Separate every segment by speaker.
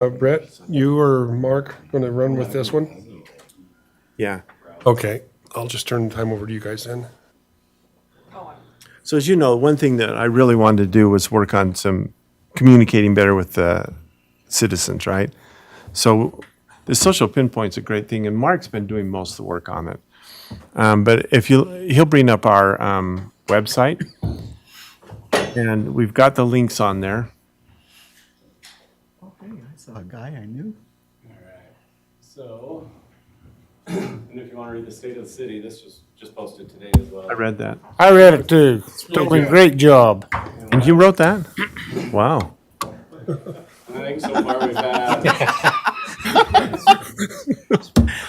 Speaker 1: Brett, you or Mark going to run with this one?
Speaker 2: Yeah.
Speaker 1: Okay, I'll just turn the time over to you guys then.
Speaker 2: So as you know, one thing that I really wanted to do was work on some communicating better with the citizens, right? So the social pinpoint's a great thing, and Mark's been doing most of the work on it. But he'll bring up our website, and we've got the links on there.
Speaker 3: Oh, hey, I saw a guy I knew.
Speaker 4: All right. So, and if you want to read the state of the city, this was just posted today as well.
Speaker 2: I read that.
Speaker 5: I read it too. Doing a great job.
Speaker 2: And you wrote that? Wow.
Speaker 4: And I think so far we've had,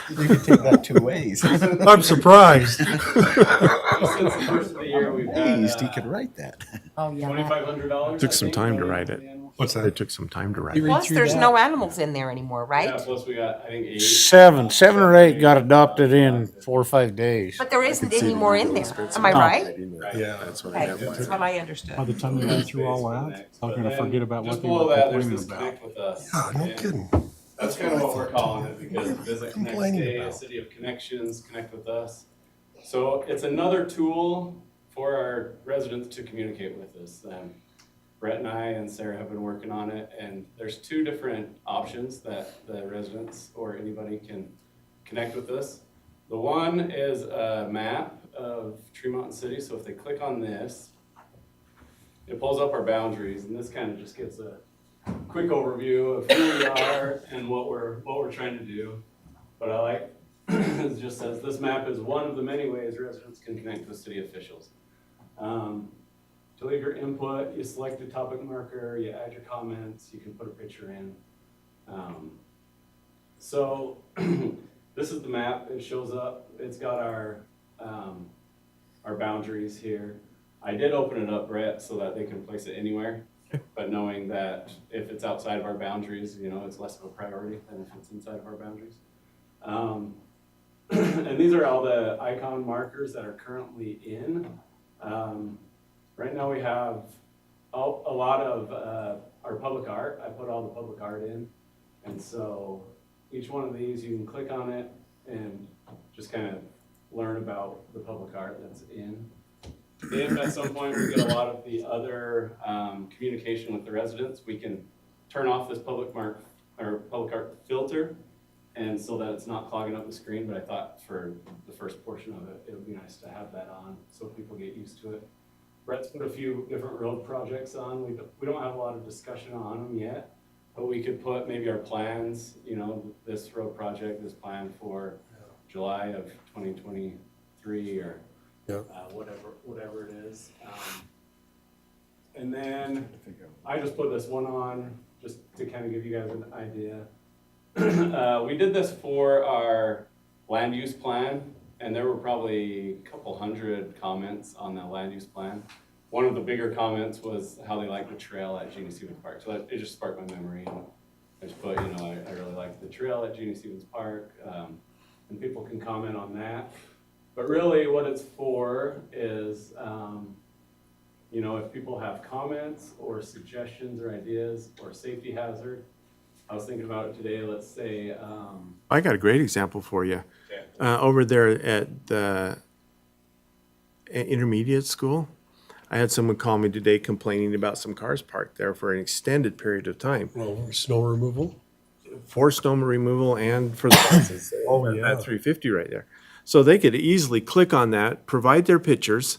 Speaker 3: You could take that two ways.
Speaker 1: I'm surprised.
Speaker 4: since the first of the year, we've
Speaker 3: At
Speaker 4: had
Speaker 3: least he could write that.
Speaker 6: Oh, yeah.
Speaker 4: $2,500.
Speaker 2: Took some time to write it.
Speaker 1: What's
Speaker 2: It
Speaker 1: that?
Speaker 2: took some time to write it.
Speaker 6: Plus, there's no animals in there anymore,
Speaker 4: Yeah,
Speaker 6: right?
Speaker 4: plus we got, I think, 8.
Speaker 5: Seven or eight got adopted in 4 or 5 days.
Speaker 6: But there isn't any more in there. Am I right?
Speaker 1: Yeah.
Speaker 2: That's what
Speaker 6: Okay,
Speaker 2: I meant.
Speaker 6: that's what I understood.
Speaker 7: By the time you went through all that, I'm gonna forget about
Speaker 4: Just
Speaker 7: what they
Speaker 4: below
Speaker 7: were
Speaker 4: that, there's
Speaker 7: complaining
Speaker 4: this
Speaker 7: about.
Speaker 4: Connect with Us.
Speaker 1: Yeah, no
Speaker 4: And
Speaker 1: kidding.
Speaker 4: That's kind of what we're calling it, because Visit Connect
Speaker 1: complaining
Speaker 4: Day, a
Speaker 1: about?
Speaker 4: city of connections, connect with us. So it's another tool for our residents to communicate with us. Brett and I and Sarah have been working on it, and there's 2 different options that the residents or anybody can connect with us. The one is a map of Tremont City, so if they click on this, it pulls up our boundaries, and this kind of just gives a quick overview of who we are and what we're trying to do. But I like, it just says, this map is one of the many ways residents can connect with city officials. To leave your input, you select a topic marker, you add your comments, you can put a picture in. So this is the map, it shows up, it's got our boundaries here. I did open it up, Brett, so that they can place it anywhere, but knowing that if it's outside of our boundaries, it's less of a priority than if it's inside of our boundaries. And these are all the icon markers that are currently in. Right now we have a lot of our public art. I put all the public art in. And so each one of these, you can click on it and just kind of learn about the public art that's in. If at some point we get a lot of the other communication with the residents, we can turn off this public art filter, and so that it's not clogging up the screen. But I thought for the first portion of it, it would be nice to have that on so people get used to it. Brett's put a few different road projects on. We don't have a lot of discussion on them yet, but we could put maybe our plans, this road project, this plan for July of 2023 or
Speaker 1: Yep.
Speaker 4: whatever it is. And then I just put this one on just to kind of give you guys an idea. We did this for our land use plan, and there were probably a couple hundred comments on the land use plan. One of the bigger comments was how they liked the trail at Genie Stevens Park. So it just sparked my memory. And I just put, I really liked the trail at Genie Stevens Park. And people can comment on that. But really what it's for is, if people have comments or suggestions or ideas or safety hazard. I was thinking about it today, let's say,
Speaker 2: I got a great example for you.
Speaker 4: okay.
Speaker 2: Over there at the intermediate school, I had someone call me today complaining about some cars parked there for an extended period of time.
Speaker 1: Well, snow removal?
Speaker 2: For snow removal and for the buses.
Speaker 1: Oh,
Speaker 2: At
Speaker 1: yeah.
Speaker 2: 350 right there. So they could easily click on that, provide their pictures,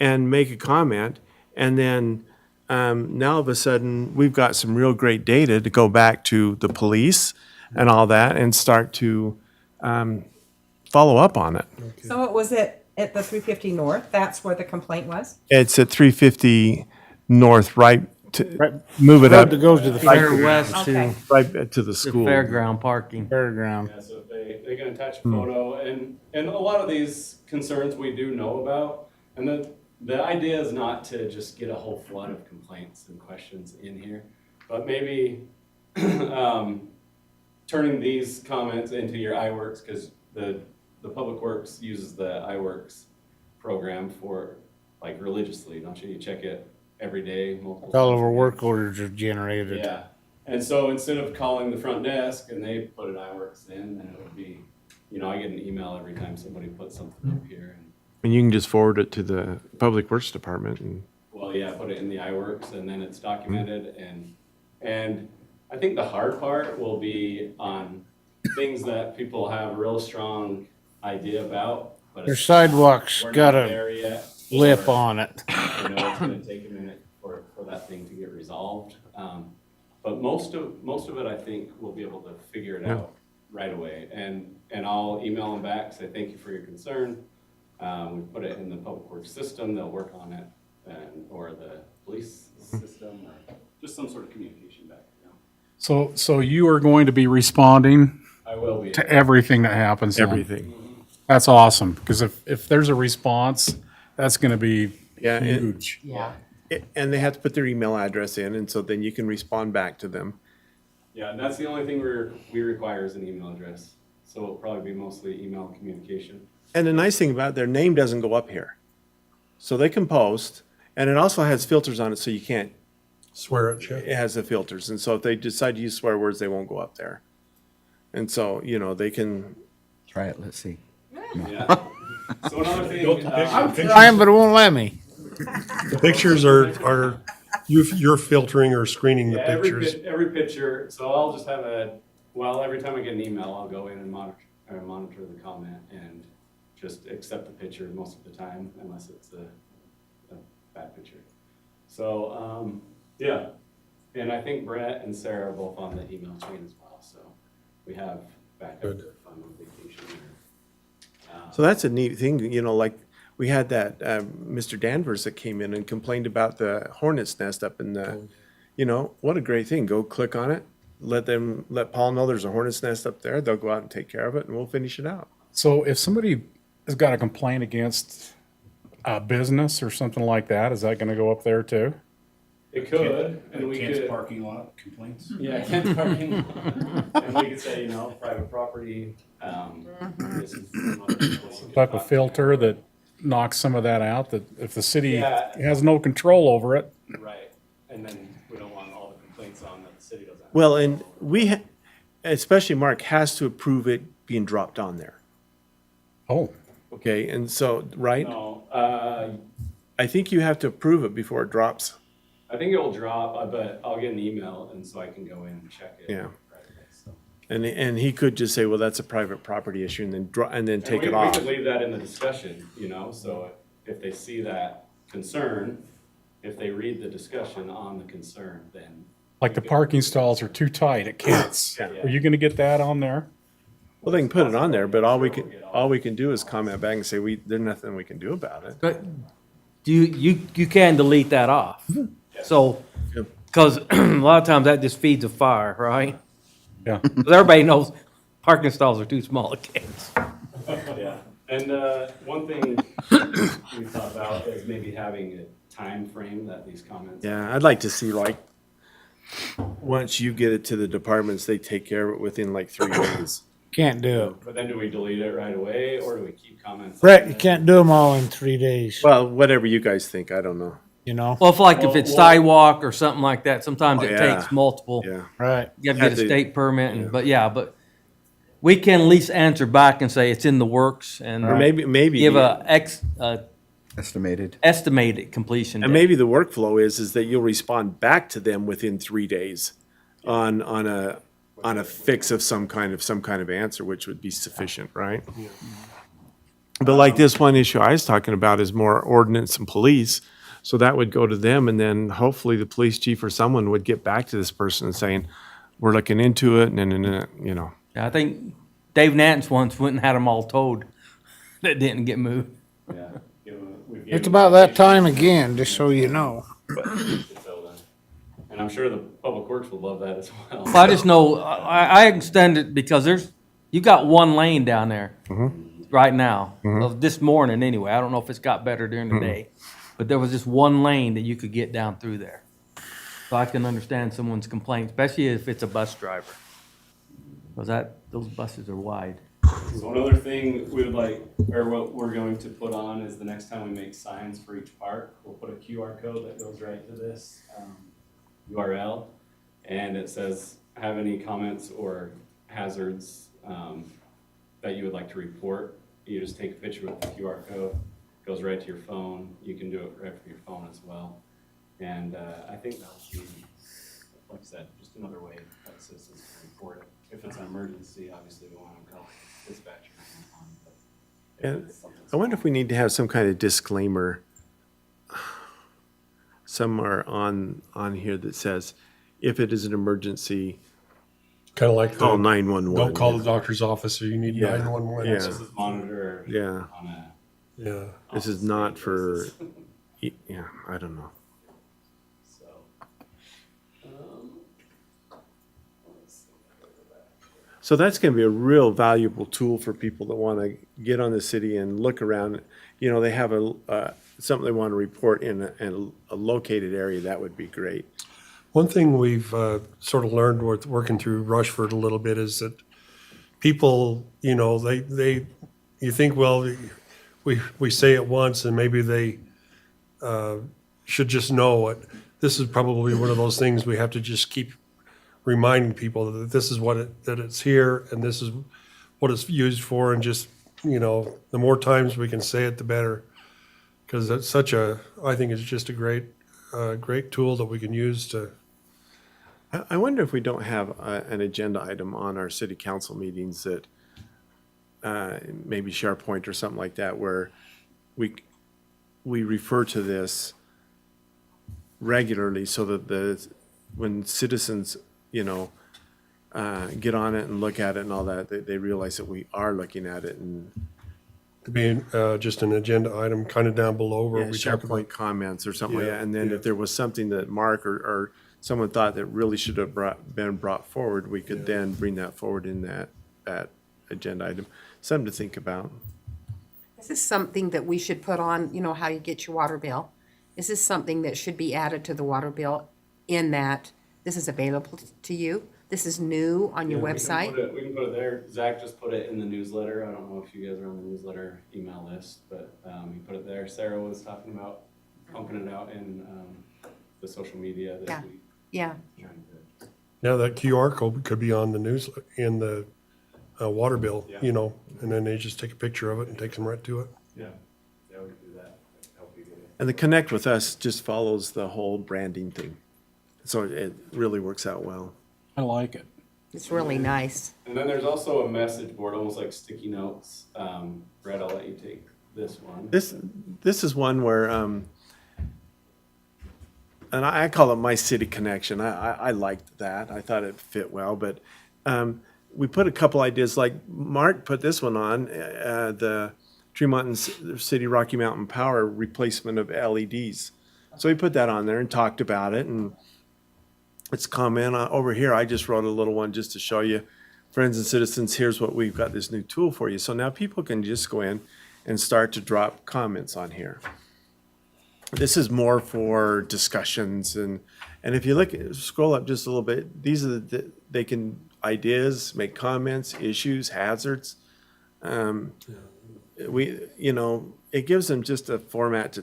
Speaker 2: and make a comment. And then now all of a sudden, we've got some real great data to go back to the police and all that and start to follow up on it.
Speaker 6: So it was at the 350 North, that's where the complaint was?
Speaker 2: It's at 350 North, right? Move it
Speaker 5: Road
Speaker 2: up
Speaker 5: that goes to the
Speaker 7: Fair west
Speaker 6: Okay.
Speaker 7: to
Speaker 2: right to the
Speaker 7: the
Speaker 2: school.
Speaker 7: fairground parking.
Speaker 5: fairground.
Speaker 4: Yeah, so if they can attach a photo, and a lot of these concerns we do know about, and the idea is not to just get a whole flood of complaints and questions in here, but maybe turning these comments into your iWorks, because the Public Works uses the iWorks program for, religiously, don't you? You check it every day, multiple
Speaker 5: All
Speaker 4: times
Speaker 5: of our
Speaker 4: a day.
Speaker 5: work orders are generated.
Speaker 4: Yeah, And so instead of calling the front desk and they put an iWorks in, then it would be, you know, I get an email every time somebody puts something up here. And,
Speaker 2: And you can just forward it to the Public Works Department and,
Speaker 4: well, yeah, put it in the iWorks and then it's documented and I think the hard part will be on things that people have a real strong idea about, but
Speaker 5: Your
Speaker 4: it's-
Speaker 5: sidewalks
Speaker 4: we're not
Speaker 5: got a
Speaker 4: there yet.
Speaker 5: lip
Speaker 4: Or,
Speaker 5: on it.
Speaker 4: you know, it's gonna take a minute for that thing to get resolved. But most of it, I think, we'll be able to figure it out right away. And I'll email them back, say, thank you for your concern. We put it in the public works system, they'll work on it, or the police system, or just some sort of communication back, you know.
Speaker 7: So you are going to be responding
Speaker 4: I will be.
Speaker 7: to everything that happens then?
Speaker 2: everything.
Speaker 7: That's awesome, because if there's a response, that's gonna be
Speaker 2: Yeah, and-
Speaker 7: huge.
Speaker 6: Yeah.
Speaker 2: And they have to put their email address in, and so then you can respond back to them.
Speaker 4: Yeah, and that's the only thing we require is an email address. So it'll probably be mostly email communication.
Speaker 2: And the nice thing about it, their name doesn't go up here. So they can post, and it also has filters on it, so you can't,
Speaker 1: Swear at you.
Speaker 2: it has the filters. And so if they decide to use swear words, they won't go up there. And so, you know, they can,
Speaker 3: Try it, let's see.
Speaker 4: Yeah. So another thing,
Speaker 5: Trying, but it won't let me.
Speaker 1: The pictures are, you're filtering or screening the
Speaker 4: yeah,
Speaker 1: pictures.
Speaker 4: every picture, so I'll just have every time I get an email, I'll go in and monitor the comment and just accept the picture most of the time, unless it's a bad picture. So, yeah, and I think Brett and Sarah are both on the email chain as well, so we have backup
Speaker 1: Good.
Speaker 4: if I'm on vacation.
Speaker 2: so that's a neat thing, you know, like, we had that, Mr. Danvers that came in and complained about the hornet's nest up in the, you know, what a great thing. Go click on it, let Paul know there's a hornet's nest up there. They'll go out and take care of it and we'll finish it out.
Speaker 7: So if somebody has got a complaint against a business or something like that, is that gonna go up there too?
Speaker 4: It could, and we could.
Speaker 8: parking lot complaints.
Speaker 4: Yeah, Kent's parking. And we could say, you know, private property, this is.
Speaker 7: Type of filter that knocks some of that out, that if the city
Speaker 4: Yeah.
Speaker 7: has no control over it,
Speaker 4: Right, and then we don't want all the complaints on that the city doesn't.
Speaker 2: Well, and especially Mark has to approve it being dropped on there.
Speaker 7: oh,
Speaker 2: Okay, and so, right?
Speaker 4: No,
Speaker 2: I think you have to approve it before it drops.
Speaker 4: I think it will drop, but I'll get an email and so I can go in and check it.
Speaker 2: Yeah.
Speaker 4: right away, so.
Speaker 2: And he could just say, well, that's a private property issue and then take
Speaker 4: And
Speaker 2: it
Speaker 4: we
Speaker 2: off.
Speaker 4: could leave that in the discussion, you know, so if they see that concern, if they read the discussion on the concern, then.
Speaker 7: like the parking stalls are too tight at Kent's.
Speaker 2: Yeah.
Speaker 7: Are you gonna get that on there?
Speaker 2: Well, they can put it on there, but all we can do is comment back and say, there's nothing we can do about it.
Speaker 9: But you can delete that off. So,
Speaker 2: Yep.
Speaker 9: because a lot of times that just feeds a fire, right?
Speaker 7: Yeah.
Speaker 9: 'Cause everybody knows parking stalls are too small at kids.
Speaker 4: Yeah, and one thing we thought about is maybe having a time frame that these comments.
Speaker 2: Yeah, I'd like to see like, once you get it to the departments, they take care of it within like 3 days.
Speaker 5: Can't do it.
Speaker 4: But then do we delete it right away, or do we keep comments?
Speaker 5: Brett, you can't do them all in 3 days,
Speaker 2: Well, whatever you guys think, I don't know.
Speaker 5: you know?
Speaker 9: Well, if it's
Speaker 4: Well-
Speaker 9: sidewalk or something like that, sometimes
Speaker 2: Oh,
Speaker 9: it
Speaker 2: yeah.
Speaker 9: takes multiple.
Speaker 2: Yeah.
Speaker 5: Right.
Speaker 9: You have to get
Speaker 2: Have
Speaker 9: a
Speaker 2: to-
Speaker 9: state permit, but we can at least answer back and say it's in the works and
Speaker 2: Or maybe.
Speaker 9: give
Speaker 3: Estimated.
Speaker 9: estimated completion
Speaker 2: And
Speaker 9: date.
Speaker 2: maybe the workflow is that you'll respond back to them within 3 days on a fix of some kind of answer, which would be sufficient, right? But like this one issue I was talking about is more ordinance and police. So that would go to them and then hopefully the police chief or someone would get back to this person saying, we're looking into it and, you know.
Speaker 9: I think Dave Nance once went and had them all towed that didn't get moved.
Speaker 4: Yeah. We've
Speaker 5: It's
Speaker 4: given
Speaker 5: about that
Speaker 4: notification
Speaker 5: time again, just so you know.
Speaker 4: until then. And I'm sure the public works would love that as well.
Speaker 9: Well, I just know, I extend it because you got one lane down there right now, of this morning anyway. I don't know if it's got better during the day, but there was just one lane that you could get down through there. So I can understand someone's complaint, especially if it's a bus driver. Because those buses are wide.
Speaker 4: So one other thing we would like, or what we're going to put on is the next time we make signs for each park, we'll put a QR code that goes right to this URL. and it says, have any comments or hazards that you would like to report. You just take a picture with the QR code, goes right to your phone. You can do it right from your phone as well. And I think that would be, like I said, just another way that citizens can report it. If it's an emergency, obviously we want to call dispatch.
Speaker 2: And I wonder if we need to have some kind of disclaimer somewhere on here that says, if it is an emergency,
Speaker 1: Kind of like
Speaker 2: call
Speaker 1: the,
Speaker 2: 911.
Speaker 1: don't call the doctor's office or you need
Speaker 2: Yeah.
Speaker 1: 911.
Speaker 2: Yeah.
Speaker 4: This is monitor
Speaker 2: Yeah,
Speaker 4: on a.
Speaker 1: Yeah.
Speaker 2: this is not for, yeah, I don't know.
Speaker 4: So. Let's see.
Speaker 2: So that's going to be a real valuable tool for people that want to get on the city and look around. You know, they have something they want to report in a located area, that would be great.
Speaker 1: One thing we've sort of learned with working through Rushford a little bit is that people, you know, you think, well, we say it once and maybe they should just know it. This is probably one of those things we have to just keep reminding people that this is that it's here and this is what it's used for, and just, you know, the more times we can say it, the better. Because it's I think it's just a great tool that we can use to.
Speaker 2: I wonder if we don't have an agenda item on our city council meetings that maybe SharePoint or something like that, where we refer to this regularly so that when citizens, you know, get on it and look at it and all that, they realize that we are looking at it, and
Speaker 1: Being just an agenda item kind of down below where
Speaker 2: yeah,
Speaker 1: we talk about.
Speaker 2: SharePoint comments or something like
Speaker 1: Yeah,
Speaker 2: that. And then
Speaker 1: yeah.
Speaker 2: if there was something that Mark or someone thought that really should have been brought forward, we could then bring that forward in that agenda item. Something to think about.
Speaker 8: Is this something that we should put on, you know, how you get your water bill? Is this something that should be added to the water bill in that this is available to you? This is new on your
Speaker 4: Yeah,
Speaker 8: website?
Speaker 4: We can put it there. Zach just put it in the newsletter. I don't know if you guys are on the newsletter email list, but he put it there. Sarah was talking about pumping it out in the social media this
Speaker 8: Yeah.
Speaker 4: week.
Speaker 8: Yeah,
Speaker 4: Trying to-
Speaker 1: Yeah, that QR code could be on the news, in the water bill,
Speaker 4: Yeah.
Speaker 1: you know, and then they just take a picture of it and takes them right to it.
Speaker 4: Yeah, yeah, we can do that. Help you get it.
Speaker 2: And the Connect with Us just follows the whole branding thing. So it really works out well.
Speaker 7: I like it.
Speaker 8: it's really nice.
Speaker 4: And then there's also a message board, almost like sticky notes. Brett, I'll let you take this one.
Speaker 2: This is one where, and I call it My City Connection. I liked that. I thought it fit well, but we put a couple ideas, like Mark put this one on, the Tremont and City Rocky Mountain Power replacement of LEDs. So we put that on there and talked about it, and it's comment over here. I just wrote a little one just to show you, friends and citizens, here's what we've got, this new tool for you. So now people can just go in and start to drop comments on here. This is more for discussions, and if you scroll up just a little bit, these are they can ideas, make comments, issues, hazards. It gives them just a format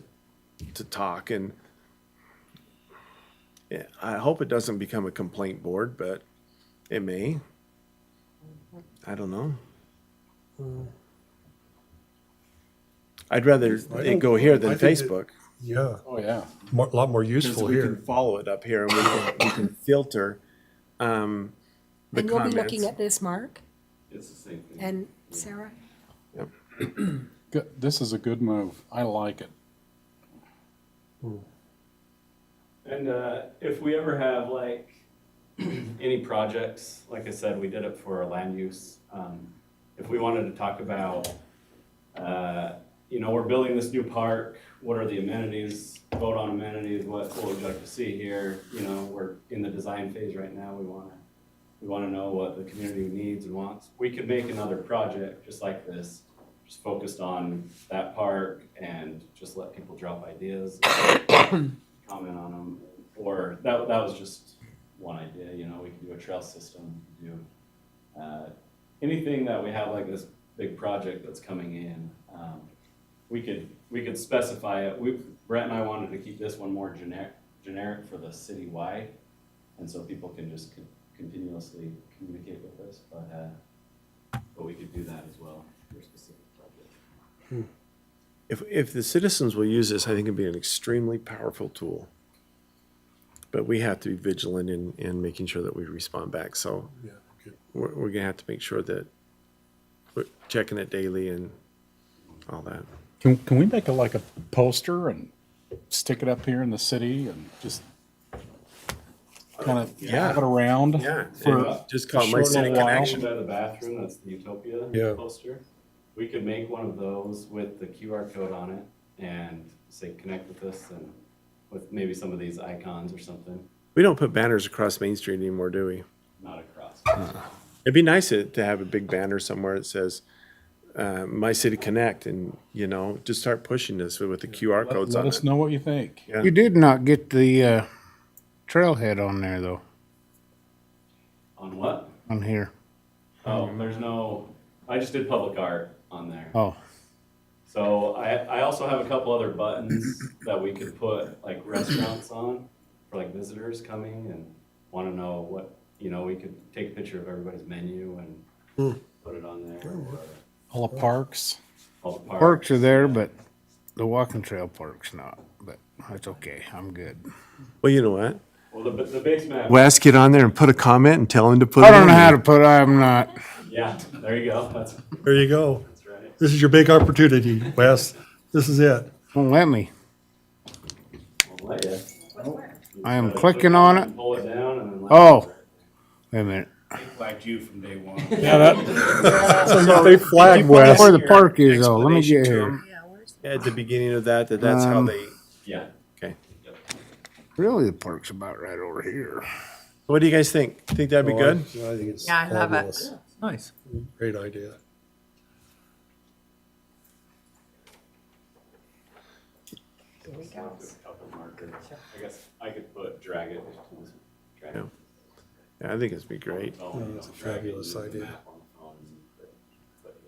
Speaker 2: to talk, and yeah, I hope it doesn't become a complaint board, but it may. I don't know. I'd rather it go here than
Speaker 1: I think
Speaker 2: Facebook.
Speaker 1: Yeah,
Speaker 7: Oh, yeah.
Speaker 1: a lot more
Speaker 2: Because
Speaker 1: useful
Speaker 2: we
Speaker 1: here.
Speaker 2: can follow it up here, and we can filter the
Speaker 10: And you'll be
Speaker 2: comments.
Speaker 10: looking at this, Mark
Speaker 4: It's the same thing.
Speaker 10: and Sarah?
Speaker 7: Good. This is a good move. I like it.
Speaker 4: And if we ever have like any projects, like I said, we did it for land use. If we wanted to talk about, we're building this new park, what are the amenities, vote on amenities, what would you like to see here? You know, we're in the design phase right now. We want to know what the community needs and wants. We could make another project just like this, just focused on that park and just let people drop ideas, comment on them. Or that was just one idea, we could do a trail system, we could do anything that we have like this big project that's coming in. We could specify it. Brett and I wanted to keep this one more generic for the citywide. And so people can just continuously communicate with us, but we could do that as well for a specific project.
Speaker 2: If the citizens will use this, I think it'd be an extremely powerful tool. But we have to be vigilant in making sure that we respond back. So
Speaker 1: Yeah, okay.
Speaker 2: we're gonna have to make sure that we're checking it daily and all that.
Speaker 7: Can we make like a poster and stick it up here in the city and just kind of have it around?
Speaker 2: For, just call it my
Speaker 7: short
Speaker 2: city
Speaker 7: little while.
Speaker 2: connection.
Speaker 4: By the bathroom, that's the Utopia
Speaker 1: Yeah.
Speaker 4: poster. We could make one of those with the QR code on it and say, connect with us, and with maybe some of these icons or something,
Speaker 2: We don't put banners across Main Street anymore, do we?
Speaker 4: not across.
Speaker 2: It'd be nice to have a big banner somewhere that says, My City Connect, and, you know, just start pushing this with the QR codes
Speaker 7: Let
Speaker 2: on
Speaker 7: us
Speaker 2: it.
Speaker 7: know what you think.
Speaker 2: Yeah.
Speaker 5: You did not get the trailhead on there, though,
Speaker 4: On what?
Speaker 5: on here.
Speaker 4: Oh, there's no, I just did public art on there.
Speaker 5: Oh,
Speaker 4: So I also have a couple other buttons that we could put like restaurants on for like visitors coming and want to know what, we could take a picture of everybody's menu and put it on there. Or
Speaker 7: All the parks.
Speaker 4: all the
Speaker 5: parks are there, but the walking trail park's not. But that's okay. I'm good.
Speaker 2: Well, you know what?
Speaker 4: Well, the base map,
Speaker 2: Wes, get on there and put a comment and tell him to put
Speaker 5: I
Speaker 2: it
Speaker 5: don't
Speaker 2: in
Speaker 5: know how
Speaker 2: there.
Speaker 5: to put. I'm not.
Speaker 4: yeah, there you go. That's
Speaker 1: There you go.
Speaker 4: right.
Speaker 1: This is your big opportunity, Wes. This is it.
Speaker 5: Won't let me.
Speaker 4: I'll let you.
Speaker 5: I am clicking on it.
Speaker 4: Pull it down and then.
Speaker 5: Oh, wait a minute.
Speaker 7: Flagged you from day one.
Speaker 1: They flag Wes.
Speaker 5: Where the park is, though. Let me get here.
Speaker 2: At the beginning of that, that's how they,
Speaker 4: Yeah.
Speaker 2: okay.
Speaker 5: Really, the park's about right over here.
Speaker 2: What do you guys think? Think that'd be good?
Speaker 1: I think it's
Speaker 6: Yeah, I love it.
Speaker 1: fabulous.
Speaker 9: Nice.
Speaker 1: Great idea.
Speaker 4: Couple markers. I guess I could drag it. Drag
Speaker 2: Yeah.
Speaker 4: it.
Speaker 2: Yeah, I think it'd be great.
Speaker 4: Oh,
Speaker 1: It's a fabulous idea.
Speaker 4: map on the phone, but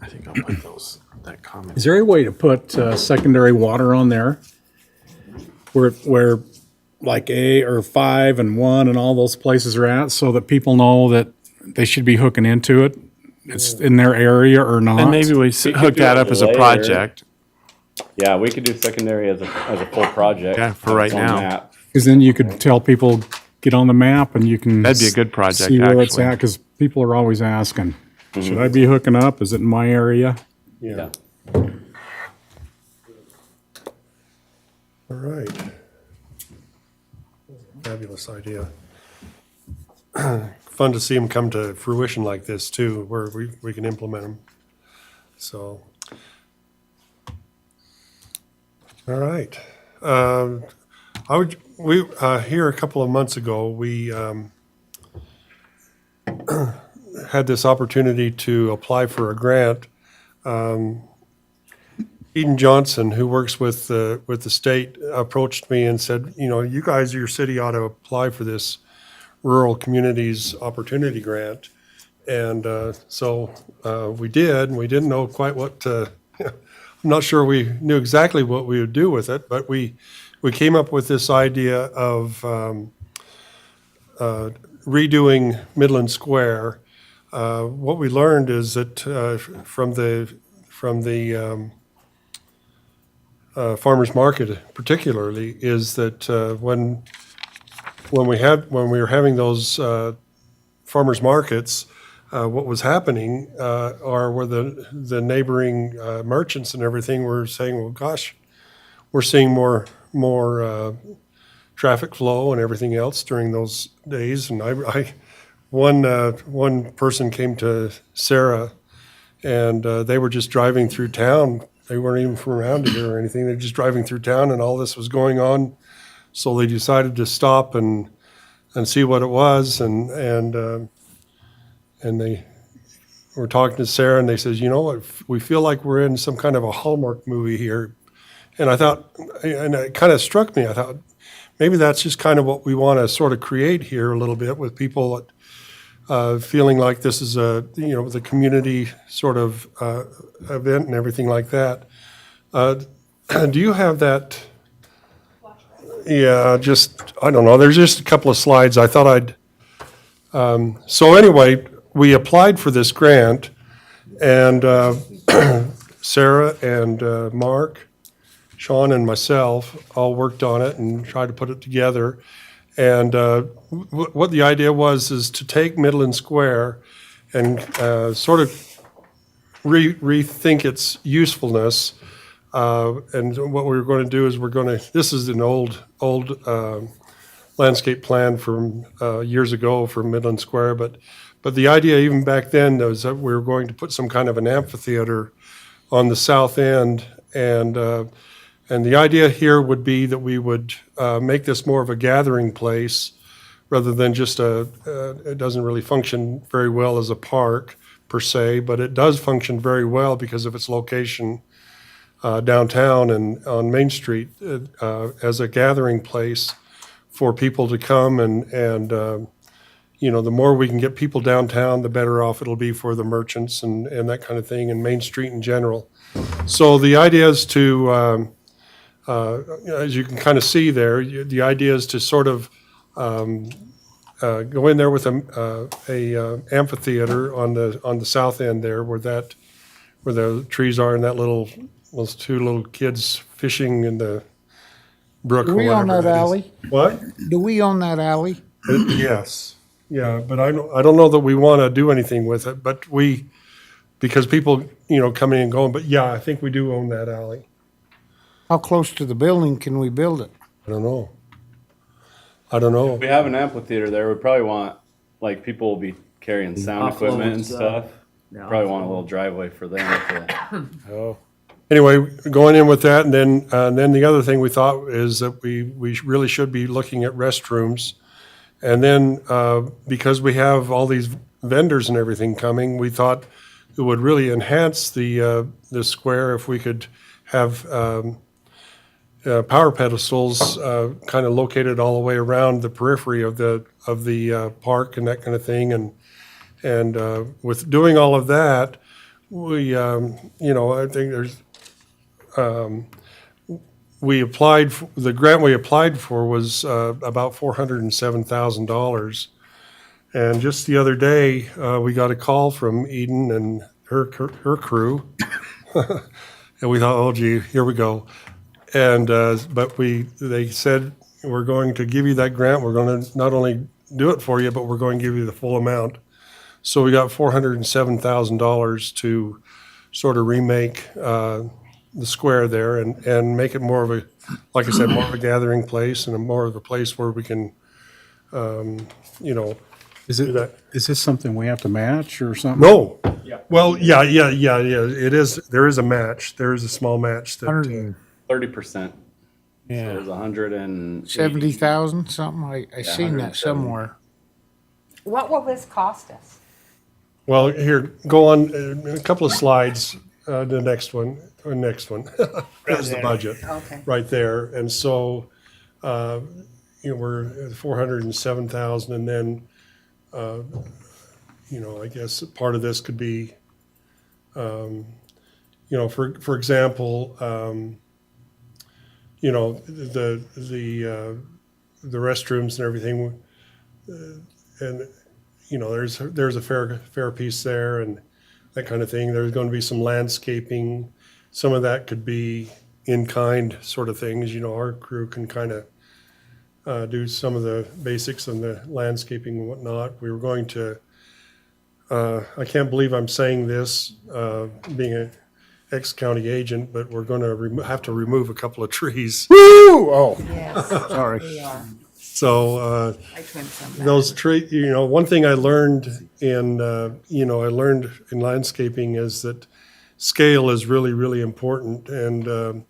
Speaker 2: I think I'll put that comment.
Speaker 7: Is there a way to put secondary water on there? Where like A or 5 and 1 and all those places are at, so that people know that they should be hooking into it? It's in their area or not?
Speaker 2: And maybe we
Speaker 4: could
Speaker 2: hook
Speaker 4: do
Speaker 2: that
Speaker 4: it
Speaker 2: up as a
Speaker 4: later.
Speaker 2: project.
Speaker 4: Yeah, we could do secondary as a full project.
Speaker 2: Yeah, for right
Speaker 4: Its own
Speaker 2: now.
Speaker 4: map.
Speaker 7: Because then you could tell people, get on the map and you can.
Speaker 2: That'd be a good project,
Speaker 7: See where it's
Speaker 2: actually.
Speaker 7: at, because people are always asking, should I be hooking up? Is it in my area?
Speaker 1: Yeah. All right. Fabulous idea. Fun to see them come to fruition like this too, where we can implement them. So. All right. Here a couple of months ago, we had this opportunity to apply for a grant. Eden Johnson, who works with the state, approached me and said, you guys, your city ought to apply for this Rural Communities Opportunity Grant. And so we did, and we didn't know quite what to, I'm not sure we knew exactly what we would do with it, but we came up with this idea of redoing Midland Square. What we learned is that from the farmers market particularly is that when we were having those farmers markets, what was happening were the neighboring merchants and everything were saying, well, gosh, we're seeing more traffic flow and everything else during those days. And one person came to Sarah, and they were just driving through town. They weren't even from around here or anything. They're just driving through town, and all this was going on. So they decided to stop and see what it was, and they were talking to Sarah, and they says, you know what, we feel like we're in some kind of a Hallmark movie here. And I thought, and it kind of struck me, I thought, maybe that's just kind of what we want to sort of create here a little bit with people feeling like this is the community sort of event and everything like that. do you have that? Yeah, just, I don't know, there's just a couple of slides I thought so anyway, we applied for this grant, and Sarah and Mark, Sean and myself all worked on it and tried to put it together. And what the idea was is to take Midland Square and sort of rethink its usefulness. And what we were going to do is this is an old landscape plan from years ago for Midland Square, but the idea even back then was that we were going to put some kind of an amphitheater on the south end, and the idea here would be that we would make this more of a gathering place rather than just it doesn't really function very well as a park per se, but it does function very well because of its location downtown and on Main Street as a gathering place for people to come and the more we can get people downtown, the better off it'll be for the merchants and that kind of thing, and Main Street in general. So the idea is to, as you can kind of see there, the idea is to sort of go in there with a amphitheater on the south end there, where the trees are, and those two little kids fishing in the brook.
Speaker 5: Do we own that alley?
Speaker 1: What?
Speaker 5: Do we own that alley?
Speaker 1: Yes, yeah, but I don't know that we want to do anything with it, but because people, coming and going, but yeah, I think we do own that alley.
Speaker 5: How close to the building can we build it?
Speaker 1: I don't know.
Speaker 4: If we have an amphitheater there, we probably want, like, people will be carrying sound equipment and stuff. Probably want a little driveway for them to.
Speaker 1: Anyway, going in with that, and then the other thing we thought is that we really should be looking at restrooms. And then, because we have all these vendors and everything coming, we thought it would really enhance the square if we could have power pedestals kind of located all the way around the periphery of the park and that kind of thing. And with doing all of that, we I think there's the grant we applied for was about $407,000. And just the other day, we got a call from Eden and her crew. And we thought, oh gee, here we go. And but they said, we're going to give you that grant. We're going to not only do it for you, but we're going to give you the full amount. So we got $407,000 to sort of remake the square there and make it more of a, like I said, more of a gathering place and more of a place where we can,
Speaker 7: Is
Speaker 1: do that.
Speaker 7: is this something we have to match or something?
Speaker 1: No. Well, yeah. It is. There is a match. There is a small match that.
Speaker 4: 30%.
Speaker 5: Yeah.
Speaker 4: So there's 170.
Speaker 5: 70,000, something? I seen that
Speaker 4: 170.
Speaker 5: somewhere.
Speaker 8: What will this cost us?
Speaker 1: Well, here, go on a couple of slides. The next one. There's the budget.
Speaker 8: Okay.
Speaker 1: Right there. And so, we're at 407,000, and then, I guess part of this could be, for example, the restrooms and everything, and there's a fair piece there and that kind of thing. There's going to be some landscaping. Some of that could be in-kind sort of things. Our crew can kind of do some of the basics and the landscaping and whatnot. We were going to, I can't believe I'm saying this, being an ex-county agent, but we're going to have to remove a couple of trees.
Speaker 5: Woo! Oh,
Speaker 8: Yes,
Speaker 5: sorry.
Speaker 8: we are.
Speaker 1: So
Speaker 8: I trimmed some.
Speaker 1: those trees, one thing I learned in landscaping is that scale is really, really important. And,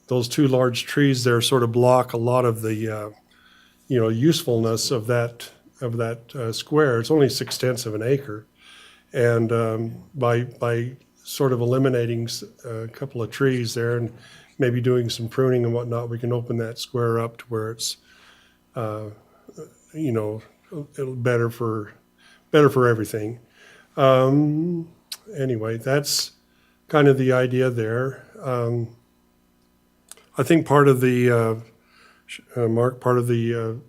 Speaker 1: those two large trees there sort of block a lot of the, usefulness of that square. It's only 6/10 of an acre. And by sort of eliminating a couple of trees there and maybe doing some pruning and whatnot, we can open that square up to where it's, it'll better for everything. Anyway, that's kind of the idea there. I think part of the, Mark, part of the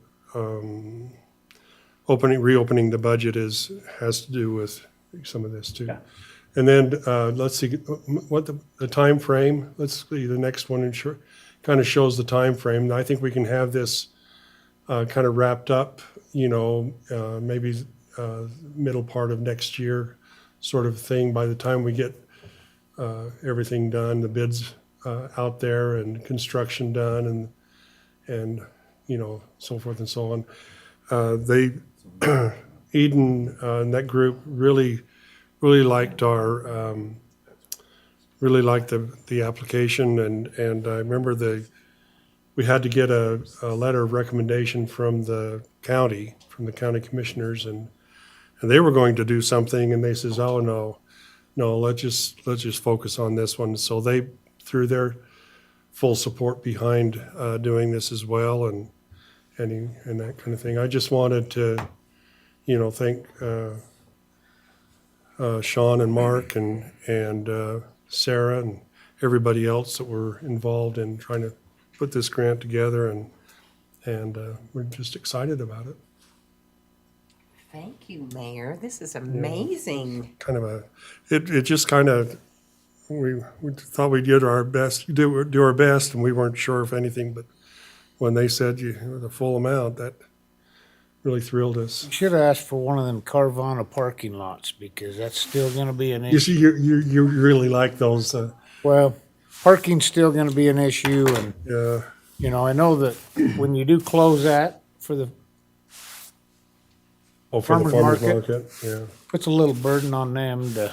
Speaker 1: reopening the budget has to do with some of this too. And then, let's see, what the time frame. Let's see, the next one kind of shows the time frame. I think we can have this kind of wrapped up, maybe middle part of next year sort of thing, by the time we get everything done, the bids out there and construction done and so forth and so on. Eden and that group really liked the application, and I remember we had to get a letter of recommendation from the county commissioners, and they were going to do something, and they says, oh, no, let's just focus on this one. So they threw their full support behind doing this as well, and that kind of thing. I just wanted to, thank Sean and Mark and Sarah and everybody else that were involved in trying to put this grant together, and we're just excited about it.
Speaker 8: Thank you, Mayor. This is amazing.
Speaker 1: Kind of it just kind of, we thought we'd do our best, and we weren't sure if anything, but when they said the full amount, that really thrilled us.
Speaker 5: You should have asked for one of them Carvana parking lots, because that's still gonna be an
Speaker 1: You
Speaker 5: issue.
Speaker 1: see, you really like those,
Speaker 5: Well, parking's still gonna be an issue, and,
Speaker 1: yeah.
Speaker 5: I know that when you do close that for the,
Speaker 1: Oh, for the
Speaker 5: Farmers
Speaker 1: farmer's
Speaker 5: market.
Speaker 1: market, yeah.
Speaker 5: puts a little burden on them to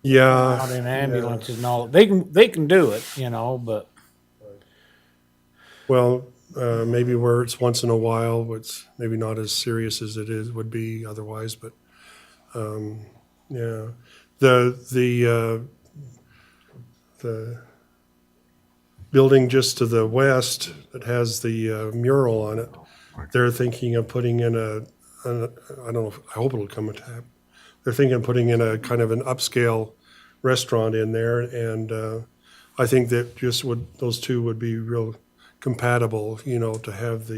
Speaker 1: Yeah.
Speaker 5: out in ambulances and all. They can do it, but
Speaker 1: Well, maybe where it's once in a while, it's maybe not as serious as would be otherwise, but, yeah. The building just to the west that has the mural on it, they're thinking of putting in I don't know, I hope it'll come to, they're thinking of putting in a kind of an upscale restaurant in there, and I think that those two would be real compatible, to have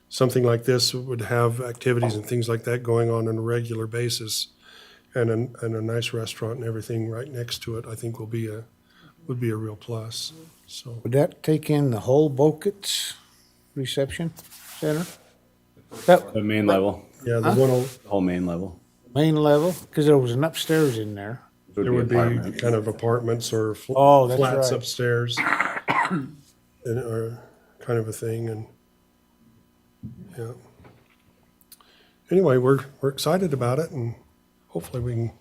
Speaker 1: something like this would have activities and things like that going on a regular basis, and a nice restaurant and everything right next to it, I think would be a real plus, so.
Speaker 5: would that take in the whole Bocats reception center? That
Speaker 4: The main level,
Speaker 1: Yeah, the one,
Speaker 4: the whole main level.
Speaker 5: main level? Because there was an upstairs in there.
Speaker 1: there would be kind of apartments or
Speaker 5: Oh, that's
Speaker 1: flats
Speaker 5: right.
Speaker 1: upstairs, or kind of a thing, and, yeah. Anyway, we're excited about it, and hopefully we can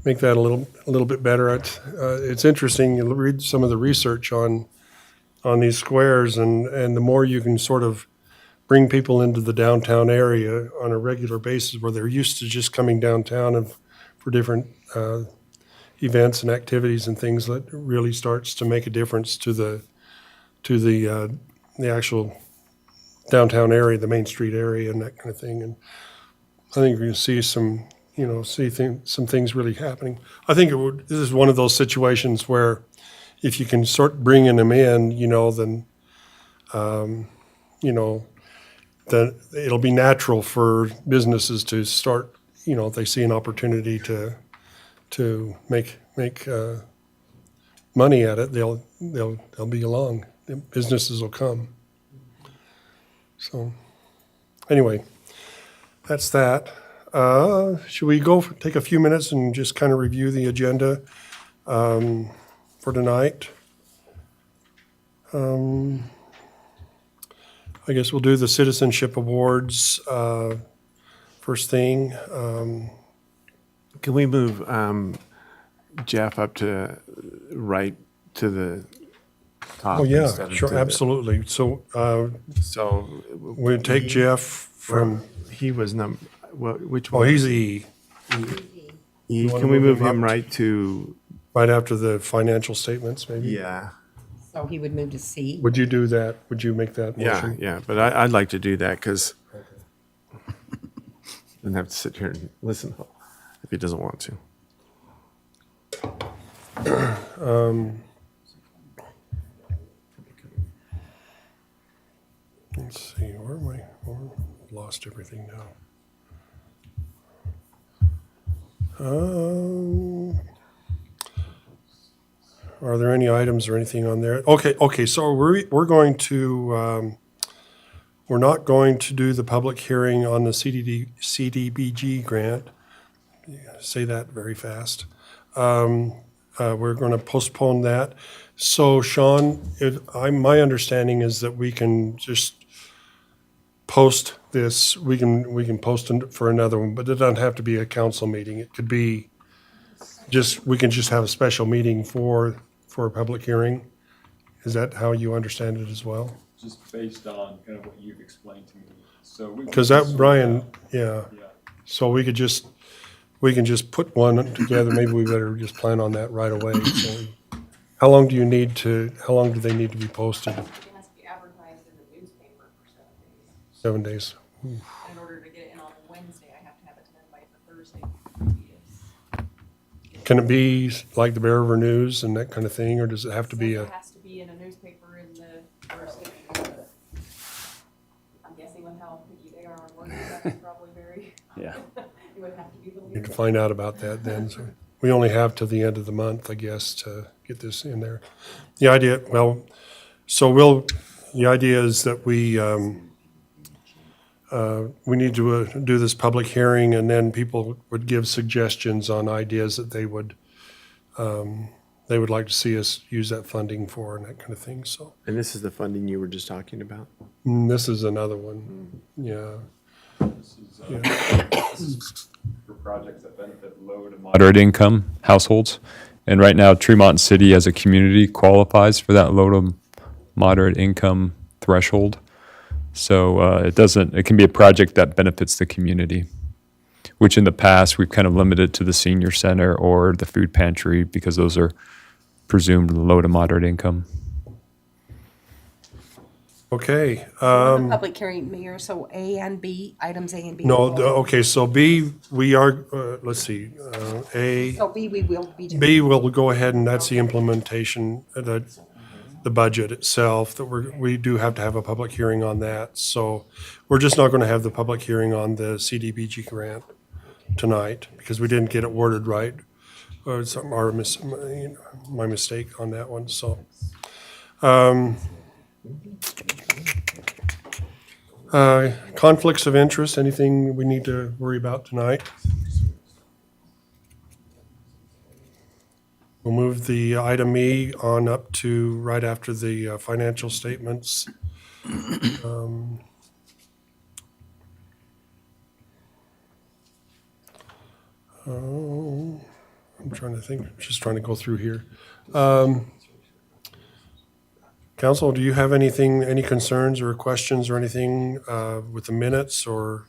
Speaker 1: make that a little bit better. It's interesting, you read some of the research on these squares, and the more you can sort of bring people into the downtown area on a regular basis, where they're used to just coming downtown and for different events and activities and things, that really starts to make a difference to the actual downtown area, the Main Street area, and that kind of thing. And I think you're going to see some things really happening. I think this is one of those situations where if you can start bringing them in, then it'll be natural for businesses to start, if they see an opportunity to make money at it, they'll be along. The businesses will come. So, anyway, that's that. Should we take a few minutes and just kind of review the agenda for tonight? I guess we'll do the citizenship awards first thing.
Speaker 2: Can we move Jeff up to right to the top?
Speaker 1: Oh, yeah,
Speaker 2: instead of
Speaker 1: sure,
Speaker 2: to the-
Speaker 1: absolutely. So
Speaker 2: So
Speaker 1: we'll take Jeff from,
Speaker 2: he was which one?
Speaker 1: he's E,
Speaker 2: E.
Speaker 1: wanna
Speaker 2: Can we
Speaker 1: move
Speaker 2: move
Speaker 1: him
Speaker 2: him
Speaker 1: up?
Speaker 2: right to,
Speaker 1: right after the financial statements, maybe?
Speaker 2: yeah,
Speaker 8: So he would move to C.
Speaker 1: Would you do that? Would you make that
Speaker 2: yeah,
Speaker 1: motion?
Speaker 2: yeah, but I'd like to do that because then have to sit here and listen if he doesn't want to.
Speaker 1: Let's see, where am I? Oh, lost everything now. Are there any items or anything on there? Okay, so we're going to, we're not going to do the public hearing on the CDBG grant. Say that very fast. We're going to postpone that. So Sean, my understanding is that we can just post this, we can post it for another one, but it doesn't have to be a council meeting. It could be just, we can just have a special meeting for a public hearing. Is that how you understand it as well?
Speaker 11: Just based on kind of what you've explained to me. So we.
Speaker 1: Because that, Brian, yeah, so we can just put one together. Maybe we better just plan on that right away. So how long do they need to be posted?
Speaker 12: It has to be advertised in the newspaper for
Speaker 1: 7
Speaker 12: 7 days.
Speaker 1: days.
Speaker 12: In order to get it in on Wednesday, I have to have it done by the Thursday.
Speaker 1: Can it be like the Bear River News and that kind of thing, or does it have to be
Speaker 12: It has to be in a newspaper in the first day. I'm guessing with how picky they are on work, that's probably very.
Speaker 11: Yeah.
Speaker 12: It would have to be the
Speaker 1: You can find out about that then. So we only have till the end of the month, I guess, to get this in there. The idea is that we need to do this public hearing, and then people would give suggestions on ideas that they would like to see us use that funding for and that kind of thing, so.
Speaker 2: And this is the funding you were just talking about?
Speaker 1: This is another one, yeah.
Speaker 11: This is for projects that benefit low to moderate income households. And right now, Tremont City as a community qualifies for that low to moderate income threshold. So it can be a project that benefits the community, which in the past we've kind of limited to the senior center or the food pantry because those are presumed low to moderate income.
Speaker 1: Okay.
Speaker 8: Public hearing, Mayor, so A and B, items A and B.
Speaker 1: No, okay, so B, we are, let's see, A.
Speaker 8: So B, we will be doing.
Speaker 1: B, we'll go ahead, and that's the implementation, the budget itself, that we do have to have a public hearing on that. So we're just not going to have the public hearing on the CDBG grant tonight because we didn't get it worded right. It's my mistake on that one, so. Conflicts of interest, anything we need to worry about tonight? We'll move the item E on up to right after the financial statements. I'm trying to think, just trying to go through here. Council, do you have anything, any concerns or questions or anything with the minutes or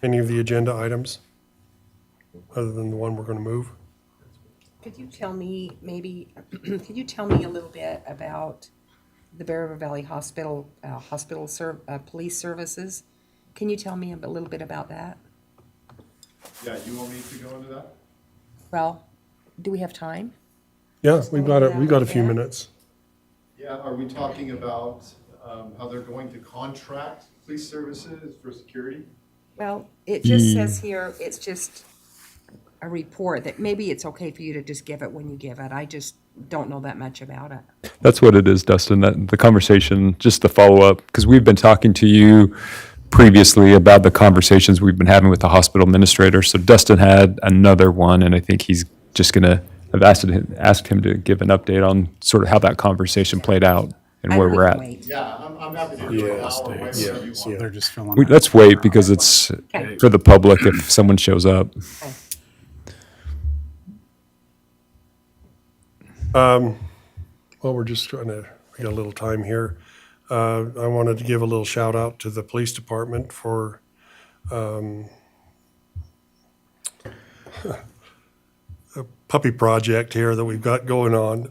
Speaker 1: any of the agenda items other than the one we're going to move?
Speaker 8: Could you tell me could you tell me a little bit about the Bear River Valley Hospital, police services? Can you tell me a little bit about that?
Speaker 11: Yeah, you want me to go into that?
Speaker 8: Well, do we have time?
Speaker 1: Yeah, we've got a few minutes.
Speaker 13: Yeah, are we talking about how they're going to contract police services for security?
Speaker 8: Well, it just says here, it's just a report that maybe it's okay for you to just give it when you give it. I just don't know that much about it.
Speaker 11: That's what it is, Dustin. That the conversation, just the follow up, because we've been talking to you previously about the conversations we've been having with the hospital administrator. So Dustin had another one, and I think he's just going to have asked him to give an update on sort of how that conversation played out and where we're at.
Speaker 13: Yeah, I'm happy to do it now or whenever you want.
Speaker 7: They're just filling out.
Speaker 11: Let's wait because it's for the public if someone shows up.
Speaker 1: Well, we're just we got a little time here. I wanted to give a little shout out to the police department for a puppy project here that we've got going on.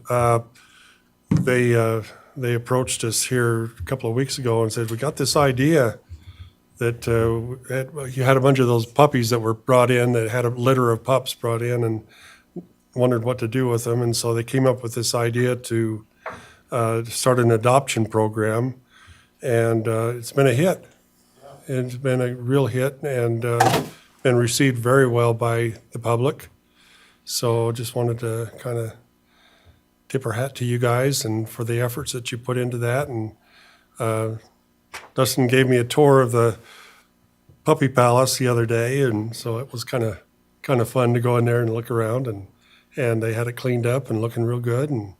Speaker 1: They approached us here a couple of weeks ago and said, we got this idea you had a bunch of those puppies that were brought in, that had a litter of pups brought in and wondered what to do with them. And so they came up with this idea to start an adoption program. And it's been a hit. It's been a real hit and been received very well by the public. So just wanted to kind of tip our hat to you guys and for the efforts that you put into that. And Dustin gave me a tour of the puppy palace the other day, and so it was kind of fun to go in there and look around, and they had it cleaned up and looking real good, and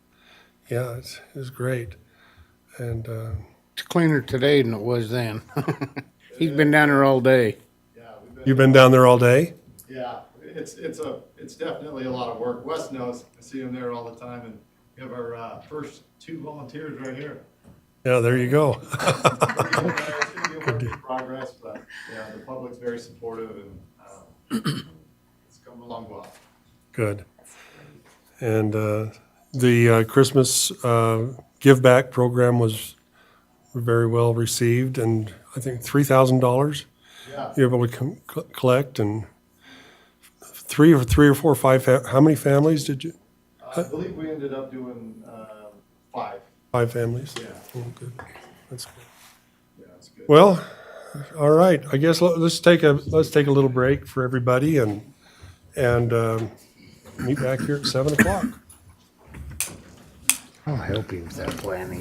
Speaker 1: yeah, it was great. And
Speaker 5: It's cleaner today than it was then. He's been down there all day.
Speaker 13: Yeah,
Speaker 1: you've been down there all day?
Speaker 13: Yeah, it's definitely a lot of work. Wes knows, I see him there all the time, and we have our first 2 volunteers right here.
Speaker 1: Yeah, there you go.
Speaker 13: It's gonna be a work in progress, but yeah, the public's very supportive and it's come along well.
Speaker 1: Good. And the Christmas give back program was very well received, and I think $3,000
Speaker 13: Yeah,
Speaker 1: you're able to collect, and three or four or five. How many families did you?
Speaker 13: I believe we ended up doing 5.
Speaker 1: 5 families.
Speaker 13: Yeah,
Speaker 1: Oh, good. That's good.
Speaker 13: yeah, it's good.
Speaker 1: Well, all right. I guess let's take a little break for everybody and meet back here at 7 o'clock.
Speaker 5: I'll help you with that planning.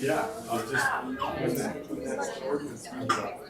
Speaker 4: Yeah, I'll just, when that ordinance comes up.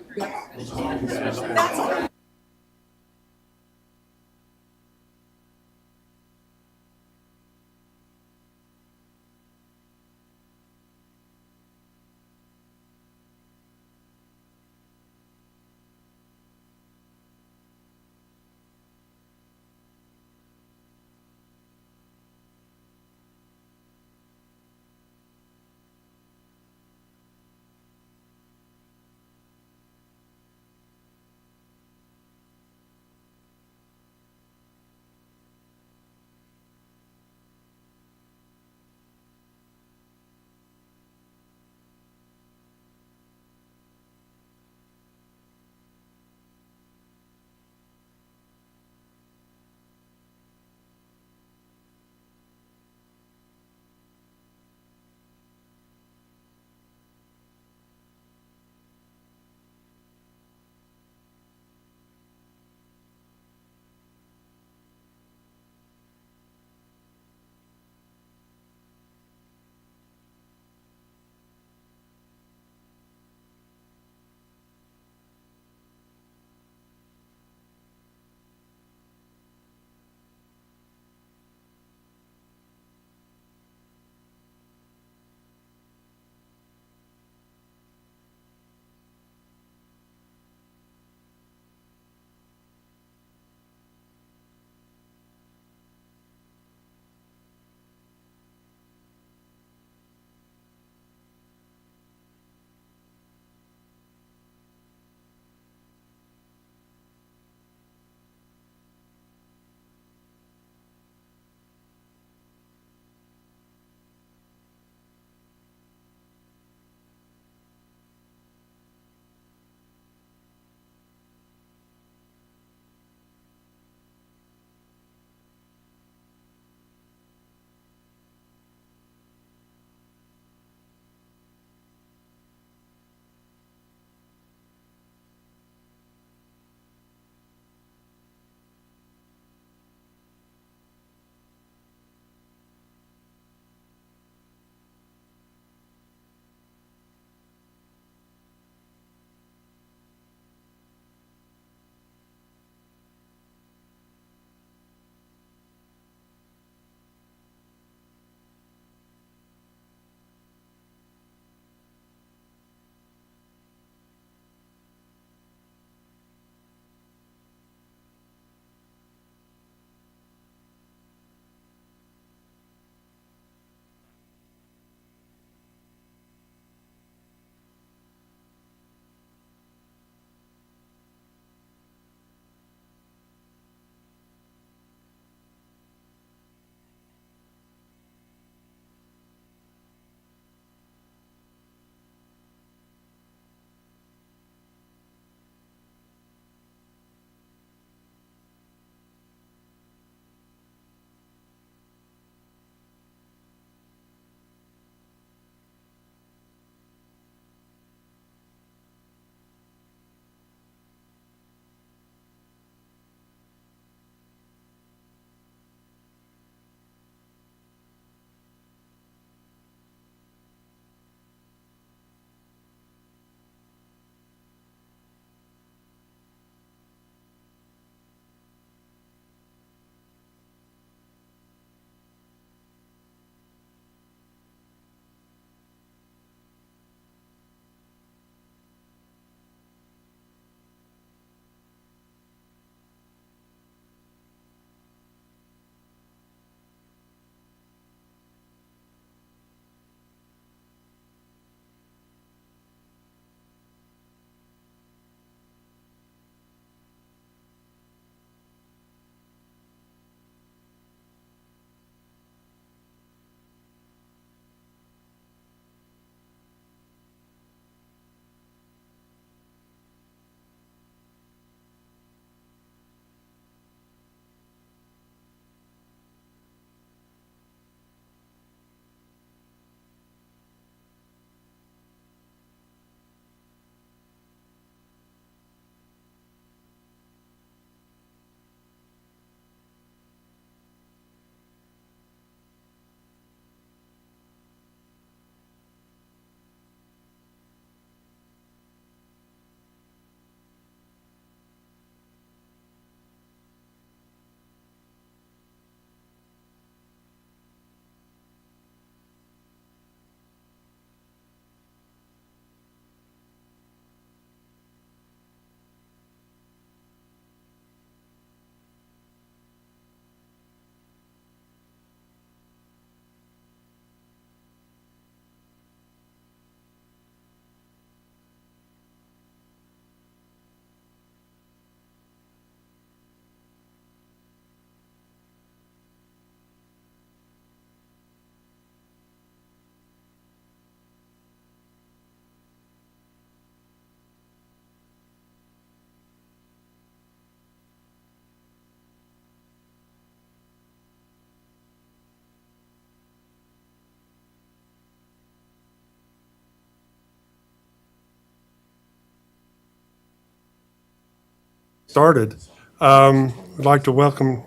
Speaker 1: started. I'd like to welcome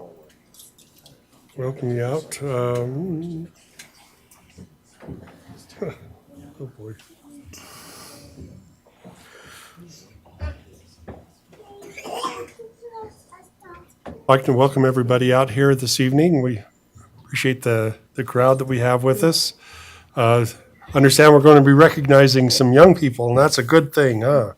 Speaker 1: you out. Oh, boy. I'd like to welcome everybody out here this evening. We appreciate the crowd that we have with us. Understand we're going to be recognizing some young people, and that's a good thing, huh?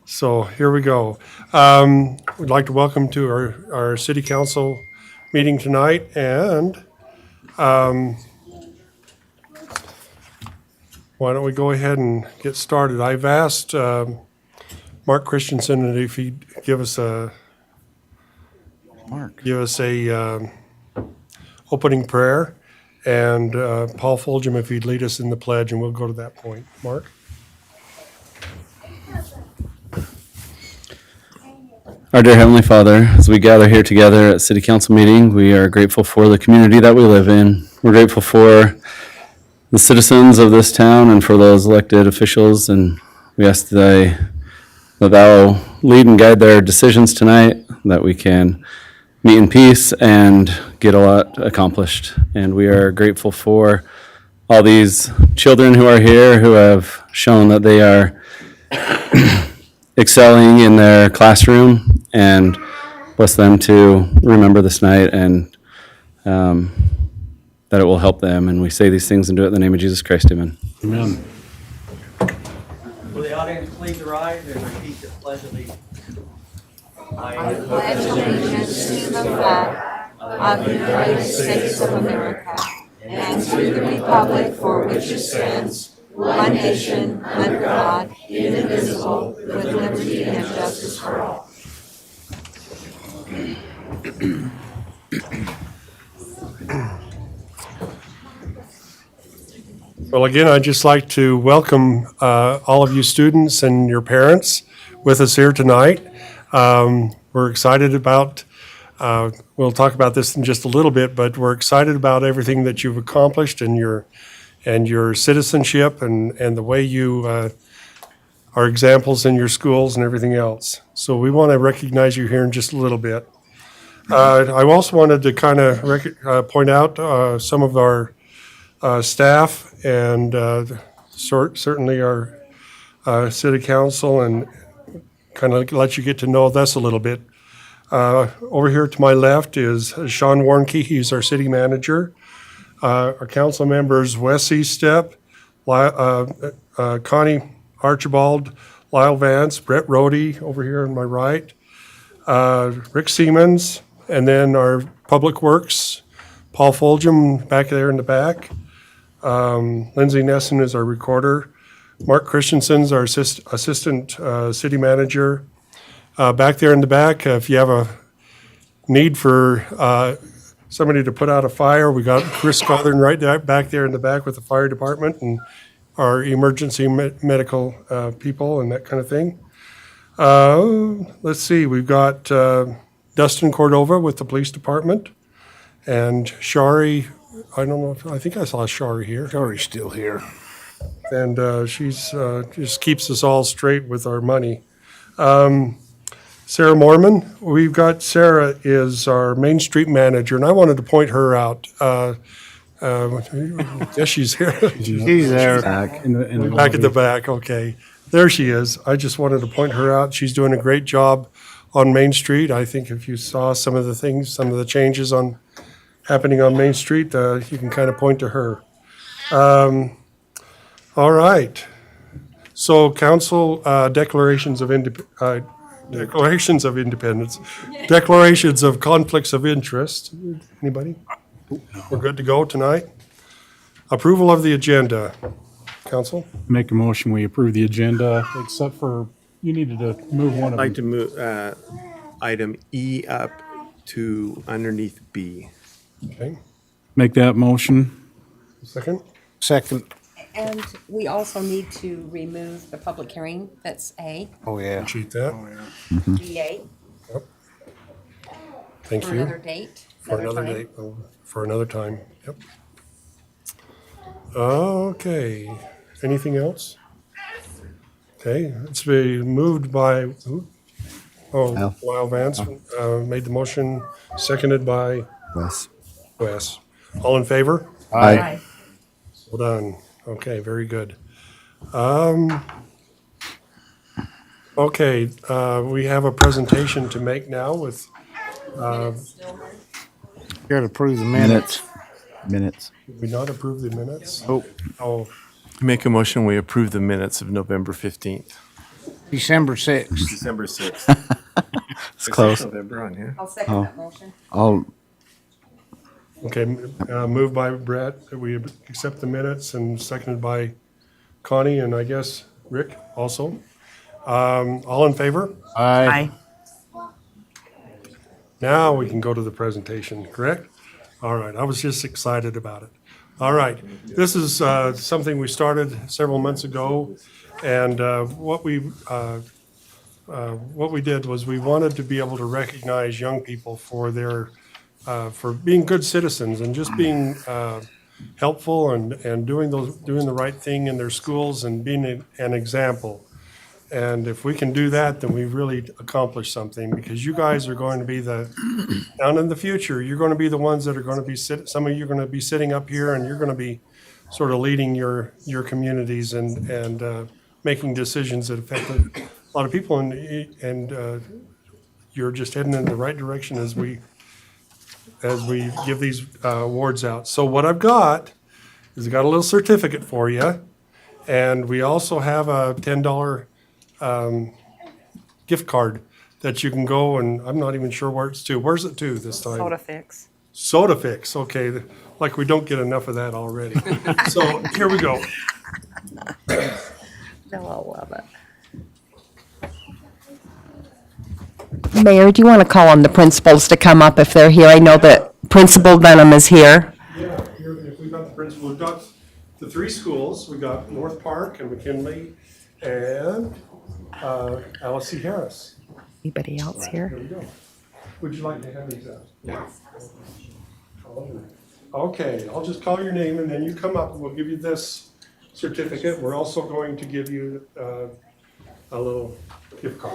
Speaker 1: So here we go. We'd like to welcome to our city council meeting tonight, and why don't we go ahead and get started? I've asked Mark Christensen if he'd give us a opening prayer, and Paul Fulgham if he'd lead us in the pledge, and we'll go to that point. Mark?
Speaker 14: Our dear Heavenly Father, as we gather here together at City Council meeting, we are grateful for the community that we live in. We're grateful for the citizens of this town and for those elected officials, and we ask that Thou lead and guide their decisions tonight, that we can meet in peace and get a lot accomplished. And we are grateful for all these children who are here who have shown that they are excelling in their classroom, and bless them to remember this night and that it will help them. And we say these things and do it in the name of Jesus Christ. Amen.
Speaker 7: Amen.
Speaker 9: Will the audience please rise and repeat the pledge of allegiance?
Speaker 10: I pledge allegiance to the flag of the United States of America and to the republic for which it stands, one nation, under God, indivisible, with liberty and justice for all.
Speaker 1: Well, again, I'd just like to welcome all of you students and your parents with us here tonight. We're excited about, we'll talk about this in just a little bit, but we're excited about everything that you've accomplished and your citizenship and the way you are examples in your schools and everything else. So we want to recognize you here in just a little bit. I also wanted to kind of point out some of our staff and certainly our city council, and kind of let you get to know us a little bit. Over here to my left is Sean Warnke. He's our city manager. Our council members, Wes Eastep, Connie Archibald, Lyle Vance, Brett Rohde over here on my right, Rick Siemens, and then our Public Works, Paul Fulgham back there in the back. Lindsay Nessen is our recorder. Mark Christensen's our assistant city manager. Back there in the back, if you have a need for somebody to put out a fire, we got Chris Scothern right back there in the back with the fire department and our emergency medical people and that kind of thing. Let's see, we've got Dustin Cordova with the police department, and Shari, I don't know if, I think I saw Shari here.
Speaker 5: Shari's still here.
Speaker 1: And she's just keeps us all straight with our money. Sarah Mormon, we've got Sarah is our Main Street manager, and I wanted to point her out. Yes, she's here.
Speaker 7: She's there. Back in the
Speaker 1: Back at the back, okay. There she is. I just wanted to point her out. She's doing a great job on Main Street. I think if you saw some of the things, some of the changes happening on Main Street, you can kind of point to her. All right. So council declarations of independence, declarations of conflicts of interest. Anybody? We're good to go tonight? Approval of the agenda. Council?
Speaker 7: Make a motion, we approve the agenda, except for, you needed to move one
Speaker 2: I'd
Speaker 7: of
Speaker 2: like
Speaker 7: them.
Speaker 2: to move item E up to underneath B.
Speaker 1: Okay.
Speaker 7: Make that motion.
Speaker 1: Second?
Speaker 5: Second.
Speaker 8: And we also need to remove the public hearing, that's A,
Speaker 5: Oh, yeah.
Speaker 1: Cheat that.
Speaker 8: B8,
Speaker 1: Thank
Speaker 8: for
Speaker 1: you.
Speaker 8: another date.
Speaker 1: For another
Speaker 8: time.
Speaker 1: date, for another time, yep. Okay, anything else? Okay, it's been moved by, who? Oh, Lyle Vance made the motion, seconded by
Speaker 3: Wes.
Speaker 1: Wes. All in favor?
Speaker 3: Aye.
Speaker 1: Well done. Okay, very good. Okay, we have a presentation to make now with,
Speaker 5: Here to approve the minutes.
Speaker 3: Minutes.
Speaker 1: did we not approve the minutes?
Speaker 5: Oh,
Speaker 1: Oh,
Speaker 2: Make a motion, we approve the minutes of November 15th.
Speaker 5: December 6th.
Speaker 2: December 6th.
Speaker 3: It's close.
Speaker 2: November on here.
Speaker 6: I'll second that motion.
Speaker 3: I'll,
Speaker 1: okay, moved by Brett, that we accept the minutes, and seconded by Connie, and I guess Rick also. All in favor?
Speaker 5: Aye.
Speaker 1: Now we can go to the presentation, correct? All right, I was just excited about it. All right, this is something we started several months ago, and what we did was we wanted to be able to recognize young people for their for being good citizens and just being helpful and doing the right thing in their schools and being an example. And if we can do that, then we've really accomplished something, because you guys are going to be down in the future, you're going to be the ones that are going to be some of you are going to be sitting up here, and you're going to be sort of leading your communities and making decisions that affect a lot of people, and you're just heading in the right direction as we give these awards out. So what I've got is I got a little certificate for you, and we also have a $10 gift card that you can go, and I'm not even sure where it's to. Where's it to this time?
Speaker 6: Soda Fix.
Speaker 1: Soda Fix, okay, like we don't get enough of that already. So here we go.
Speaker 6: They'll all love it.
Speaker 10: Mayor, do you want to call on the principals to come up if they're here? I know that Principal Dunham is here.
Speaker 1: Yeah, here, if we've got the principal, we've got the three schools. We got North Park and McKinley and Alice C. Harris.
Speaker 10: Anybody else
Speaker 1: There
Speaker 10: here?
Speaker 1: we go. Would you like to have these out? Yeah. Okay, I'll just call your name and then you come up and we'll give you this certificate. We're also going to give you a little gift card.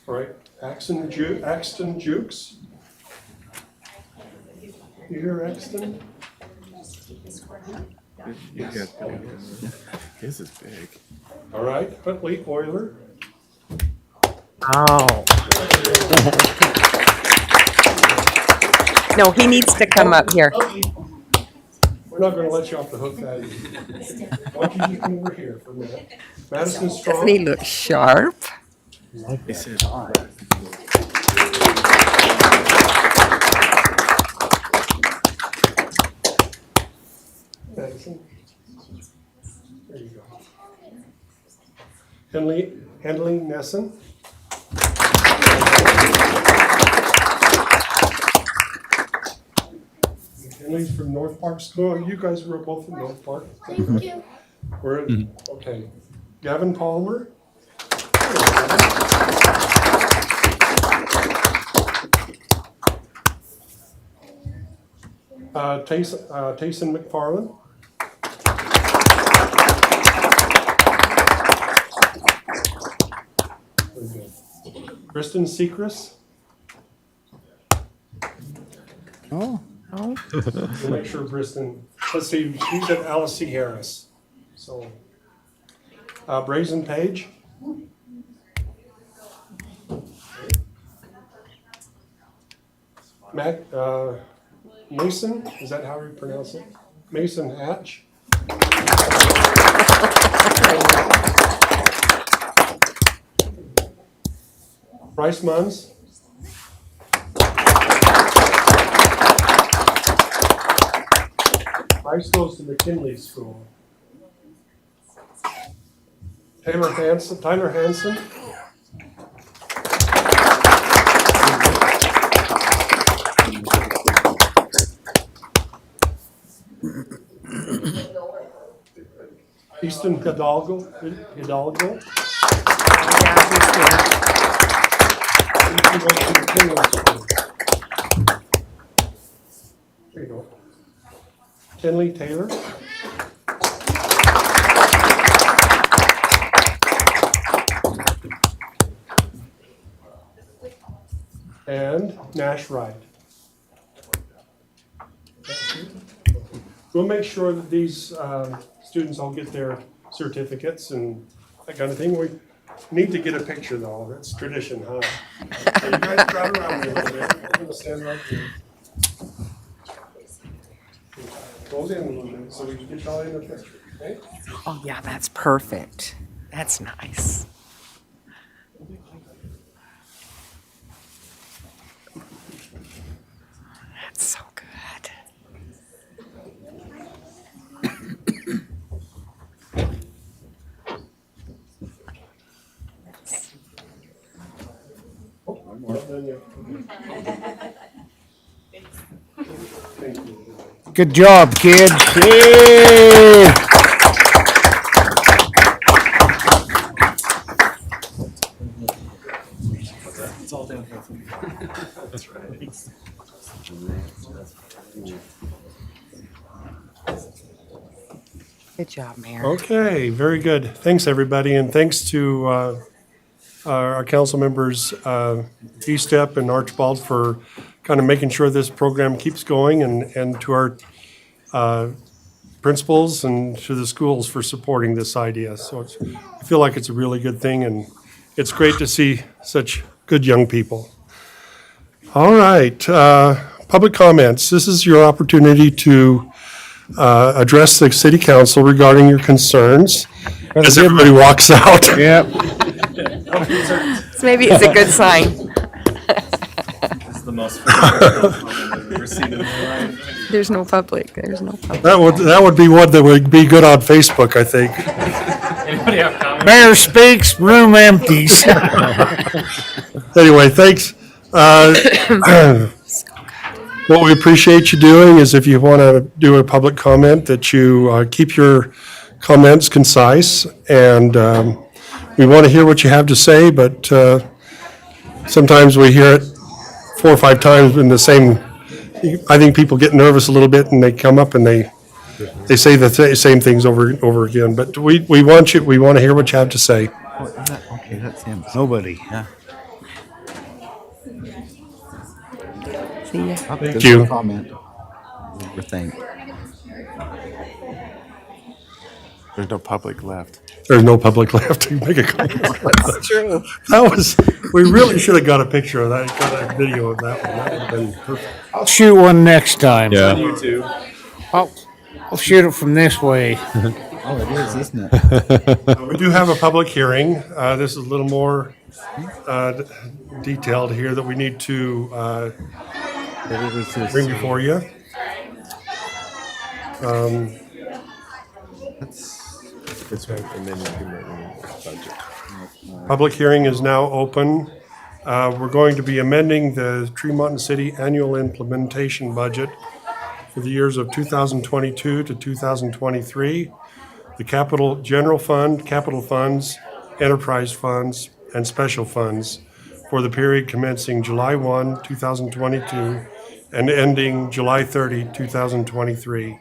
Speaker 1: All right, Axton Jukes. You hear Axton?
Speaker 2: His is big.
Speaker 1: All right, Huntley Euler.
Speaker 6: Oh. No, he needs to come up here.
Speaker 1: We're not gonna let you off the hook that easy. Why don't you just come over here for a minute? Madison Strong.
Speaker 6: Doesn't he look sharp?
Speaker 2: He said,
Speaker 1: Madison. There you go. Henley Nesson. Henley's from North Park School. You guys were both from North Park. Thank you. Okay. Gavin Palmer. Tayson McFarland. Very good. Kristen Sechrist.
Speaker 5: Oh.
Speaker 1: We'll make sure Kristen, let's see, he's at Alice C. Harris. So, Brazen Page. Mason, is that how you pronounce it? Mason Hatch. Bryce Munns. Bryce goes to McKinley School. Tyler Hanson. Easton Hidalgo. There you go. Kenley Taylor. and Nash Wright. We'll make sure that these students all get their certificates and that kind of thing. We need to get a picture though. That's tradition, huh? So you guys crowd around me a little bit. I'm gonna stand right here. Close in a little bit so we can get y'all in the picture, okay?
Speaker 8: Oh, yeah, that's perfect. That's nice. That's so good.
Speaker 1: Not done yet. Thank you.
Speaker 5: Good job, kids. Yay!
Speaker 8: Good job, Mayor.
Speaker 1: Okay, very good. Thanks, everybody, and thanks to our council members, Estep and Archibald, for kind of making sure this program keeps going, and to our principals and to the schools for supporting this idea. So I feel like it's a really good thing, and it's great to see such good young people. All right, public comments. This is your opportunity to address the city council regarding your concerns as everybody walks out.
Speaker 5: Yep.
Speaker 8: Maybe it's a good sign. There's no public, there's no public.
Speaker 1: That would be one that would be good on Facebook, I think.
Speaker 5: Mayor speaks, room empties.
Speaker 1: Anyway, thanks. What we appreciate you doing is if you want to do a public comment, that you keep your comments concise, and we want to hear what you have to say, but sometimes we hear it 4 or 5 times in the same. I think people get nervous a little bit and they come up and they say the same things over and over again. But we want to hear what you have to say.
Speaker 3: Okay, that's him.
Speaker 5: Nobody.
Speaker 3: Yeah.
Speaker 8: See ya.
Speaker 1: Thank you.
Speaker 3: Comment. Or thing.
Speaker 2: There's no public left.
Speaker 1: There's no public left to make a comment. That's true. We really should have got a picture of that, got a video of that one. That would have been perfect.
Speaker 5: I'll shoot one next time.
Speaker 11: Yeah.
Speaker 5: I'll shoot it from this way.
Speaker 3: Oh, it is, isn't it?
Speaker 1: We do have a public hearing. This is a little more detailed here that we need to
Speaker 3: What was this?
Speaker 1: bring before you.
Speaker 2: That's right, and then you can budget.
Speaker 1: Public hearing is now open. We're going to be amending the Tremont City annual implementation budget for the years of 2022 to 2023. The capital general fund, capital funds, enterprise funds, and special funds for the period commencing July 1, 2022 and ending July 30, 2023.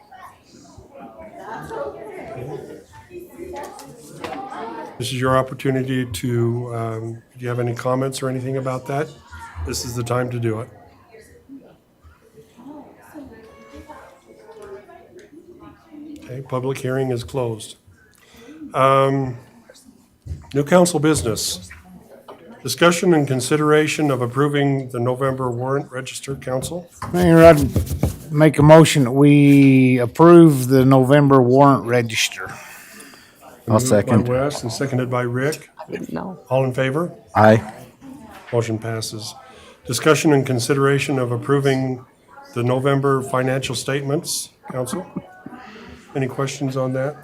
Speaker 1: This is your opportunity to, if you have any comments or anything about that, this is the time to do it. Okay, public hearing is closed. New council business. Discussion and consideration of approving the November warrant register, council.
Speaker 5: Mayor, I'd make a motion that we approve the November warrant register.
Speaker 3: I'll second.
Speaker 1: Moved by Wes and seconded by Rick.
Speaker 8: No.
Speaker 1: All in favor?
Speaker 3: Aye.
Speaker 1: Motion passes. Discussion and consideration of approving the November financial statements, council. Any questions on that?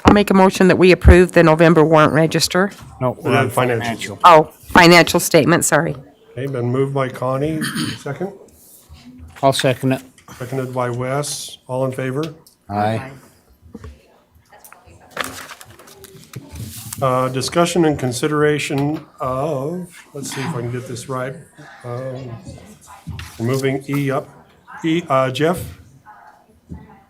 Speaker 8: I'll make a motion that we approve the November warrant register.
Speaker 5: No, we're on
Speaker 1: Financial.
Speaker 5: financial.
Speaker 8: Oh, financial statement, sorry.
Speaker 1: Okay, been moved by Connie, second,
Speaker 5: I'll second it.
Speaker 1: seconded by Wes. All in favor?
Speaker 5: Aye.
Speaker 1: Discussion and consideration of, let's see if I can get this right. We're moving E up. Jeff?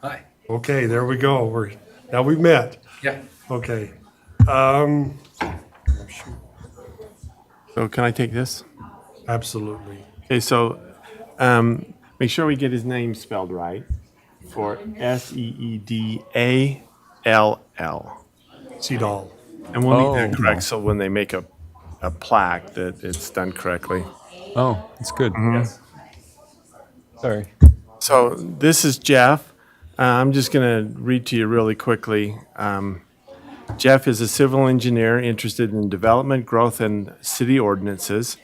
Speaker 9: Hi.
Speaker 1: Okay, there we go. Now we've met.
Speaker 9: Yeah.
Speaker 1: Okay.
Speaker 2: So can I take this?
Speaker 1: Absolutely.
Speaker 2: Okay, so make sure we get his name spelled right for Seedall.
Speaker 1: Seedall.
Speaker 2: And we'll need that correct so when they make a plaque that it's done correctly.
Speaker 11: Oh, that's good. Sorry.
Speaker 2: So this is Jeff. I'm just going to read to you really quickly. Jeff is a civil engineer interested in development, growth, and city ordinances.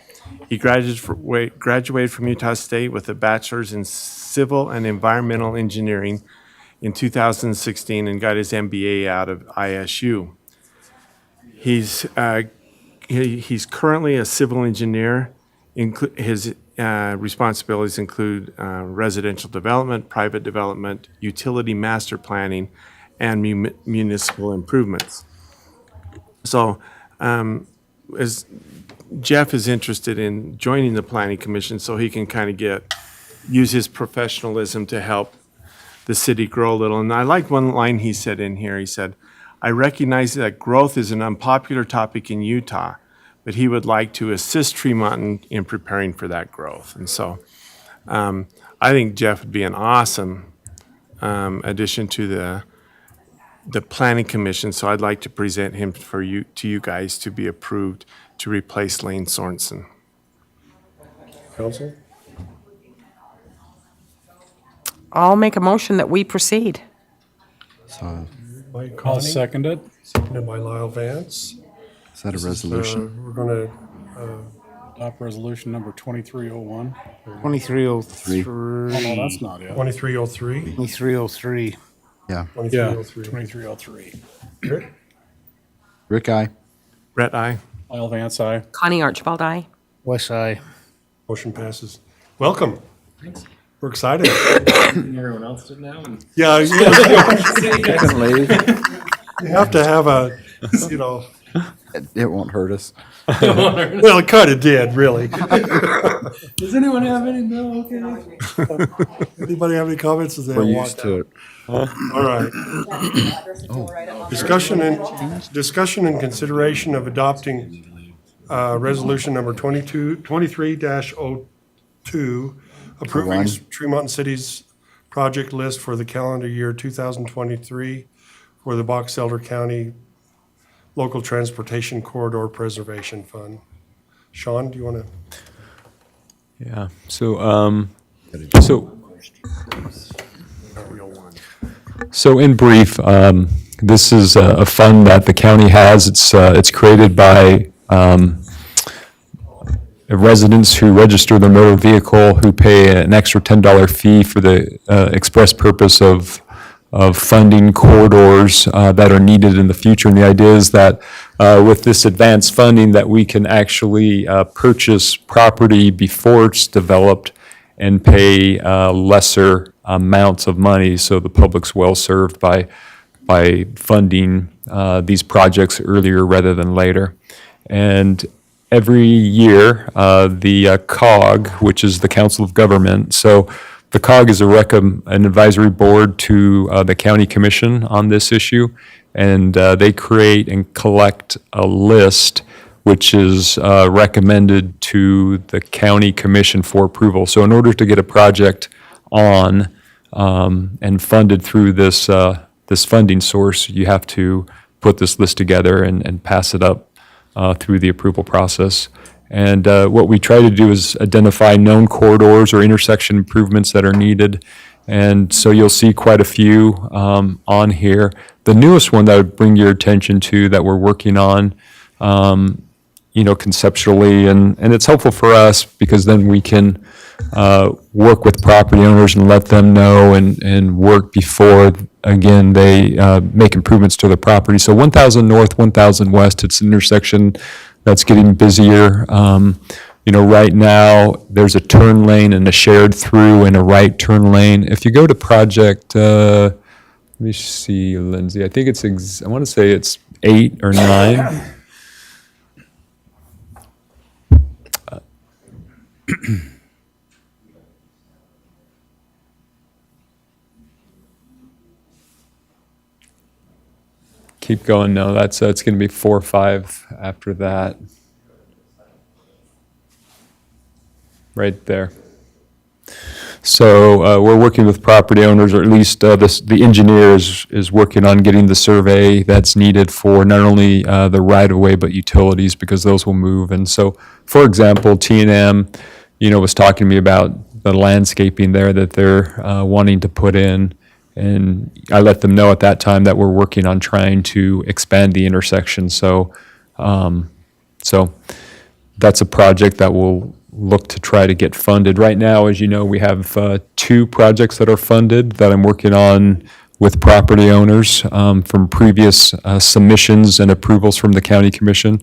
Speaker 2: He graduated from Utah State with a bachelor's in civil and environmental engineering in 2016 and got his MBA out of ISU. He's currently a civil engineer. His responsibilities include residential development, private development, utility master planning, and municipal improvements. So, as Jeff is interested in joining the Planning Commission so he can kind of use his professionalism to help the city grow a little. And I like one line he said in here. He said, "I recognize that growth is an unpopular topic in Utah, but he would like to assist Tremont in preparing for that growth." And so I think Jeff would be an awesome addition to the Planning Commission. So I'd like to present him to you guys to be approved to replace Lane Sorensen.
Speaker 1: Council?
Speaker 6: I'll make a motion that we proceed.
Speaker 3: So
Speaker 1: By
Speaker 7: I'll
Speaker 1: Connie,
Speaker 7: second it.
Speaker 1: seconded by Lyle Vance.
Speaker 3: is that a resolution?
Speaker 1: We're going to,
Speaker 7: Adopt resolution number 2301.
Speaker 5: 2303.
Speaker 7: Oh, no, that's not it.
Speaker 1: 2303.
Speaker 5: 2303.
Speaker 3: Yeah.
Speaker 1: 2303.
Speaker 7: 2303.
Speaker 1: Rick?
Speaker 3: Rick, I.
Speaker 2: Brett, aye.
Speaker 7: Lyle Vance, aye.
Speaker 6: Connie Archibald, aye.
Speaker 5: West Eye.
Speaker 1: Motion passes. Welcome. Thanks. We're excited.
Speaker 9: Everyone else did now?
Speaker 1: Yeah, you
Speaker 3: Couldn't leave.
Speaker 1: have to have a, you know,
Speaker 3: It won't hurt us.
Speaker 1: well, it kind of did, really.
Speaker 9: Does anyone have any? No, okay.
Speaker 1: Anybody have any comments? As they
Speaker 3: We're
Speaker 1: walk
Speaker 3: used to it.
Speaker 1: All right. Discussion and consideration of adopting resolution number 23-02, approving
Speaker 3: One.
Speaker 1: Tremont City's project list for the calendar year 2023 for the Box Elder County Local Transportation Corridor Preservation Fund. Sean, do you want to?
Speaker 11: Yeah. So in brief, this is a fund that the county has. It's created by residents who register their motor vehicle, who pay an extra $10 fee for the express purpose of funding corridors that are needed in the future. And the idea is that with this advanced funding that we can actually purchase property before it's developed and pay lesser amounts of money, so the public's well served by funding these projects earlier rather than later. And every year, the COG, which is the Council of Government, so the COG is an advisory board to the county commission on this issue, and they create and collect a list which is recommended to the county commission for approval. So in order to get a project on and funded through this funding source, you have to put this list together and pass it up through the approval process. And what we try to do is identify known corridors or intersection improvements that are needed. And so you'll see quite a few on here. The newest one that I would bring your attention to that we're working on, conceptually, and it's helpful for us because then we can work with property owners and let them know and work before, again, they make improvements to the property. So 1000 North, 1000 West, it's an intersection that's getting busier. Right now, there's a turn lane and a shared through and a right turn lane. If you go to project, let me see, Lindsay, I think I want to say it's 8 or 9. Keep going. No, it's going to be 4 or 5 after that. right there. So we're working with property owners, or at least the engineer is working on getting the survey that's needed for not only the right-of-way, but utilities, because those will move. And so, for example, T&M, was talking to me about the landscaping there that they're wanting to put in. And I let them know at that time that we're working on trying to expand the intersection. So that's a project that we'll look to try to get funded. Right now, as you know, we have 2 projects that are funded that I'm working on with property owners from previous submissions and approvals from the county commission.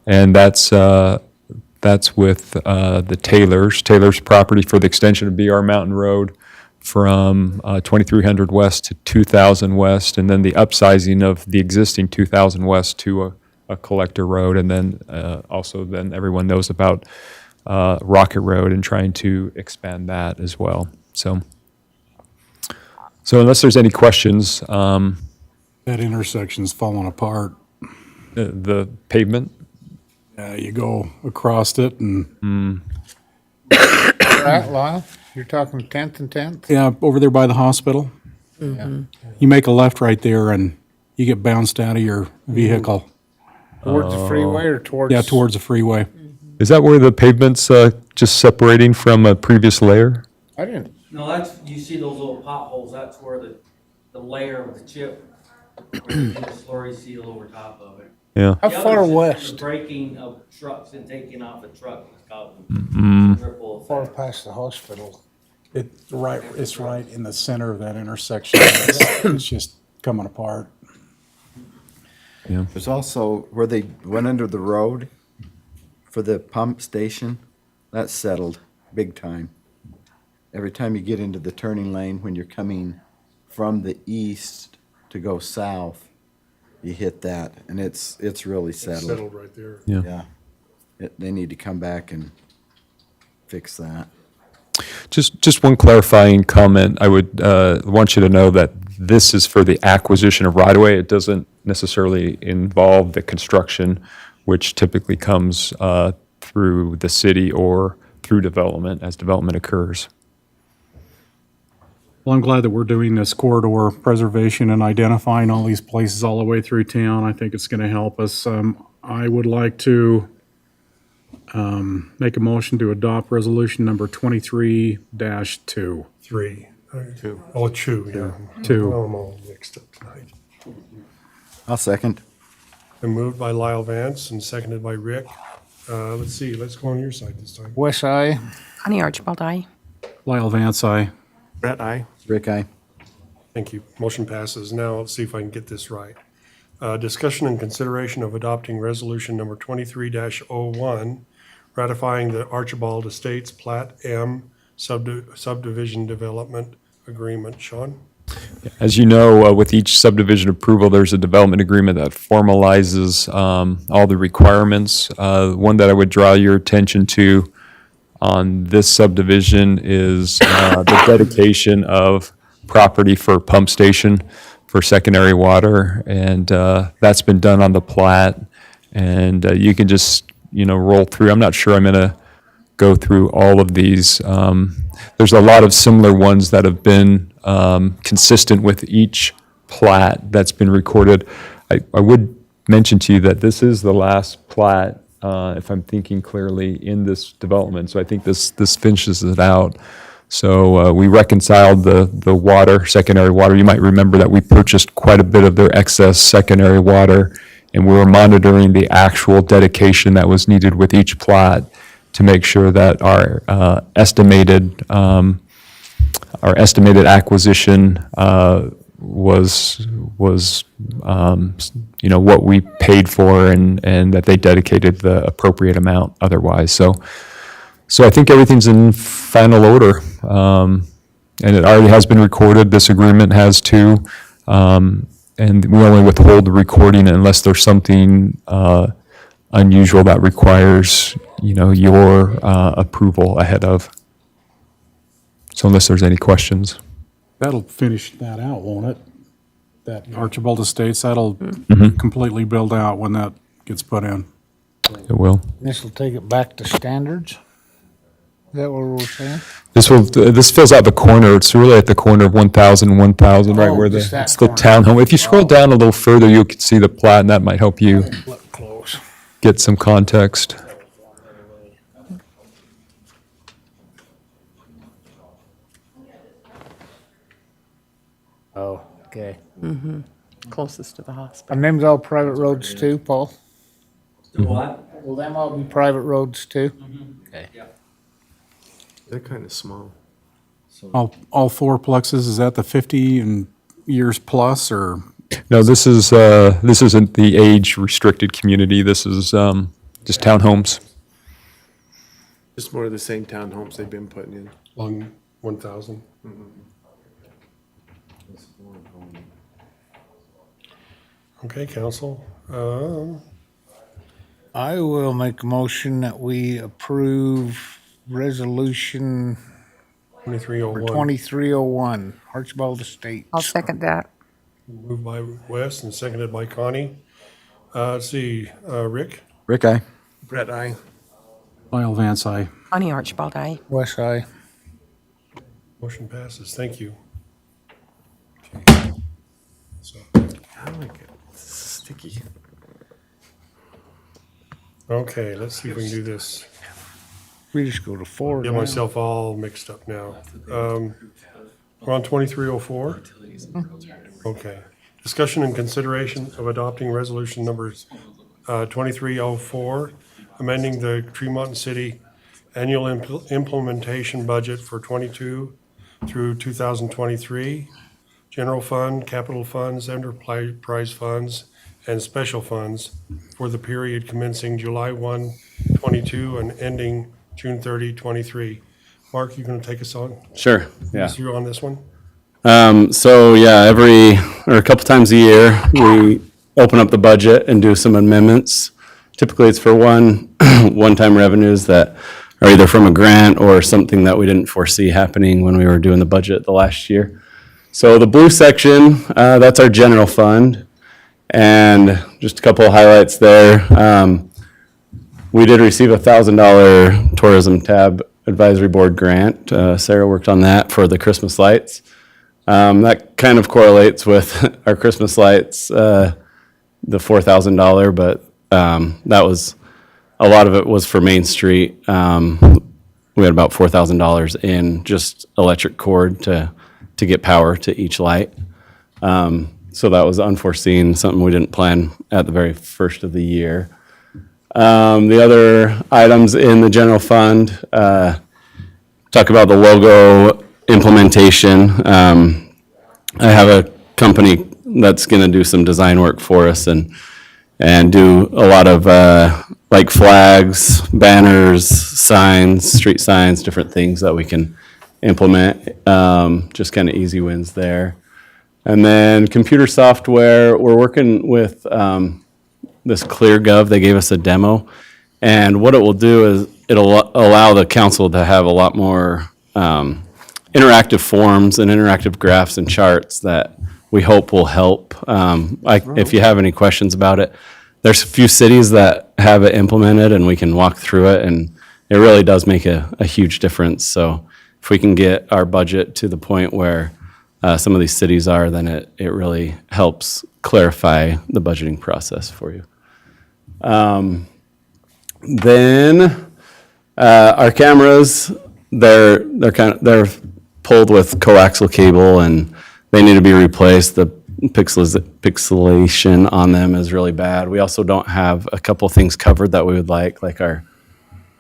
Speaker 11: And that's with the Taylor's property for the extension of BR Mountain Road from 2300 West to 2000 West, and then the upsizing of the existing 2000 West to a collector road. And then also then everyone knows about Rocket Road and trying to expand that as well. So unless there's any questions,
Speaker 7: That intersection's falling apart.
Speaker 11: the pavement,
Speaker 7: You go across it and,
Speaker 5: Right, Lyle? You're talking 10th and 10th?
Speaker 7: yeah, over there by the hospital. You make a left right there and you get bounced out of your vehicle.
Speaker 5: Towards the freeway or towards?
Speaker 7: Yeah, towards the freeway.
Speaker 11: is that where the pavement's just separating from a previous layer?
Speaker 5: I didn't.
Speaker 9: No, that's, you see those little potholes, that's where the layer of the chip, where you put a slurry seal over top of it.
Speaker 11: Yeah.
Speaker 5: How
Speaker 9: The other
Speaker 5: far
Speaker 9: is
Speaker 5: west?
Speaker 9: The braking of trucks and taking off a truck is causing ripple
Speaker 5: Far
Speaker 9: effect.
Speaker 5: past the hospital.
Speaker 7: It's right in the center of that intersection. It's just coming apart.
Speaker 3: There's also where they went under the road for the pump station. That's settled big time. Every time you get into the turning lane, when you're coming from the east to go south, you hit that, and it's really settled.
Speaker 1: Settled right there.
Speaker 3: Yeah. They need to come back and fix that.
Speaker 11: Just one clarifying comment. I would want you to know that this is for the acquisition of right-of-way. It doesn't necessarily involve the construction, which typically comes through the city or through development as development occurs.
Speaker 7: Well, I'm glad that we're doing this corridor preservation and identifying all these places all the way through town. I think it's going to help us. I would like to make a motion to adopt resolution number 23-2.
Speaker 1: 3. 2. Oh, 2, yeah.
Speaker 7: 2.
Speaker 1: Oh, I'm all mixed up tonight.
Speaker 3: I'll second.
Speaker 1: Been moved by Lyle Vance and seconded by Rick. Let's see, let's go on your side this time.
Speaker 5: West Eye.
Speaker 8: Connie Archibald, aye.
Speaker 7: Lyle Vance, aye.
Speaker 2: Brett, aye.
Speaker 3: Rick, aye.
Speaker 1: Thank you. Motion passes. Now, let's see if I can get this right. Discussion and consideration of adopting resolution number 23-01, ratifying the Archibald Estates Plat M subdivision development agreement. Sean?
Speaker 11: As you know, with each subdivision approval, there's a development agreement that formalizes all the requirements. One that I would draw your attention to on this subdivision is the dedication of property for a pump station for secondary water, and that's been done on the plat. And you can just, roll through. I'm not sure I'm going to go through all of these. There's a lot of similar ones that have been consistent with each plat that's been recorded. I would mention to you that this is the last plat, if I'm thinking clearly, in this development. So I think this finishes it out. So we reconciled the water, secondary water. You might remember that we purchased quite a bit of their excess secondary water, and we were monitoring the actual dedication that was needed with each plat to make sure that our estimated acquisition was what we paid for, and that they dedicated the appropriate amount otherwise. So I think everything's in final order, and it already has been recorded. This agreement has too, and we only withhold the recording unless there's something unusual that requires your approval ahead of. So unless there's any questions.
Speaker 7: That'll finish that out, won't it? That Archibald Estates, that'll completely build out when that gets put in.
Speaker 11: It will.
Speaker 5: This will take it back to standards. Is that what we're saying?
Speaker 11: This fills out the corner. It's really at the corner of 1,000 and 1,000, right
Speaker 5: Oh,
Speaker 11: where
Speaker 5: just that
Speaker 11: it's the
Speaker 5: corner.
Speaker 11: townhome. If you scroll down a little further, you can see the plat, and that might help you
Speaker 5: Look close.
Speaker 11: get some context.
Speaker 5: Oh, okay.
Speaker 8: Closest to the hospital.
Speaker 5: And them's all private roads too, Paul?
Speaker 9: What?
Speaker 5: Will them all be private roads too? Okay.
Speaker 2: They're kind of small.
Speaker 7: All fourplexes, is that the 50 and years plus, or?
Speaker 11: No, this isn't the age restricted community. This is just townhomes.
Speaker 2: Just more of the same townhomes they've been putting in.
Speaker 1: Along 1,000. Okay, council.
Speaker 5: I will make a motion that we approve resolution
Speaker 1: 2301.
Speaker 5: 2301, Archibald Estates.
Speaker 8: I'll second that.
Speaker 1: Moved by Wes and seconded by Connie. Let's see, Rick?
Speaker 3: Rick, aye.
Speaker 2: Brett, aye.
Speaker 7: Lyle Vance, aye.
Speaker 8: Connie Archibald, aye.
Speaker 5: West Eye.
Speaker 1: Motion passes. Thank you. So,
Speaker 2: I like it. It's sticky.
Speaker 1: okay, let's see if we can do this.
Speaker 5: We just go to 4
Speaker 1: Get
Speaker 5: now.
Speaker 1: myself all mixed up now. We're on 2304? Okay. Discussion and consideration of adopting resolution numbers 2304, amending the Tremont City annual implementation budget for 22 through 2023, general fund, capital funds, enterprise funds, and special funds for the period commencing July 1, 22 and ending June 30, 23. Mark, you going to take us on?
Speaker 14: Sure, yeah.
Speaker 1: Is you on this one?
Speaker 14: So yeah, a couple times a year, we open up the budget and do some amendments. Typically, it's for one-time revenues that are either from a grant or something that we didn't foresee happening when we were doing the budget the last year. So the blue section, that's our general fund. And just a couple of highlights there. We did receive a $1,000 tourism tab advisory board grant. Sarah worked on that for the Christmas lights. That kind of correlates with our Christmas lights, the $4,000, but that was, a lot of it was for Main Street. We had about $4,000 in just electric cord to get power to each light. So that was unforeseen, something we didn't plan at the very first of the year. The other items in the general fund, talk about the logo implementation. I have a company that's going to do some design work for us and do a lot of like flags, banners, signs, street signs, different things that we can implement. Just kind of easy wins there. And then computer software, we're working with this ClearGov. They gave us a demo. And what it will do is it'll allow the council to have a lot more interactive forms and interactive graphs and charts that we hope will help. If you have any questions about it, there's a few cities that have it implemented and we can walk through it, and it really does make a huge difference. So if we can get our budget to the point where some of these cities are, then it really helps clarify the budgeting process for you. Then our cameras, they're pulled with coaxial cable and they need to be replaced. The pixelation on them is really bad. We also don't have a couple things covered that we would like our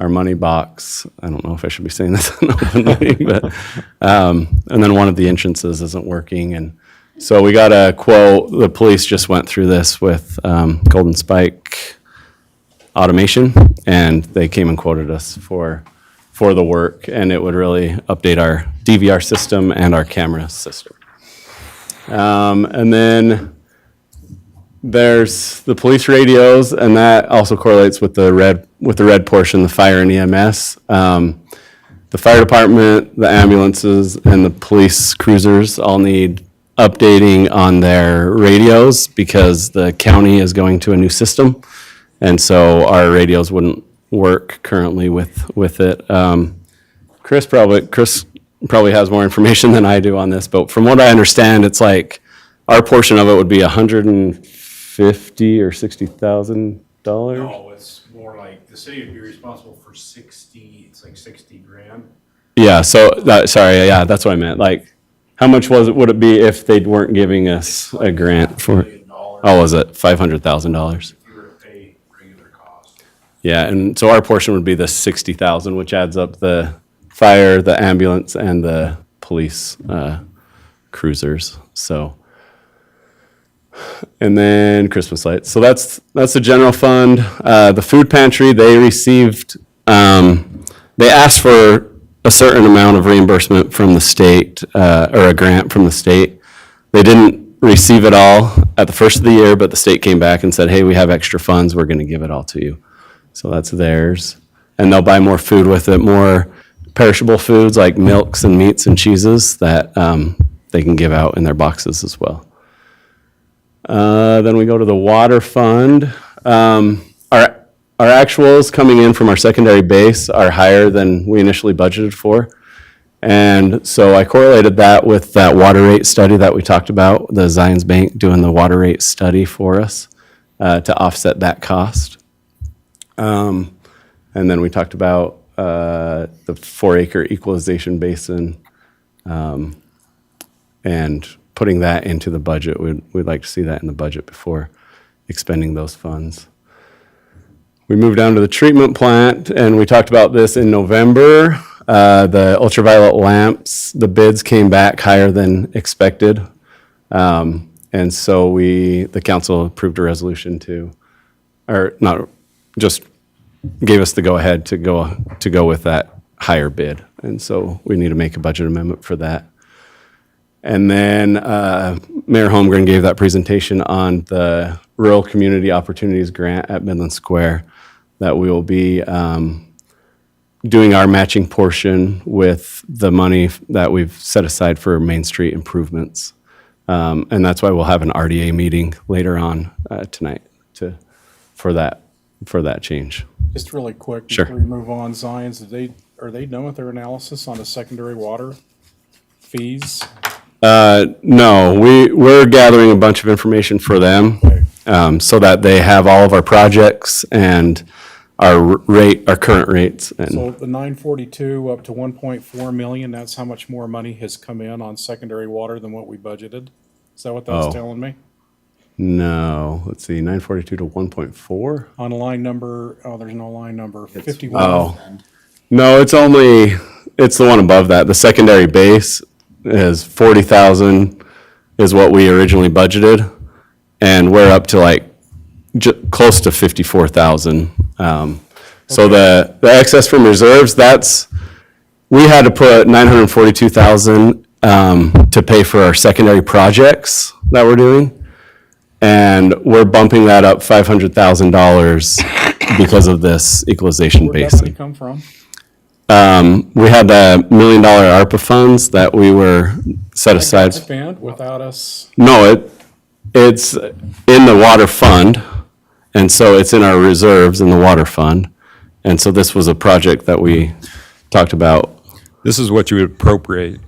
Speaker 14: money box. I don't know if I should be saying this in open meeting, but and then one of the entrances isn't working, and so we got a quote. The police just went through this with Golden Spike Automation, and they came and quoted us for the work, and it would really update our DVR system and our camera system. And then there's the police radios, and that also correlates with the red portion, the fire and EMS. The fire department, the ambulances, and the police cruisers all need updating on their radios because the county is going to a new system, and so our radios wouldn't work currently with it. Chris probably has more information than I do on this, but from what I understand, it's like our portion of it would be $150 or $60,000.
Speaker 7: No, it's more like the city would be responsible for 60, it's like 60 grand.
Speaker 14: Yeah, so sorry, yeah, that's what I meant. Like, how much would it be if they weren't giving us a grant for? Oh, was it $500,000?
Speaker 7: If you were to pay regular cost.
Speaker 14: Yeah, and so our portion would be the 60,000, which adds up the fire, the ambulance, and the police cruisers. So, and then Christmas lights. So that's the general fund. The food pantry, they received. They asked for a certain amount of reimbursement from the state, or a grant from the state. They didn't receive it all at the first of the year, but the state came back and said, hey, we have extra funds, we're gonna give it all to you. So that's theirs. And they'll buy more food with it, more perishable foods like milks and meats and cheeses that they can give out in their boxes as well. Then we go to the water fund. Our actuals coming in from our secondary base are higher than we initially budgeted for. And so I correlated that with that water rate study that we talked about, the Zions Bank doing the water rate study for us to offset that cost. And then we talked about the 4-acre equalization basin and putting that into the budget. We'd like to see that in the budget before expending those funds. We moved down to the treatment plant, and we talked about this in November. The ultraviolet lamps, the bids came back higher than expected. And so the council approved a resolution just gave us the go-ahead to go with that higher bid. And so we need to make a budget amendment for that. And then Mayor Holmgren gave that presentation on the Rural Community Opportunities Grant at Midland Square, that we will be doing our matching portion with the money that we've set aside for Main Street improvements. And that's why we'll have an RDA meeting later on tonight for that change.
Speaker 7: Just really quick,
Speaker 14: Sure.
Speaker 7: before we move on, Zions, are they done with their analysis on the secondary water fees?
Speaker 14: No, we're gathering a bunch of information for them so that they have all of our projects and our current rates. And
Speaker 7: So the 942 up to 1.4 million, that's how much more money has come in on secondary water than what we budgeted? Is that what that's
Speaker 14: Oh.
Speaker 7: telling me?
Speaker 14: no, let's see, 942 to 1.4?
Speaker 7: On line number, there's no line number, 51.
Speaker 14: Oh, no, it's the one above that. The secondary base is 40,000 is what we originally budgeted. And we're up to like close to 54,000. So the excess from reserves, we had to put 942,000 to pay for our secondary projects that we're doing. And we're bumping that up $500,000 because of this equalization
Speaker 7: Where'd that
Speaker 14: basin.
Speaker 7: money come from?
Speaker 14: We had the $1 million ARPA funds that we were set aside.
Speaker 7: Spent without us,
Speaker 14: No, it's in the water fund, and so it's in our reserves in the water fund. And so this was a project that we talked about.
Speaker 11: This is what you would appropriate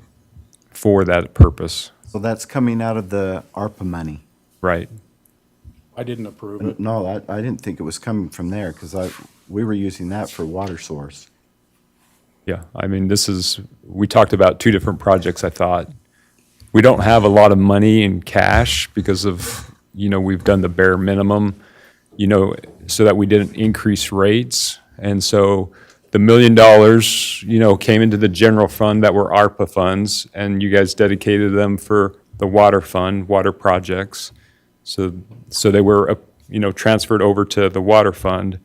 Speaker 11: for that purpose,
Speaker 3: So that's coming out of the ARPA money.
Speaker 11: right?
Speaker 7: I didn't approve it.
Speaker 3: No, I didn't think it was coming from there because we were using that for water source.
Speaker 11: Yeah, I mean, we talked about two different projects, I thought. We don't have a lot of money in cash because of, we've done the bare minimum, so that we didn't increase rates. And so the $1 million, came into the general fund that were ARPA funds, and you guys dedicated them for the water fund, water projects. So they were, transferred over to the water fund.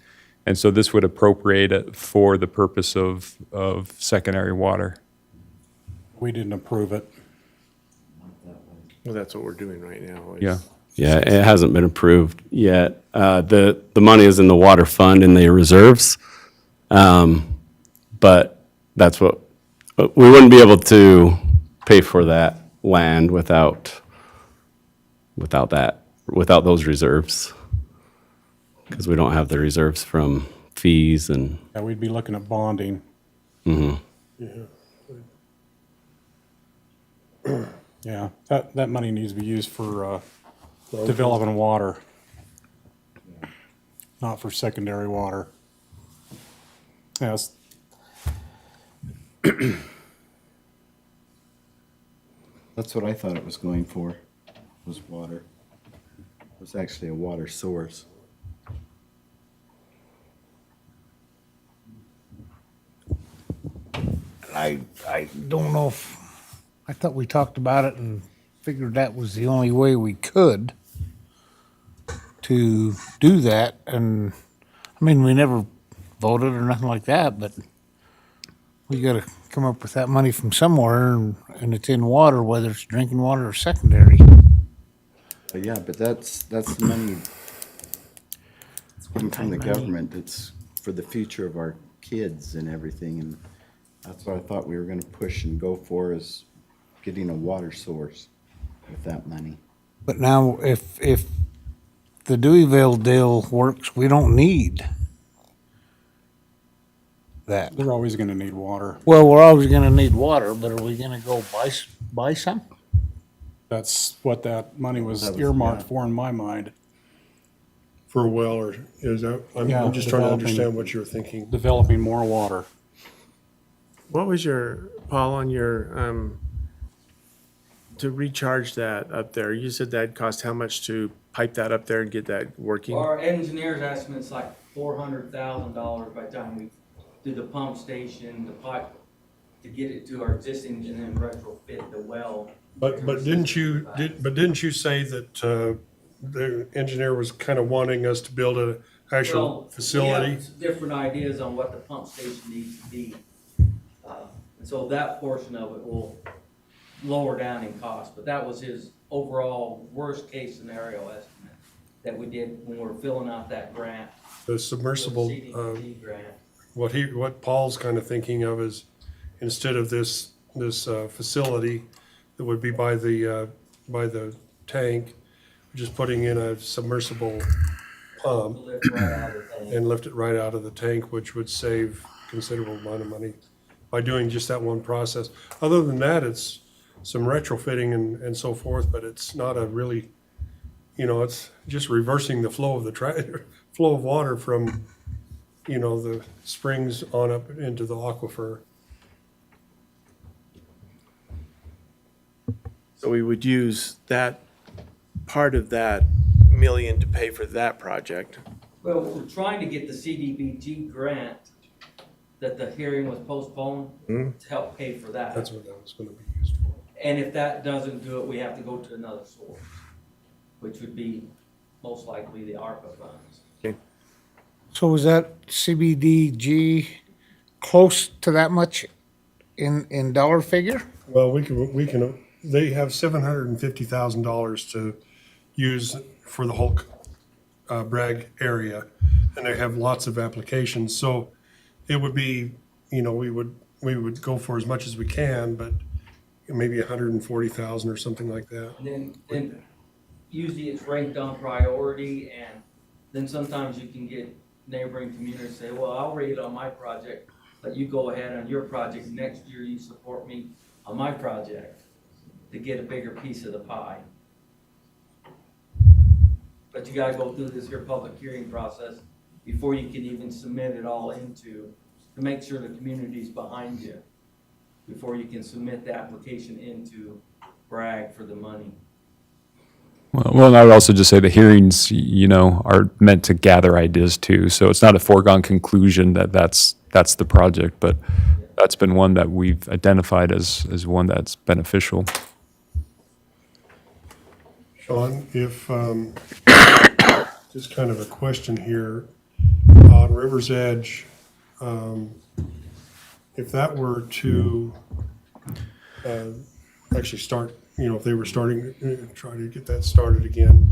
Speaker 11: And so this would appropriate it for the purpose of secondary water.
Speaker 7: We didn't approve it.
Speaker 2: Well, that's what we're doing right now.
Speaker 11: Yeah.
Speaker 14: Yeah, it hasn't been approved yet. The money is in the water fund in the reserves. But that's we wouldn't be able to pay for that land without those reserves. Because we don't have the reserves from fees and,
Speaker 7: Yeah, we'd be looking at bonding. Yeah, that money needs to be used for developing water, not for secondary water. Yes,
Speaker 3: That's what I thought it was going for, was water. It was actually a water source.
Speaker 5: I don't know if, I thought we talked about it and figured that was the only way we could to do that. And, I mean, we never voted or nothing like that, but we gotta come up with that money from somewhere, and it's in water, whether it's drinking water or secondary.
Speaker 3: Yeah, but that's the money coming from the government. It's for the future of our kids and everything, and that's what I thought we were gonna push and go for, is getting a water source with that money.
Speaker 5: But now, if the Deweyville deal works, we don't need that.
Speaker 7: they're always gonna need water.
Speaker 5: Well, we're always gonna need water, but are we gonna go buy some?
Speaker 7: That's what that money was
Speaker 3: That was-
Speaker 7: earmarked
Speaker 3: yeah.
Speaker 7: for in my mind,
Speaker 1: For a well, or is that,
Speaker 7: Yeah,
Speaker 1: I'm just trying to
Speaker 7: developing-
Speaker 1: understand what you're thinking.
Speaker 7: developing more water.
Speaker 2: What was your, Paul, on your, to recharge that up there? You said that cost how much to pipe that up there and get that working?
Speaker 9: Our engineer's estimate's like $400,000 by the time we do the pump station, the pipe, to get it to our existing and then retrofit the well.
Speaker 1: But didn't you say that the engineer was kind of wanting us to build an actual
Speaker 9: Well,
Speaker 1: facility?
Speaker 9: we have different ideas on what the pump station needs to be. And so that portion of it will lower down in cost, but that was his overall worst-case scenario estimate that we did when we were filling out that grant.
Speaker 1: The submersible,
Speaker 9: The CDBG grant.
Speaker 1: what Paul's kind of thinking of is, instead of this facility that would be by the tank, just putting in a submersible pump
Speaker 9: Lift right out of the tank.
Speaker 1: and lift it right out of the tank, which would save considerable amount of money by doing just that one process. Other than that, it's some retrofitting and so forth, but it's not a really, it's just reversing the flow of flow of water from, the springs on up into the aquifer.
Speaker 2: So we would use that, part of that million to pay for that project.
Speaker 9: Well, we're trying to get the CDBG grant that the hearing was postponed to help pay for that.
Speaker 1: That's what that was gonna be used for.
Speaker 9: And if that doesn't do it, we have to go to another source, which would be most likely the ARPA funds.
Speaker 5: So is that CBDG close to that much in dollar figure?
Speaker 1: Well, they have $750,000 to use for the whole Bragg area, and they have lots of applications, so it would be, we would go for as much as we can, but maybe 140,000 or something like that.
Speaker 9: And then usually it's ranked on priority, and then sometimes you can get neighboring communities say, well, I'll rate it on my project, but you go ahead on your project, next year you support me on my project to get a bigger piece of the pie. But you gotta go through this here public hearing process before you can even submit it all to make sure the community's behind you, before you can submit the application into Bragg for the money.
Speaker 11: Well, and I would also just say the hearings, are meant to gather ideas too. So it's not a foregone conclusion that that's the project, but that's been one that we've identified as one that's beneficial.
Speaker 1: Sean, if, just kind of a question here, on River's Edge, if that were to actually start, if they were starting, try to get that started again,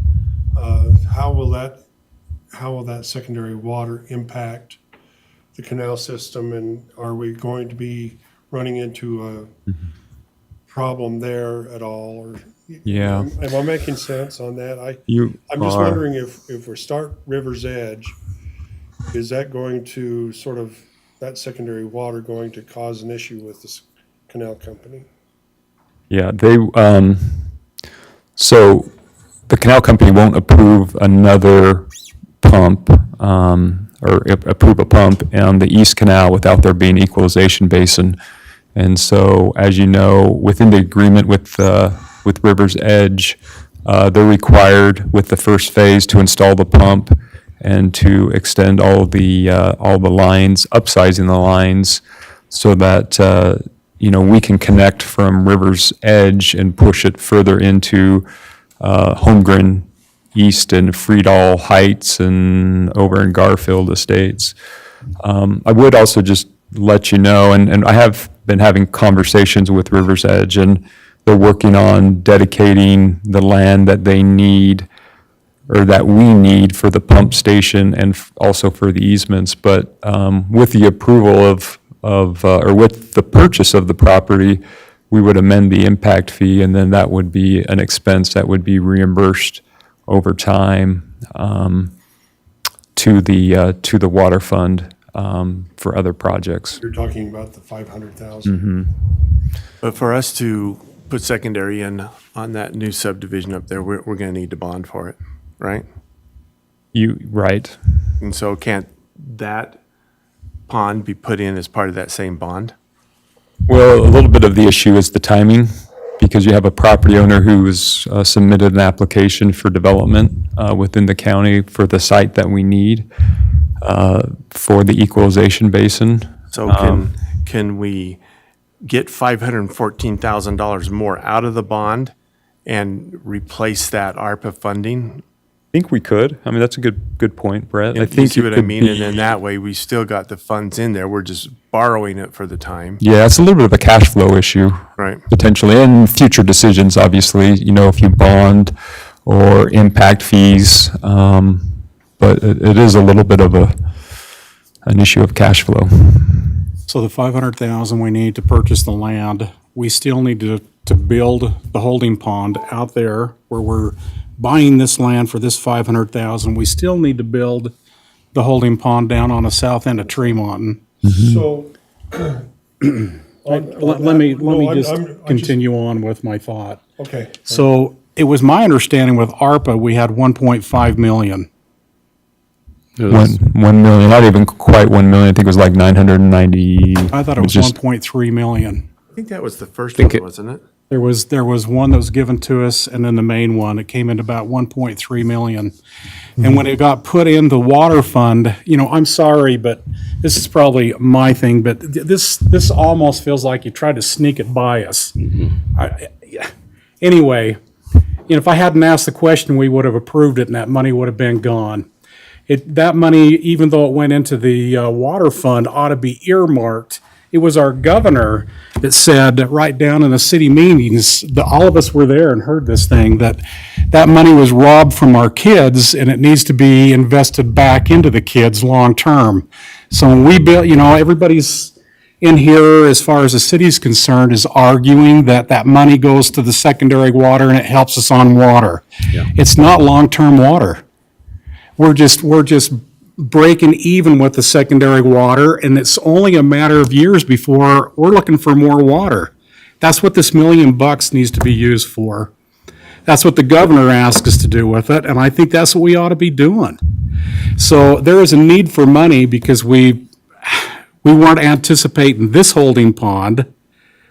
Speaker 1: how will that secondary water impact the canal system, and are we going to be running into a problem there at all, or?
Speaker 11: Yeah.
Speaker 1: Am I making sense on that? I'm just
Speaker 11: are.
Speaker 1: wondering if we start River's Edge, is that going to sort of, that secondary water going to cause an issue with this canal company?
Speaker 11: Yeah, so the canal company won't approve another pump, or approve a pump on the East Canal without there being equalization basin. And so, as you know, within the agreement with River's Edge, they're required with the first phase to install the pump and to extend all the lines, upsizing the lines so that, we can connect from River's Edge and push it further into Holmgren East and Friedal Heights and over in Garfield Estates. I would also just let you know, and I have been having conversations with River's Edge, and they're working on dedicating the land that they need, or that we need for the pump station and also for the easements. But with the approval or with the purchase of the property, we would amend the impact fee, and then that would be an expense that would be reimbursed over time to the water fund for other projects.
Speaker 1: You're talking about the 500,000.
Speaker 2: But for us to put secondary in on that new subdivision up there, we're going to need to bond for it, right?
Speaker 11: Right.
Speaker 2: And so can't that pond be put in as part of that same bond?
Speaker 11: Well, a little bit of the issue is the timing, because you have a property owner who's submitted an application for development within the county for the site that we need for the equalization basin.
Speaker 2: So can we get $514,000 more out of the bond and replace that ARPA funding?
Speaker 11: I think we could. I mean, that's a good point, Brett. I
Speaker 2: You
Speaker 11: think
Speaker 2: see what I
Speaker 11: could
Speaker 2: mean? And
Speaker 11: be-
Speaker 2: then that way, we still got the funds in there. We're just borrowing it for the time.
Speaker 11: Yeah, it's a little bit of a cash flow issue.
Speaker 2: Right.
Speaker 11: Potentially, and future decisions, obviously, if you bond or impact fees. But it is a little bit of an issue of cash flow.
Speaker 7: So the 500,000 we need to purchase the land, we still need to build the holding pond out there where we're buying this land for this 500,000. We still need to build the holding pond down on the south end of Tremont.
Speaker 1: So.
Speaker 7: Let me just continue on with my thought.
Speaker 1: Okay.
Speaker 7: So it was my understanding with ARPA, we had 1.5 million.
Speaker 11: 1 million, not even quite 1 million. I think it was like 990.
Speaker 7: I thought it was
Speaker 11: just
Speaker 7: 1.3 million.
Speaker 2: I think that was the first one, wasn't it?
Speaker 7: There was one that was given to us, and then the main one. It came in about 1.3 million. And when it got put in the water fund, I'm sorry, but this is probably my thing, but this almost feels like you tried to sneak it by us. Anyway, if I hadn't asked the question, we would have approved it, and that money would have been gone. That money, even though it went into the water fund, ought to be earmarked. It was our governor that said, right down in the city meetings, that all of us were there and heard this thing, that money was robbed from our kids and it needs to be invested back into the kids long-term. So when we built, everybody's in here, as far as the city's concerned, is arguing that money goes to the secondary water and it helps us on water.
Speaker 14: Yeah.
Speaker 7: It's not long-term water. We're just breaking even with the secondary water, and it's only a matter of years before we're looking for more water. That's what this $1 million needs to be used for. That's what the governor asked us to do with it, and I think that's what we ought to be doing. So there is a need for money because we weren't anticipating this holding pond,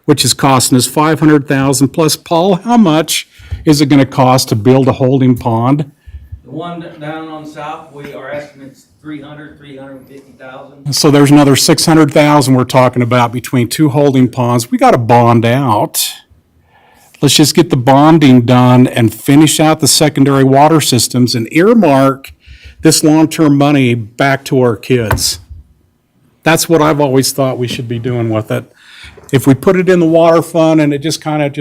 Speaker 7: which is costing us $500,000 plus. Paul, how much is it going to cost to build a holding pond?
Speaker 9: The one down on south, our estimate's 350,000.
Speaker 7: So there's another 600,000 we're talking about between two holding ponds. We got to bond out. Let's just get the bonding done and finish out the secondary water systems and earmark this long-term money back to our kids. That's what I've always thought we should be doing with it. If we put it in the water fund and it just kind of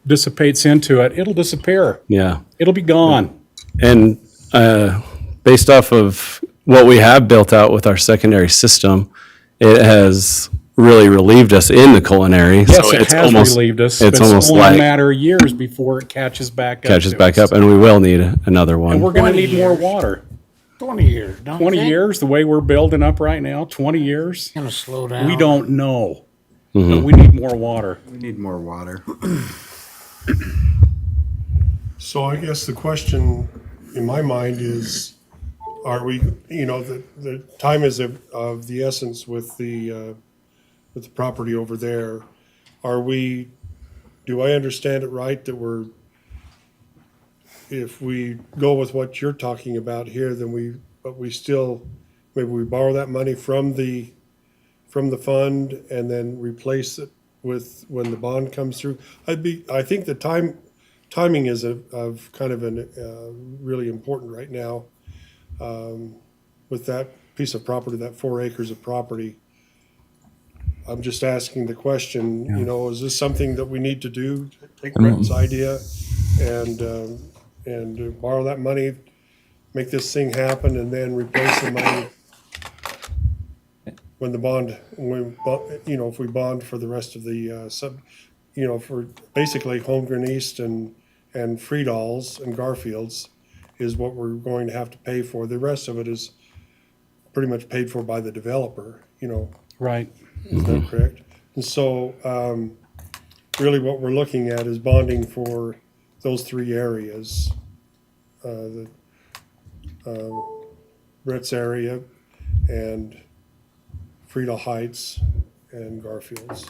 Speaker 7: dissipates into it, it'll disappear.
Speaker 14: Yeah.
Speaker 7: It'll be gone.
Speaker 14: And based off of what we have built out with our secondary system, it has really relieved us in the culinary.
Speaker 7: Yes,
Speaker 14: So
Speaker 7: it
Speaker 14: it's
Speaker 7: has
Speaker 14: almost,
Speaker 7: relieved us.
Speaker 14: it's
Speaker 7: but
Speaker 14: almost
Speaker 7: only a
Speaker 14: like
Speaker 7: matter of years before it catches back up.
Speaker 14: catches
Speaker 7: to
Speaker 14: back
Speaker 7: us.
Speaker 14: up, and we will need another
Speaker 7: And
Speaker 14: one.
Speaker 7: we're going to need more water.
Speaker 5: 20 years, don't you
Speaker 7: 20
Speaker 5: think?
Speaker 7: years, the way we're building up right now, 20 years,
Speaker 5: Gonna slow down.
Speaker 7: we don't know. But we need more water.
Speaker 3: We need more water.
Speaker 1: So I guess the question in my mind is, are we, the time is of the essence with the property over there. Do I understand it right that if we go with what you're talking about here, then maybe we borrow that money from the fund and then replace it with when the bond comes through? I think the timing is of kind of really important right now, with that piece of property, that 4 acres of property. I'm just asking the question, is this something that we need to do? Take Brett's idea and borrow that money, make this thing happen, and then replace the money when if we bond for the rest of the for basically Holmgren East and Friedal's and Garfield's is what we're going to have to pay for. The rest of it is pretty much paid for by the developer,
Speaker 7: Right.
Speaker 1: Is that correct? And so, really what we're looking at is bonding for those 3 areas. Brett's area and Friedel Heights and Garfield's.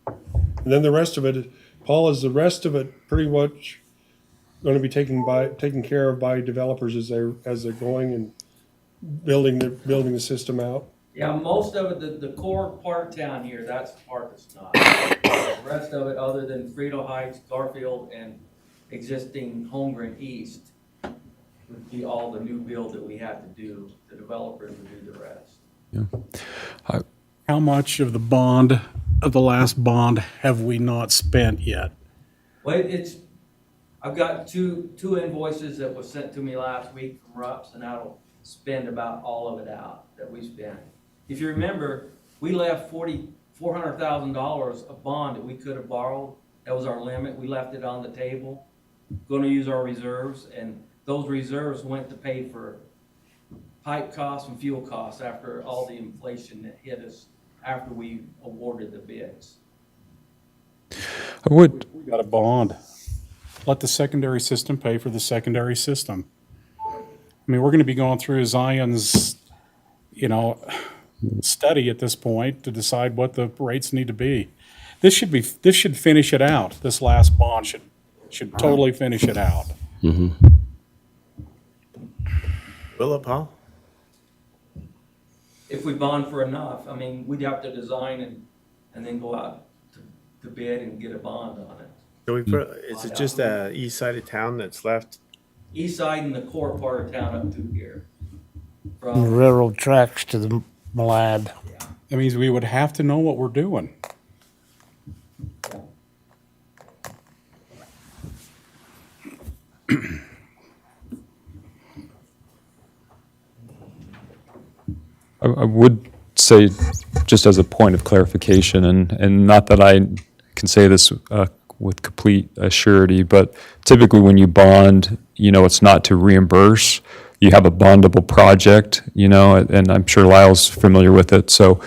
Speaker 1: And then the rest of it, Paul, is the rest of it pretty much going to be taken care of by developers as they're going and building the system out?
Speaker 9: Yeah, most of it, the core part of town here, that's the part that's not. The rest of it, other than Friedel Heights, Garfield, and existing Holmgren East, would be all the new build that we have to do. The developers would do the rest.
Speaker 7: How much of the last bond have we not spent yet?
Speaker 9: Well, I've got two invoices that was sent to me last week from RUPS, and that'll spend about all of it out that we spent. If you remember, we left $400,000 of bond that we could have borrowed. That was our limit. We left it on the table. Going to use our reserves, and those reserves went to pay for pipe costs and fuel costs after all the inflation that hit us after we awarded the bids.
Speaker 7: We got a bond. Let the secondary system pay for the secondary system. I mean, we're going to be going through Zion's, study at this point to decide what the rates need to be. This should finish it out. This last bond should totally finish it out.
Speaker 2: Will it, Paul?
Speaker 9: If we bond for enough, I mean, we'd have to design and then go out to bid and get a bond on it.
Speaker 2: So is it just the east side of town that's left?
Speaker 9: East side and the core part of town up through here.
Speaker 5: From the railroad tracks to the Malad.
Speaker 7: That means we would have to know what we're doing.
Speaker 11: I would say, just as a point of clarification, and not that I can say this with complete surety, but typically when you bond, it's not to reimburse. You have a bondable project, and I'm sure Lyle's familiar with it. So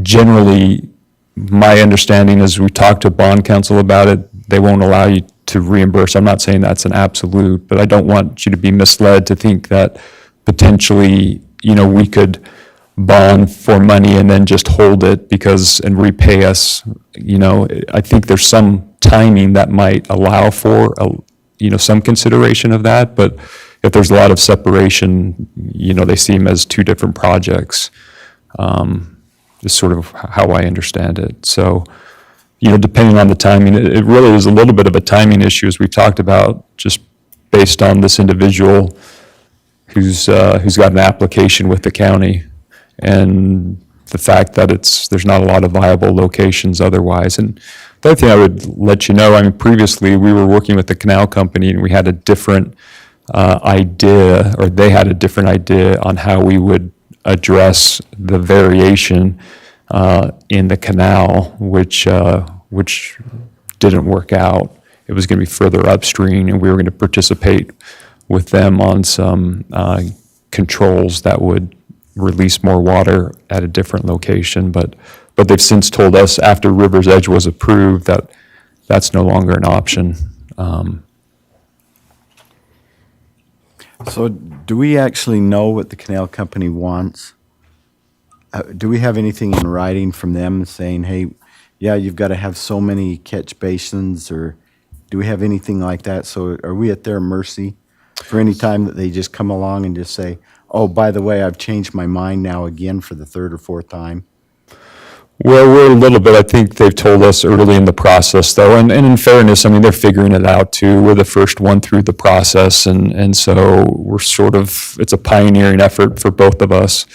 Speaker 11: generally, my understanding is we talked to bond counsel about it. They won't allow you to reimburse. I'm not saying that's an absolute, but I don't want you to be misled to think that potentially, we could bond for money and then just hold it and repay us. I think there's some timing that might allow for some consideration of that, but if there's a lot of separation, they seem as 2 different projects. Is sort of how I understand it. So, depending on the timing, it really is a little bit of a timing issue, as we've talked about, just based on this individual who's got an application with the county, and the fact that there's not a lot of viable locations otherwise. And the other thing I would let you know, previously we were working with the canal company, and we had a different idea, or they had a different idea on how we would address the variation in the canal, which didn't work out. It was going to be further upstream, and we were going to participate with them on some controls that would release more water at a different location. But they've since told us after River's Edge was approved that that's no longer an option.
Speaker 3: So do we actually know what the canal company wants? Do we have anything in writing from them saying, hey, yeah, you've got to have so many catch basins, or do we have anything like that? So are we at their mercy for any time that they just come along and just say, oh, by the way, I've changed my mind now again for the third or fourth time?
Speaker 11: Well, we're a little bit, I think they've told us early in the process, though, and in fairness, I mean, they're figuring it out, too. We're the first one through the process, and so we're sort of, it's a pioneering effort for both of us.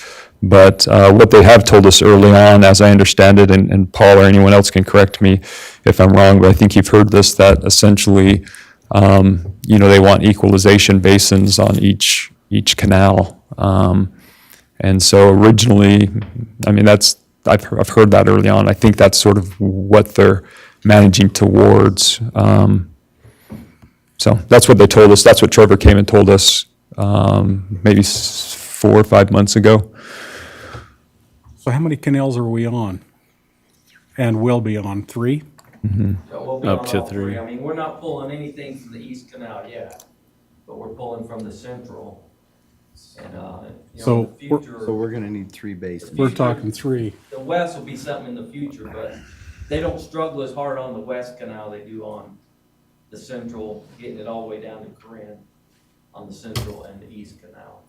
Speaker 11: But what they have told us early on, as I understand it, and Paul or anyone else can correct me if I'm wrong, but I think you've heard this, that essentially, they want equalization basins on each canal. And so originally, I mean, I've heard that early on. I think that's sort of what they're managing towards. So that's what they told us. That's what Trevor came and told us maybe 4 or 5 months ago.
Speaker 7: So how many canals are we on? And will be on? 3?
Speaker 9: So we'll be
Speaker 14: Up
Speaker 9: on
Speaker 14: to
Speaker 9: all
Speaker 14: 3.
Speaker 9: I mean, we're not pulling anything from the East Canal yet, but we're pulling from the Central. And,
Speaker 7: So
Speaker 9: in the future.
Speaker 3: So we're gonna need 3 basins.
Speaker 7: We're talking 3.
Speaker 9: The west will be something in the future, but they don't struggle as hard on the West Canal they do on the Central, getting it all the way down to Corinne on the Central and the East Canal.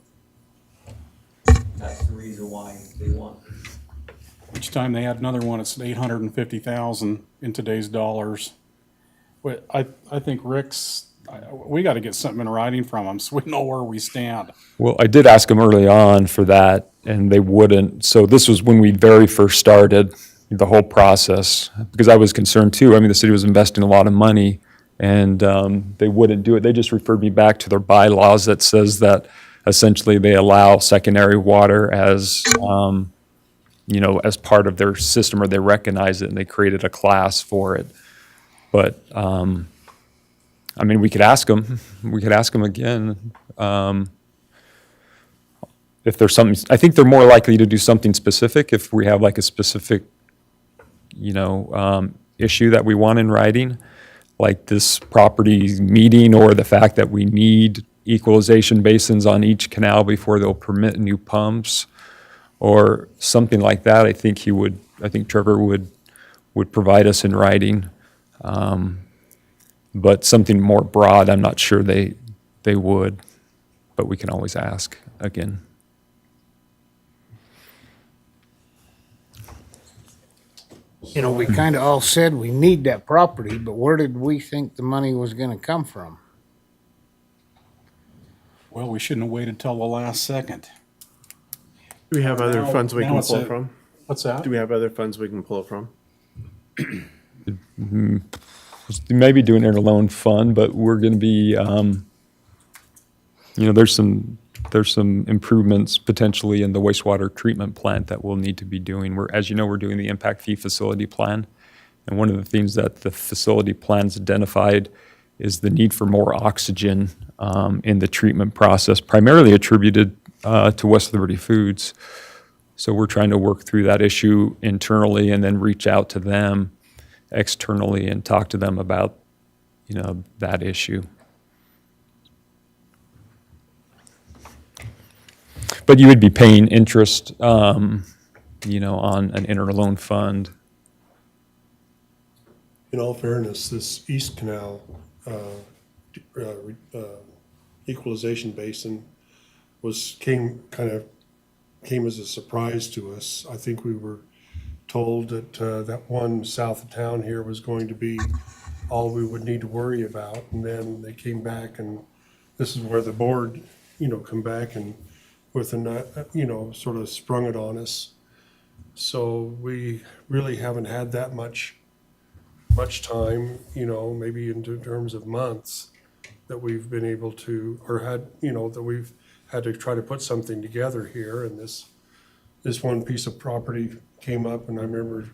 Speaker 9: That's the reason why they want.
Speaker 7: Each time they add another one, it's 850,000 in today's dollars. But I think Rick's, we got to get something in writing from them so we know where we stand.
Speaker 11: Well, I did ask them early on for that, and they wouldn't. So this was when we very first started the whole process, because I was concerned too. I mean, the city was investing a lot of money, and they wouldn't do it. They just referred me back to their bylaws that says that essentially they allow secondary water as, as part of their system, or they recognize it, and they created a class for it. But, I mean, we could ask them. We could ask them again. If there's something, I think they're more likely to do something specific if we have like a specific, issue that we want in writing, like this property meeting, or the fact that we need equalization basins on each canal before they'll permit new pumps, or something like that. I think Trevor would provide us in writing. But something more broad, I'm not sure they would, but we can always ask again.
Speaker 5: We kind of all said we need that property, but where did we think the money was going to come from?
Speaker 7: Well, we shouldn't have waited till the last second.
Speaker 2: Do we have other
Speaker 7: Now-
Speaker 2: funds we
Speaker 7: now
Speaker 2: can
Speaker 7: it's
Speaker 2: pull
Speaker 7: a-
Speaker 2: from?
Speaker 7: What's that?
Speaker 2: Do we have other funds we can pull from?
Speaker 11: Maybe do an interloan fund, but we're going to be, there's some improvements potentially in the wastewater treatment plant that we'll need to be doing. As you know, we're doing the impact fee facility plan. And one of the things that the facility plan's identified is the need for more oxygen in the treatment process, primarily attributed to West Liberty Foods. So we're trying to work through that issue internally and then reach out to them externally and talk to them about, that issue. But you would be paying interest, on an interloan fund.
Speaker 1: In all fairness, this East Canal equalization basin came as a surprise to us. I think we were told that that one south of town here was going to be all we would need to worry about, and then they came back, and this is where the board, come back and with sort of sprung it on us. So we really haven't had that much time, maybe in terms of months, that we've been able to, or had, that we've had to try to put something together here. And this one piece of property came up, and I remember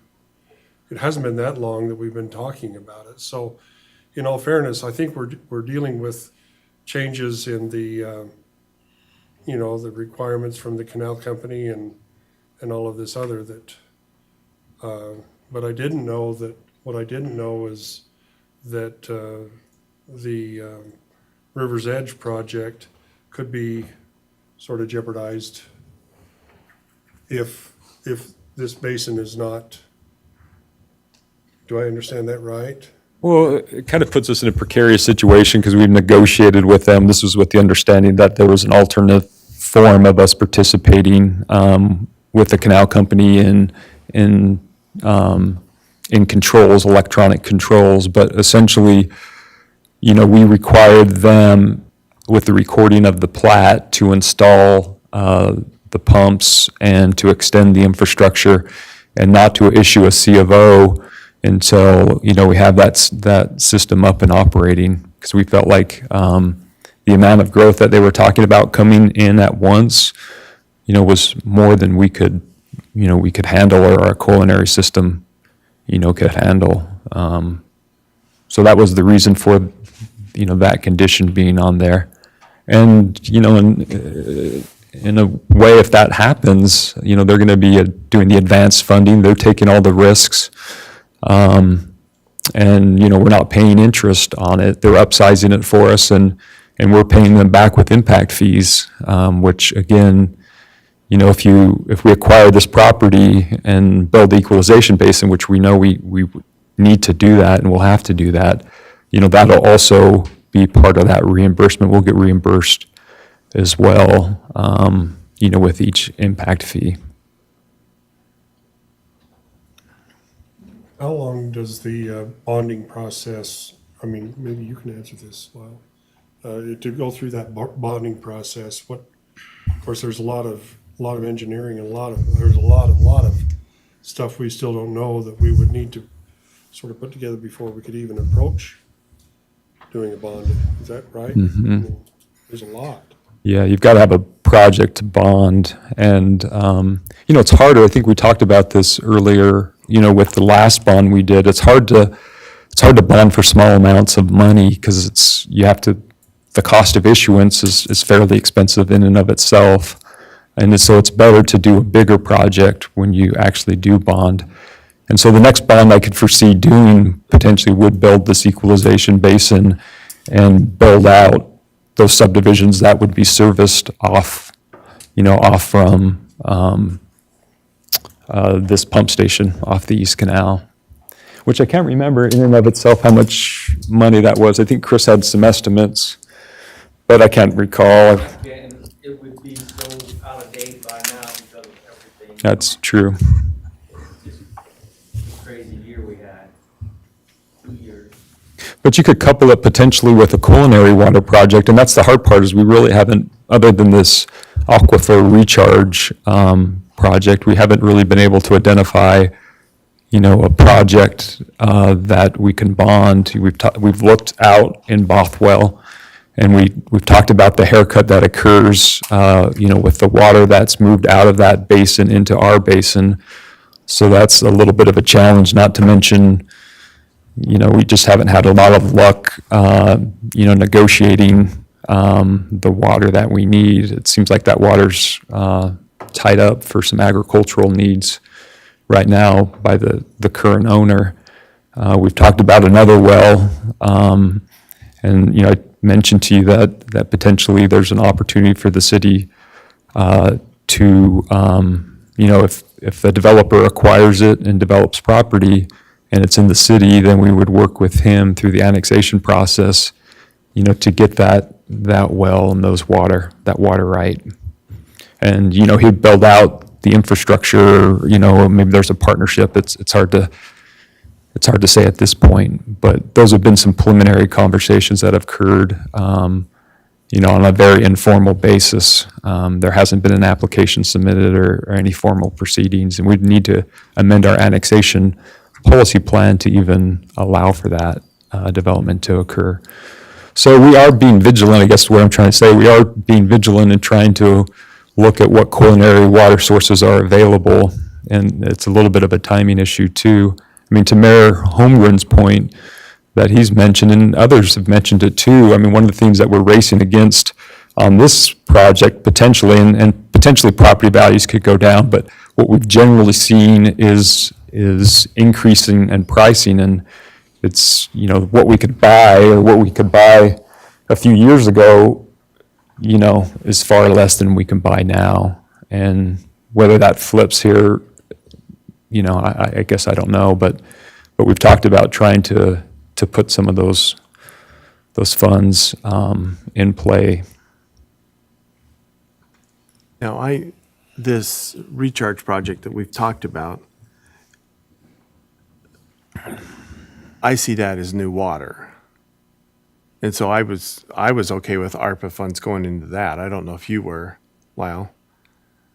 Speaker 1: it hasn't been that long that we've been talking about it. So in all fairness, I think we're dealing with changes in the, you know, the requirements from the canal company and all of this other that, but I didn't know that, what I didn't know is that the River's Edge project could be sort of jeopardized if this basin is not, do I understand that right?
Speaker 11: Well, it kind of puts us in a precarious situation because we've negotiated with them. This was with the understanding that there was an alternate form of us participating with the canal company in controls, electronic controls. But essentially, you know, we required them with the recording of the plat to install the pumps and to extend the infrastructure and not to issue a C of O until, you know, we have that system up and operating, because we felt like the amount of growth that they were talking about coming in at once, you know, was more than we could handle, or our culinary system, you know, could handle. So that was the reason for, you know, that condition being on there. And, you know, in a way, if that happens, you know, they're going to be doing the advanced funding. They're taking all the risks. And, you know, we're not paying interest on it. They're upsizing it for us, and we're paying them back with impact fees, which, again, you know, if we acquire this property and build the equalization basin, which we know we need to do that and we'll have to do that, you know, that'll also be part of that reimbursement. We'll get reimbursed as well, you know, with each impact fee.
Speaker 1: How long does the bonding process, I mean, maybe you can answer this, Lyle, to go through that bonding process? What, of course, there's a lot of engineering and there's a lot of stuff we still don't know that we would need to sort of put together before we could even approach doing a bonding. Is that right?
Speaker 11: Mhm.
Speaker 1: I mean, there's a lot.
Speaker 11: Yeah, you've got to have a project bond, and you know, it's harder. I think we talked about this earlier. You know, with the last bond we did, it's hard to bond for small amounts of money, because the cost of issuance is fairly expensive in and of itself, and so it's better to do a bigger project when you actually do bond. And so the next bond I could foresee doing potentially would build this equalization basin and build out those subdivisions that would be serviced off from this pump station off the East Canal, which I can't remember in and of itself how much money that was. I think Chris had some estimates, but I can't recall.
Speaker 9: And it would be so out of date by now because of everything.
Speaker 11: That's true.
Speaker 9: Just a crazy year we had, 2 years.
Speaker 11: But you could couple it potentially with a culinary water project, and that's the hard part, is we really haven't, other than this aquifer recharge project, we haven't really been able to identify, you know, a project that we can bond. We've looked out in Bothwell, and we've talked about the haircut that occurs, you know, with the water that's moved out of that basin into our basin. So that's a little bit of a challenge, not to mention, you know, we just haven't had a lot of luck, you know, negotiating the water that we need. It seems like that water's tied up for some agricultural needs right now by the current owner. We've talked about another well, and, you know, I mentioned to you that potentially there's an opportunity for the city to, you know, if the developer acquires it and develops property and it's in the city, then we would work with him through the annexation process, you know, to get that well and that water right. And, you know, he'd build out the infrastructure, you know, maybe there's a partnership. It's hard to say at this point, but those have been some preliminary conversations that have occurred, you know, on a very informal basis. There hasn't been an application submitted or any formal proceedings, and we'd need to amend our annexation policy plan to even allow for that development to occur. So we are being vigilant, I guess what I'm trying to say. We are being vigilant in trying to look at what culinary water sources are available, and it's a little bit of a timing issue too. I mean, to Mayor Holmgren's point, that he's mentioned, and others have mentioned it too. I mean, one of the things that we're racing against on this project potentially, and potentially property values could go down, but what we've generally seen is increasing in pricing, and it's, you know, what we could buy or what we could buy a few years ago, you know, is far less than we can buy now. And whether that flips here, you know, I guess I don't know, but we've talked about trying to put some of those funds in play.
Speaker 2: Now, this recharge project that we've talked about, I see that as new water. And so I was okay with ARPA funds going into that. I don't know if you were, Lyle.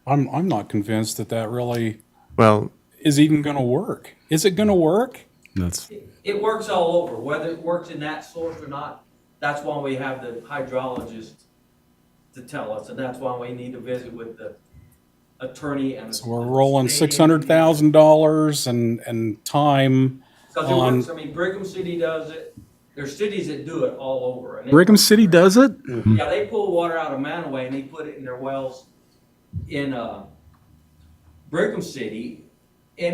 Speaker 7: I'm not convinced that really
Speaker 2: Well,
Speaker 7: is even gonna work. Is it gonna work?
Speaker 14: That's
Speaker 9: It works all over, whether it works in that source or not. That's why we have the hydrologist to tell us, and that's why we need to visit with the attorney and.
Speaker 7: So we're rolling $600,000 and time
Speaker 9: Because it
Speaker 7: on.
Speaker 9: works, I mean, Brigham City does it, there's cities that do it all over. And it-
Speaker 7: Brigham City does it?
Speaker 9: Yeah, they pull water out of Manaway and they put it in their wells in, Brigham City. And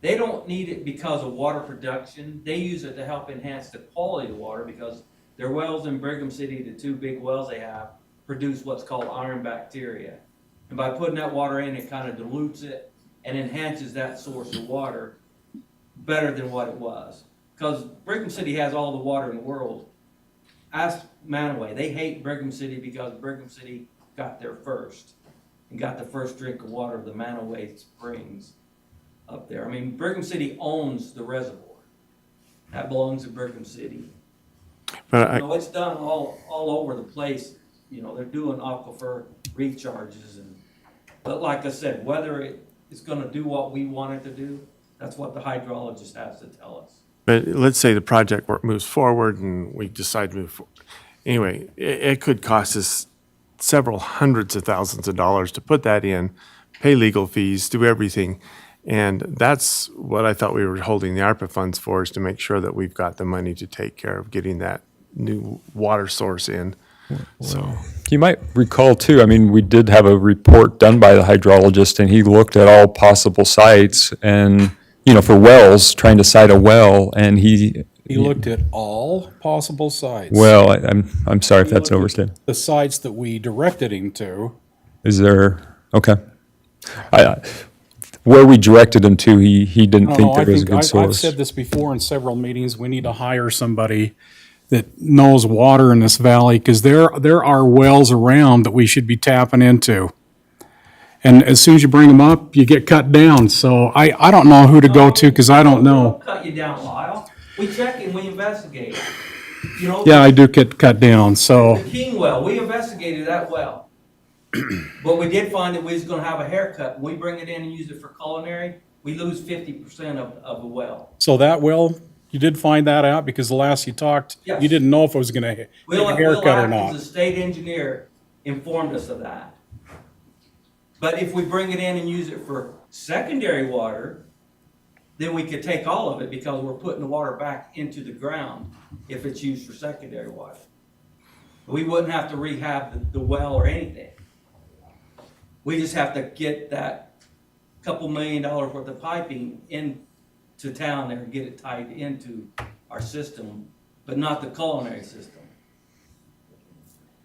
Speaker 9: they don't need it because of water production, they use it to help enhance the quality of the water because their wells in Brigham City, the two big wells they have, produce what's called iron bacteria. And by putting that water in, it kind of dilutes it and enhances that source of water better than what it was. Because Brigham City has all the water in the world. Ask Manaway, they hate Brigham City because Brigham City got there first and got the first drink of water of the Manaway Springs up there. I mean, Brigham City owns the reservoir. That belongs to Brigham City.
Speaker 2: but
Speaker 9: You know, it's done all over the place. You know, they're doing aquifer recharges but like I said, whether it's gonna do what we want it to do, that's what the hydrologist has to tell us.
Speaker 2: But let's say the project moves forward and we decide to move forward. Anyway, it could cost us several hundreds of thousands of dollars to put that in, pay legal fees, do everything. And that's what I thought we were holding the ARPA funds for, is to make sure that we've got the money to take care of getting that new water source in. So,
Speaker 11: You might recall too, I mean, we did have a report done by the hydrologist, and he looked at all possible sites and, you know, for wells, trying to site a well, and
Speaker 7: He looked at all possible sites.
Speaker 11: well, I'm sorry if
Speaker 7: He
Speaker 11: that's
Speaker 7: looked at
Speaker 11: overstated.
Speaker 7: the sites that we directed him to.
Speaker 11: Is there, okay. Where we directed him to, he didn't
Speaker 7: No,
Speaker 11: think
Speaker 7: I
Speaker 11: there was a
Speaker 7: think
Speaker 11: good
Speaker 7: I've
Speaker 11: source.
Speaker 7: said this before in several meetings. We need to hire somebody that knows water in this valley, because there are wells around that we should be tapping into. And as soon as you bring them up, you get cut down. So I don't know who to go to, because I don't know.
Speaker 9: We'll cut you down, Lyle. We check and we investigate. You know,
Speaker 7: Yeah, I do get cut down, so.
Speaker 9: the King well, we investigated that well. But we did find that we was gonna have a haircut. We bring it in and use it for culinary, we lose 50% of the well.
Speaker 7: So that well, you did find that out, because the last you talked,
Speaker 9: Yes.
Speaker 7: you didn't know if it was gonna get a
Speaker 9: Will
Speaker 7: haircut or
Speaker 9: Atkins,
Speaker 7: not.
Speaker 9: the state engineer, informed us of that. But if we bring it in and use it for secondary water, then we could take all of it because we're putting the water back into the ground if it's used for secondary water. We wouldn't have to rehab the well or anything. We just have to get that couple $1 million worth of piping into town there and get it tied into our system, but not the culinary system.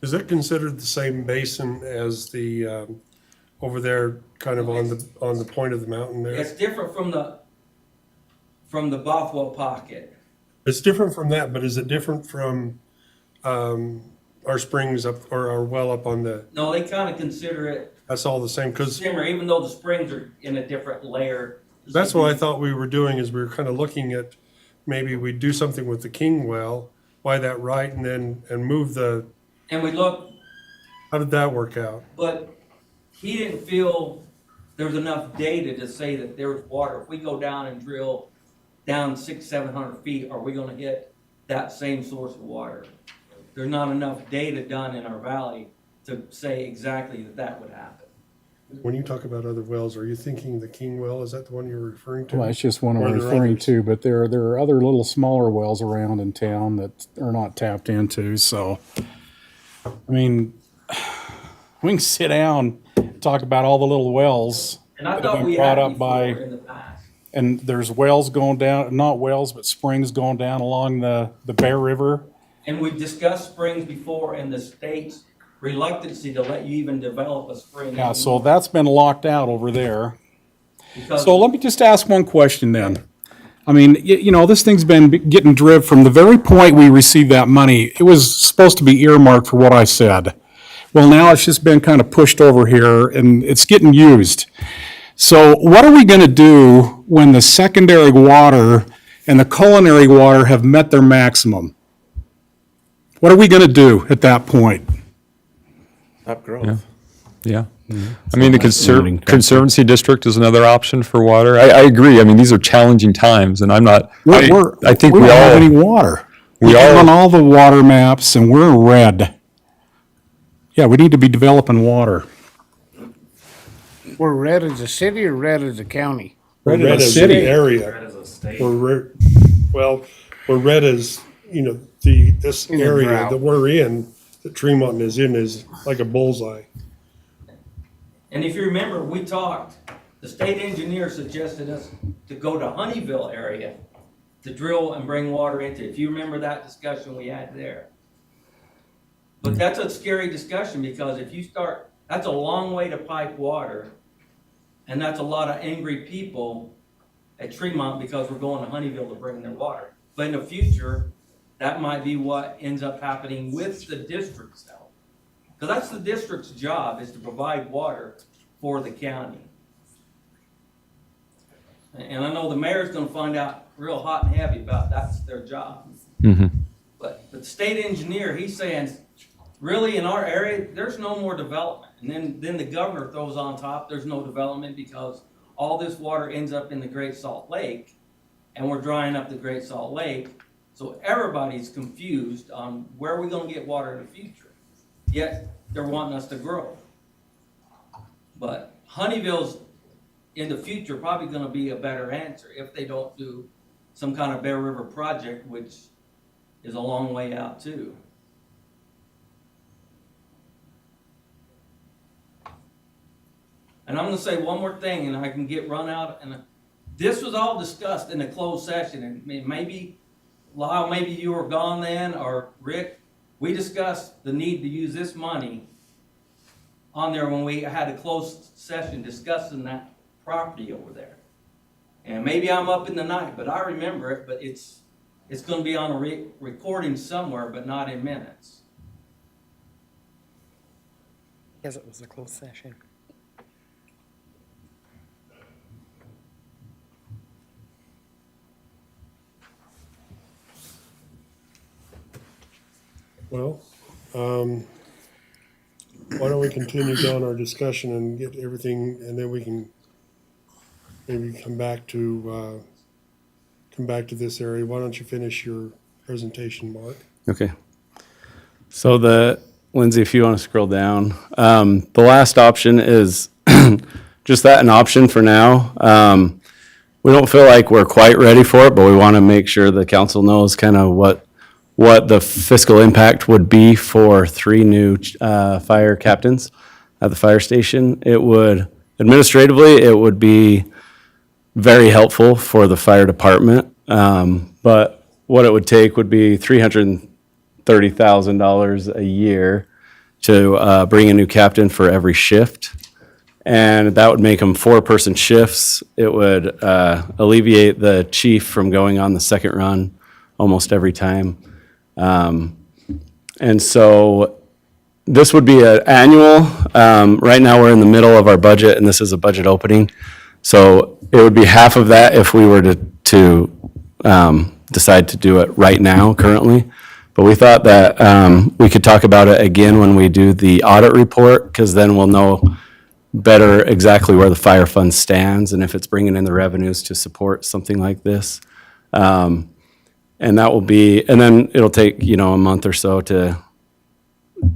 Speaker 1: Is it considered the same basin as the, over there, kind of on the point of the mountain there?
Speaker 9: It's different from the Bothwell Pocket.
Speaker 1: It's different from that, but is it different from our springs up, or our well up on the,
Speaker 9: No, they kind of consider it
Speaker 1: that's all the same? Because
Speaker 9: similar, even though the springs are in a different layer.
Speaker 1: that's what I thought we were doing, is we were kind of looking at, maybe we do something with the King well, buy that right, and move the,
Speaker 9: And we looked,
Speaker 1: how did that work out?
Speaker 9: but he didn't feel there was enough data to say that there was water. If we go down and drill down 600-700 feet, are we gonna hit that same source of water? There's not enough data done in our valley to say exactly that would happen.
Speaker 1: When you talk about other wells, are you thinking the King well? Is that the one you're referring to?
Speaker 7: Well, that's just one I'm
Speaker 1: Or are there
Speaker 7: referring
Speaker 1: others?
Speaker 7: to, but there are other little smaller wells around in town that are not tapped into, so. I mean, we can sit down, talk about all the little wells
Speaker 9: And I
Speaker 7: that
Speaker 9: thought
Speaker 7: have
Speaker 9: we
Speaker 7: been brought
Speaker 9: had
Speaker 7: up by,
Speaker 9: before in the past.
Speaker 7: and there's wells going down, not wells, but springs going down along the Bear River.
Speaker 9: And we've discussed springs before and the state's reluctancy to let you even develop a spring.
Speaker 7: Yeah, so that's been locked out over there.
Speaker 9: Because
Speaker 7: So let me just ask one question then. I mean, you know, this thing's been getting driven from the very point we received that money. It was supposed to be earmarked for what I said. Well, now it's just been kind of pushed over here and it's getting used. So what are we going to do when the secondary water and the culinary water have met their maximum? What are we going to do at that point?
Speaker 2: Up growth.
Speaker 11: Yeah. I mean, the
Speaker 14: fascinating concept.
Speaker 11: Conservancy District is another option for water. I agree. I mean, these are challenging times, and I'm not, I think
Speaker 7: we
Speaker 11: we
Speaker 7: don't have any
Speaker 11: all,
Speaker 7: water.
Speaker 11: we
Speaker 7: We're on
Speaker 11: all,
Speaker 7: all the water maps and we're in red. Yeah, we need to be developing water.
Speaker 5: We're red as a city or red as a county?
Speaker 1: We're red as
Speaker 7: city.
Speaker 1: the area. Well, we're red as, you know, this
Speaker 5: In a
Speaker 1: area
Speaker 5: drought.
Speaker 1: that we're in, that Tremont is in, is like a bullseye.
Speaker 9: And if you remember, we talked, the state engineer suggested us to go to Honeyville area to drill and bring water into. If you remember that discussion we had there. But that's a scary discussion because if you start, that's a long way to pipe water. And that's a lot of angry people at Tremont because we're going to Honeyville to bring their water. But in the future, that might be what ends up happening with the district's help. Because that's the district's job, is to provide water for the county. And I know the mayor's gonna find out real hot and heavy about that's their job.
Speaker 11: Mhm.
Speaker 9: But the state engineer, he's saying, really in our area, there's no more development. And then the governor throws on top, there's no development because all this water ends up in the Great Salt Lake and we're drying up the Great Salt Lake. So everybody's confused on where are we gonna get water in the future? Yet they're wanting us to grow. But Honeyville's in the future probably gonna be a better answer if they don't do some kind of Bear River project, which is a long way out too. And I'm gonna say one more thing and I can get run out, and this was all discussed in a closed session, and maybe, Lyle, maybe you were gone then, or Rick, we discussed the need to use this money on there when we had a closed session discussing that property over there. And maybe I'm up in the night, but I remember it, but it's gonna be on a recording somewhere, but not in minutes.
Speaker 8: Because it was a closed session.
Speaker 1: Well, why don't we continue down our discussion and get everything, and then we can maybe come back to this area. Why don't you finish your presentation, Mark?
Speaker 14: Okay. So Lindsay, if you want to scroll down, the last option is just that, an option for now. We don't feel like we're quite ready for it, but we want to make sure the council knows kind of what the fiscal impact would be for 3 new fire captains at the fire station. It would, administratively, it would be very helpful for the fire department. But what it would take would be $330,000 a year to bring a new captain for every shift. And that would make them 4-person shifts. It would alleviate the chief from going on the second run almost every time. And so this would be an annual. Right now, we're in the middle of our budget, and this is a budget opening. So it would be half of that if we were to decide to do it right now, currently. But we thought that we could talk about it again when we do the audit report, because then we'll know better exactly where the fire fund stands and if it's bringing in the revenues to support something like this. And that will be, and then it'll take, a month or so to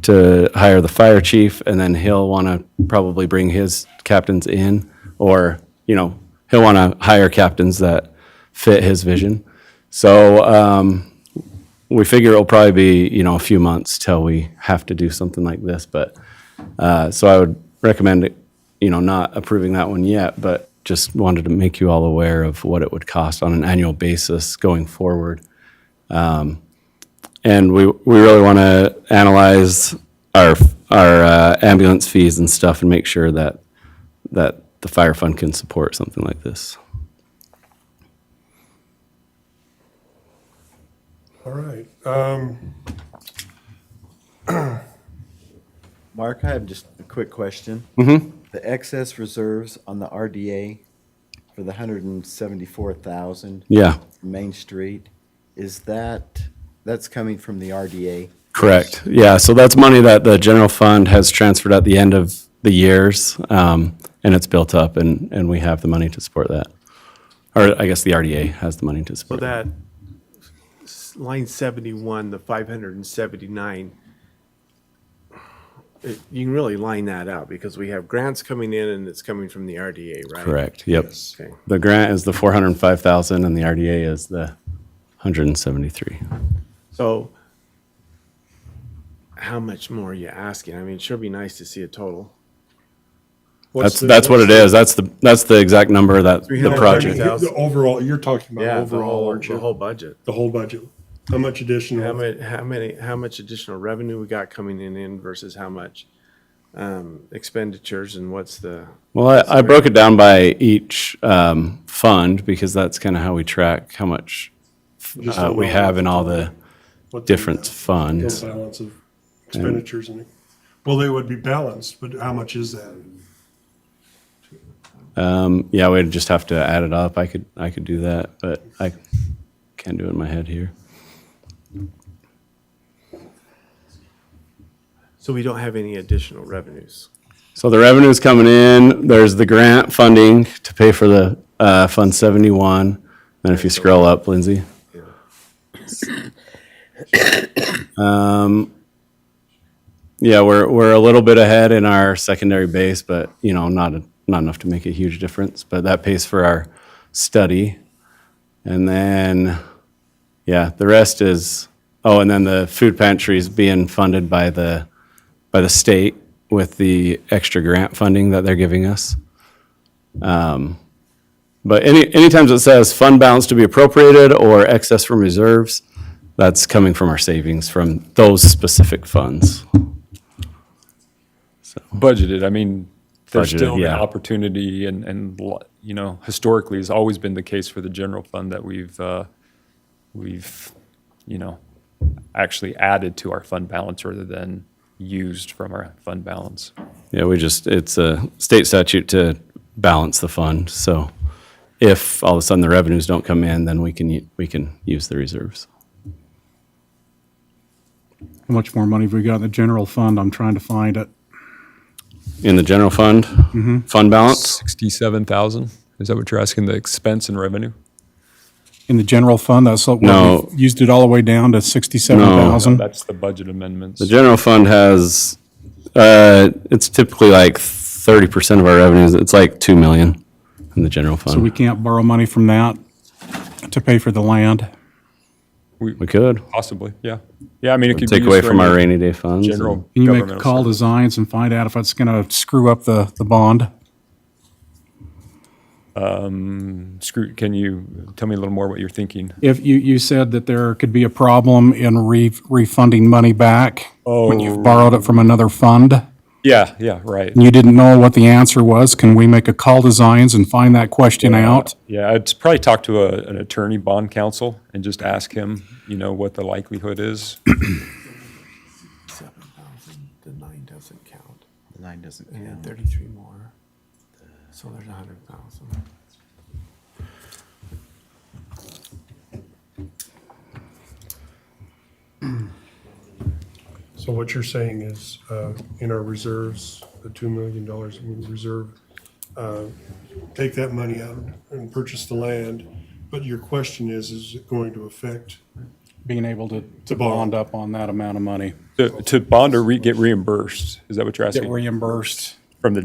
Speaker 14: to hire the fire chief, and then he'll want to probably bring his captains in, or, you know, he'll want to hire captains that fit his vision. So we figure it'll probably be, you know, a few months till we have to do something like this. But so I would recommend, you know, not approving that one yet, but just wanted to make you all aware of what it would cost on an annual basis going forward. And we really want to analyze our ambulance fees and stuff and make sure that the fire fund can support something like this.
Speaker 1: All right.
Speaker 3: Mark, I have just a quick question.
Speaker 14: Mm-hmm.
Speaker 3: The excess reserves on the RDA for the 174,000
Speaker 14: Yeah,
Speaker 3: Main Street, that's coming from the RDA?
Speaker 14: correct. Yeah, so that's money that the general fund has transferred at the end of the years, and it's built up, and we have the money to support that. Or I guess the RDA has the money to
Speaker 2: So
Speaker 14: support that.
Speaker 2: that line 71, the 579, you can really line that out because we have grants coming in and it's coming from the RDA, right?
Speaker 14: Correct, yep.
Speaker 2: Okay.
Speaker 14: The grant is the 405,000 and the RDA is the 173.
Speaker 2: So how much more are you asking? I mean, it sure be nice to see a total.
Speaker 14: That's what it is. That's the exact number that the project.
Speaker 1: The overall, you're talking about
Speaker 2: Yeah,
Speaker 1: overall, aren't
Speaker 2: the
Speaker 1: you?
Speaker 2: whole budget.
Speaker 1: The whole budget. How much additional?
Speaker 2: How much additional revenue we got coming in versus how much expenditures and what's the?
Speaker 14: Well, I broke it down by each fund because that's kind of how we track how much
Speaker 1: Just
Speaker 14: we
Speaker 1: overall,
Speaker 14: have in all the
Speaker 1: what the,
Speaker 14: different
Speaker 1: total
Speaker 14: funds.
Speaker 1: balance of expenditures and, well, they would be balanced, but how much is that?
Speaker 14: Yeah, we'd just have to add it up. I could do that, but I can't do it in my head here.
Speaker 2: So we don't have any additional revenues.
Speaker 14: So the revenue's coming in. There's the grant funding to pay for the Fund 71. And if you scroll up, Lindsay. Yeah, we're a little bit ahead in our secondary base, but you know, not enough to make a huge difference. But that pays for our study, and then yeah, the rest is and then the food pantry is being funded by the state with the extra grant funding that they're giving us. But anytime it says fund balance to be appropriated or excess from reserves, that's coming from our savings from those specific funds.
Speaker 11: Budgeted, I mean, there's
Speaker 14: Budgeted,
Speaker 11: still the
Speaker 14: yeah.
Speaker 11: opportunity and, you know, historically has always been the case for the general fund that we've, you know, actually added to our fund balance rather than used from our fund balance.
Speaker 14: Yeah, it's a state statute to balance the fund. So if all of a sudden the revenues don't come in, then we can use the reserves.
Speaker 7: How much more money have we got in the general fund? I'm trying to find it.
Speaker 14: In the general fund, fund balance?
Speaker 11: 67,000, is that what you're asking, the expense and revenue?
Speaker 7: In the general fund, that's what
Speaker 14: No.
Speaker 7: we've used it all the way down to 67,000.
Speaker 11: That's the budget amendments.
Speaker 14: The general fund has, it's typically like 30% of our revenues. It's like 2 million in the general
Speaker 7: So we
Speaker 14: fund.
Speaker 7: can't borrow money from that to pay for the land.
Speaker 14: We could
Speaker 11: Possibly, yeah. Yeah, I mean, it could be
Speaker 14: take
Speaker 11: used
Speaker 14: away
Speaker 11: for
Speaker 14: from our
Speaker 11: any
Speaker 14: rainy day funds.
Speaker 11: general
Speaker 7: Can you make a
Speaker 11: governmental
Speaker 7: call to
Speaker 11: service.
Speaker 7: Zions and find out if it's going to screw up the bond?
Speaker 11: Can you tell me a little more what you're thinking?
Speaker 7: If you said that there could be a problem in refunding money back when you've borrowed it from another fund,
Speaker 11: Yeah, right.
Speaker 7: and you didn't know what the answer was, can we make a call to Zions and find that question out?
Speaker 11: Yeah, I'd probably talk to an attorney, bond counsel, and just ask him, you know, what the likelihood is.
Speaker 2: 7,000, the 9 doesn't count.
Speaker 3: The 9 doesn't
Speaker 2: And then
Speaker 3: count.
Speaker 2: 33 more. So there's 100,000.
Speaker 1: So what you're saying is, in our reserves, the $2 million in reserve, take that money out and purchase the land. But your question is it going to affect
Speaker 7: being able to bond up on that amount of money.
Speaker 11: To bond or get reimbursed? Is that what you're
Speaker 7: Get
Speaker 11: asking?
Speaker 7: reimbursed
Speaker 11: From the,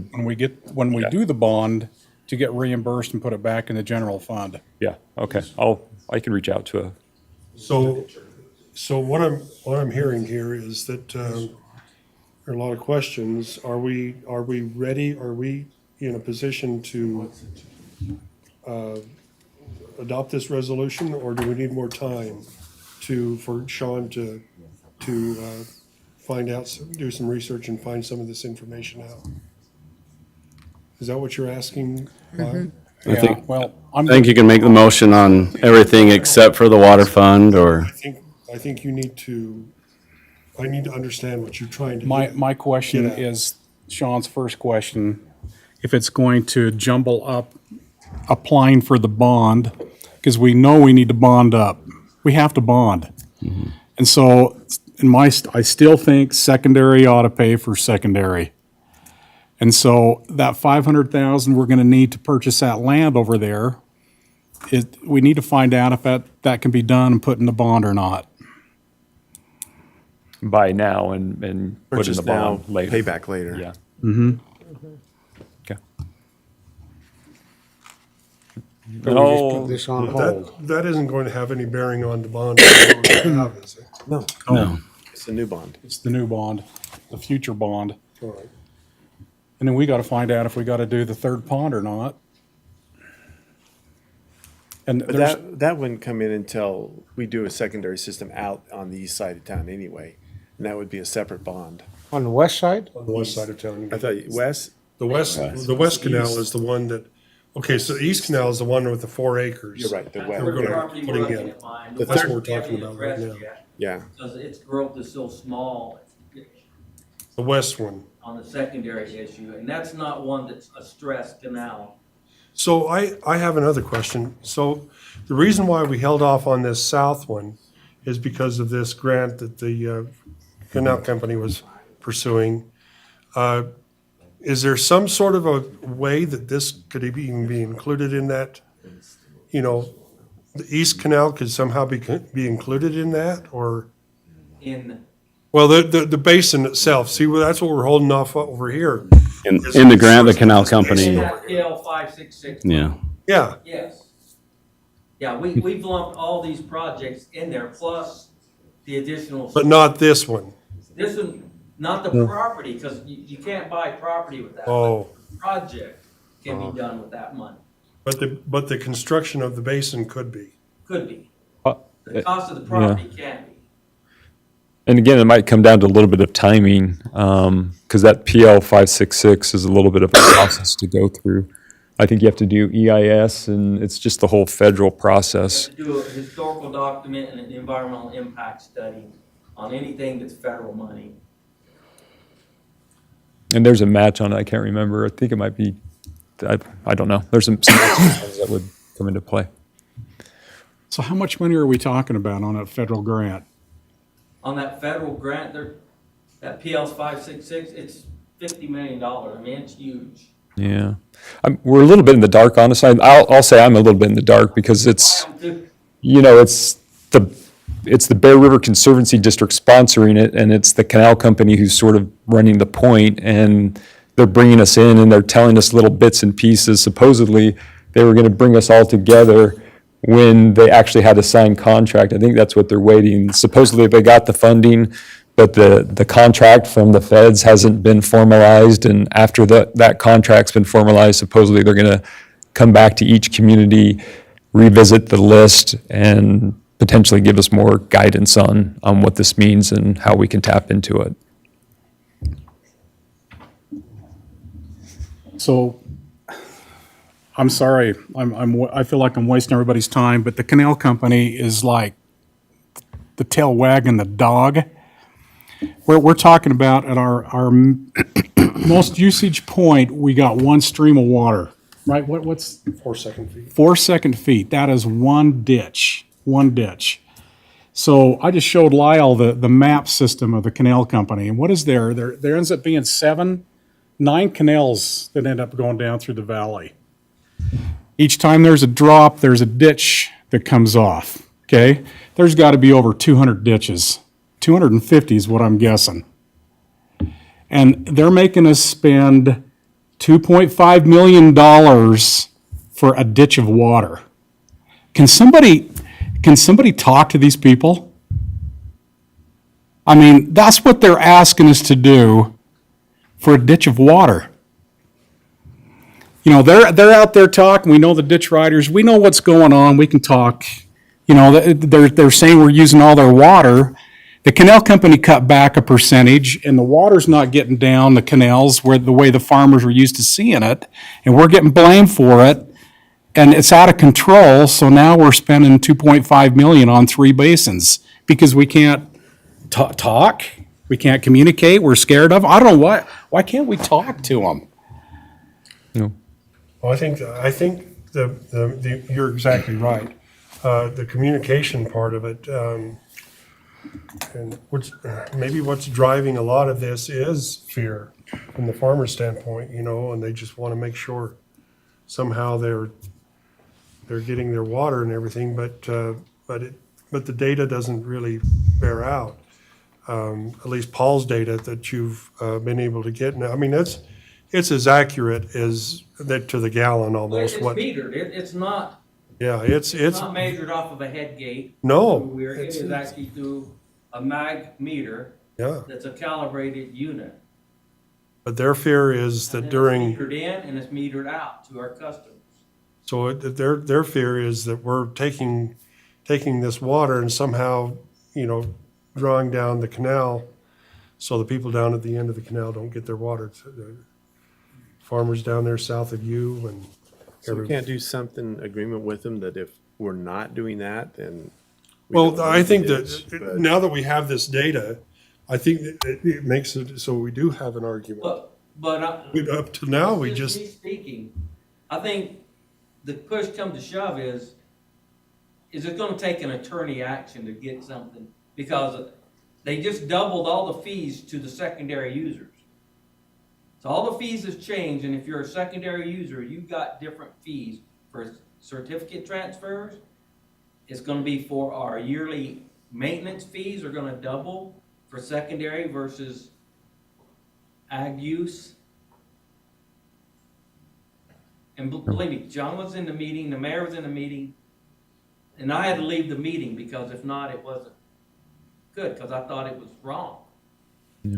Speaker 7: when we
Speaker 11: Yeah.
Speaker 7: do the bond, to get reimbursed and put it back in the general fund.
Speaker 11: yeah, okay. I can reach out to a,
Speaker 1: So what I'm hearing here is that there are a lot of questions. Are we ready? Are we in a position to adopt this resolution, or do we need more time for Sean to find out, do some research and find some of this information out? Is that what you're asking, Bob?
Speaker 14: I think,
Speaker 7: Well,
Speaker 14: I think you can make the motion on everything except for the water fund, or,
Speaker 1: I think I need to understand what you're trying to do.
Speaker 7: my question
Speaker 1: Get out.
Speaker 7: is, Sean's first question, if it's going to jumble up applying for the bond, because we know we need to bond up. We have to bond. And so, I still think secondary ought to pay for secondary. And so that 500,000 we're gonna need to purchase that land over there, we need to find out if that can be done and put in the bond or not.
Speaker 11: buy now and put in
Speaker 2: Purchase
Speaker 11: the
Speaker 2: now,
Speaker 11: bond later.
Speaker 2: pay back later.
Speaker 11: Yeah. Okay. And
Speaker 5: Put
Speaker 11: I'll-
Speaker 5: this on hold.
Speaker 1: That isn't going to have any bearing on the bond that we have, is it?
Speaker 2: No,
Speaker 14: no.
Speaker 2: it's a new bond.
Speaker 7: It's the new bond, the future bond.
Speaker 1: All right.
Speaker 7: And then we gotta find out if we gotta do the third pond or not. And
Speaker 2: But
Speaker 7: there's,
Speaker 2: that wouldn't come in until we do a secondary system out on the east side of town anyway. And that would be a separate bond.
Speaker 5: On the west side?
Speaker 1: On the west side of town.
Speaker 2: I thought, Wes,
Speaker 1: The west canal is the one that, okay, so the east canal is the one with the 4 acres.
Speaker 2: you're right, the
Speaker 1: That we're gonna
Speaker 2: west,
Speaker 1: be putting in.
Speaker 2: The
Speaker 1: That's
Speaker 2: third-
Speaker 1: what we're talking about right now.
Speaker 2: yeah.
Speaker 9: Because its growth is so small
Speaker 1: The west one.
Speaker 9: on the secondary issue, and that's not one that's a stressed canal.
Speaker 1: So I have another question. So the reason why we held off on this south one is because of this grant that the canal company was pursuing. Is there some sort of a way that this could even be included in that? You know, the east canal could somehow be included in that, or?
Speaker 9: In,
Speaker 1: Well, the basin itself, see, well, that's what we're holding off over here.
Speaker 14: In the grant, the canal
Speaker 9: in
Speaker 14: company,
Speaker 9: that PL 566.
Speaker 14: yeah.
Speaker 1: Yeah,
Speaker 9: Yes. Yeah, we've lumped all these projects in there, plus the additional.
Speaker 1: but not this one.
Speaker 9: This one, not the property, because you can't buy property with that.
Speaker 1: Oh.
Speaker 9: Project can be done with that money,
Speaker 1: But the construction of the basin could be.
Speaker 9: could be.
Speaker 11: Uh,
Speaker 9: The cost of the property can be.
Speaker 11: And again, it might come down to a little bit of timing, because that PL 566 is a little bit of a process to go through. I think you have to do EIS, and it's just the whole federal process.
Speaker 9: To do a historical document and an environmental impact study on anything that's federal money.
Speaker 11: And there's a match on it, I can't remember. I think it might be, I don't know. There's some things that would come into play.
Speaker 7: so how much money are we talking about on that federal grant?
Speaker 9: On that federal grant, that PL's 566, it's $50 million. I mean, it's huge.
Speaker 11: Yeah. We're a little bit in the dark, honestly. I'll say I'm a little bit in the dark because it's, you know, it's the Bear River Conservancy District sponsoring it, and it's the canal company who's sort of running the point, and they're bringing us in and they're telling us little bits and pieces. Supposedly, they were going to bring us all together when they actually had a signed contract. I think that's what they're waiting. Supposedly, they got the funding, but the contract from the feds hasn't been formalized, and after that contract's been formalized, supposedly they're going to come back to each community, revisit the list, and potentially give us more guidance on what this means and how we can tap into it.
Speaker 7: So, I'm sorry, I feel like I'm wasting everybody's time, but the canal company is like the tail wagging the dog. We're talking about at our most usage point, we got one stream of water, right? What's
Speaker 1: 4 second feet.
Speaker 7: 4 second feet? That is one ditch. So I just showed Lyle the map system of the canal company, and what is there? There ends up being 9 canals that end up going down through the valley. Each time there's a drop, there's a ditch that comes off. okay, there's got to be over 200 ditches. 250 is what I'm guessing. And they're making us spend $2.5 million for a ditch of water. Can somebody talk to these people? I mean, that's what they're asking us to do for a ditch of water. You know, they're out there talking. We know the ditch riders. We know what's going on. We can talk. You know, they're saying we're using all their water. The canal company cut back a percentage, and the water's not getting down the canals where the way the farmers were used to seeing it, and we're getting blamed for it, and it's out of control. So now we're spending $2.5 million on 3 basins because we can't talk, we can't communicate, we're scared of. I don't know why can't we talk to them?
Speaker 1: Well, I think you're exactly right. The communication part of it, and what's driving a lot of this is fear from the farmer's standpoint, you know, and they just want to make sure somehow they're getting their water and everything, but the data doesn't really bear out. At least Paul's data that you've been able to get now. I mean, it's as accurate as that to the gallon almost.
Speaker 9: It's metered. It's not.
Speaker 1: Yeah, it's
Speaker 9: not measured off of a head gate.
Speaker 1: No.
Speaker 9: It is actually through a mag meter.
Speaker 1: Yeah.
Speaker 9: That's a calibrated unit.
Speaker 1: But their fear is that during.
Speaker 9: It's metered in and it's metered out to our customers.
Speaker 1: So their fear is that we're taking this water and somehow, you know, drawing down the canal so the people down at the end of the canal don't get their water. The farmers down there south of you and.
Speaker 2: So we can't do something, agreement with them that if we're not doing that, then.
Speaker 1: Well, I think that now that we have this data, I think that it makes it so we do have an argument.
Speaker 9: But
Speaker 1: up to now, we just.
Speaker 9: Me speaking, I think the push come to shove is it going to take an attorney action to get something? Because they just doubled all the fees to the secondary users. So all the fees has changed, and if you're a secondary user, you've got different fees for certificate transfers. It's going to be for our yearly maintenance fees are going to double for secondary versus ag use. And believe me, John was in the meeting, the mayor was in the meeting, and I had to leave the meeting because if not, it wasn't good, because I thought it was wrong.
Speaker 11: Yeah.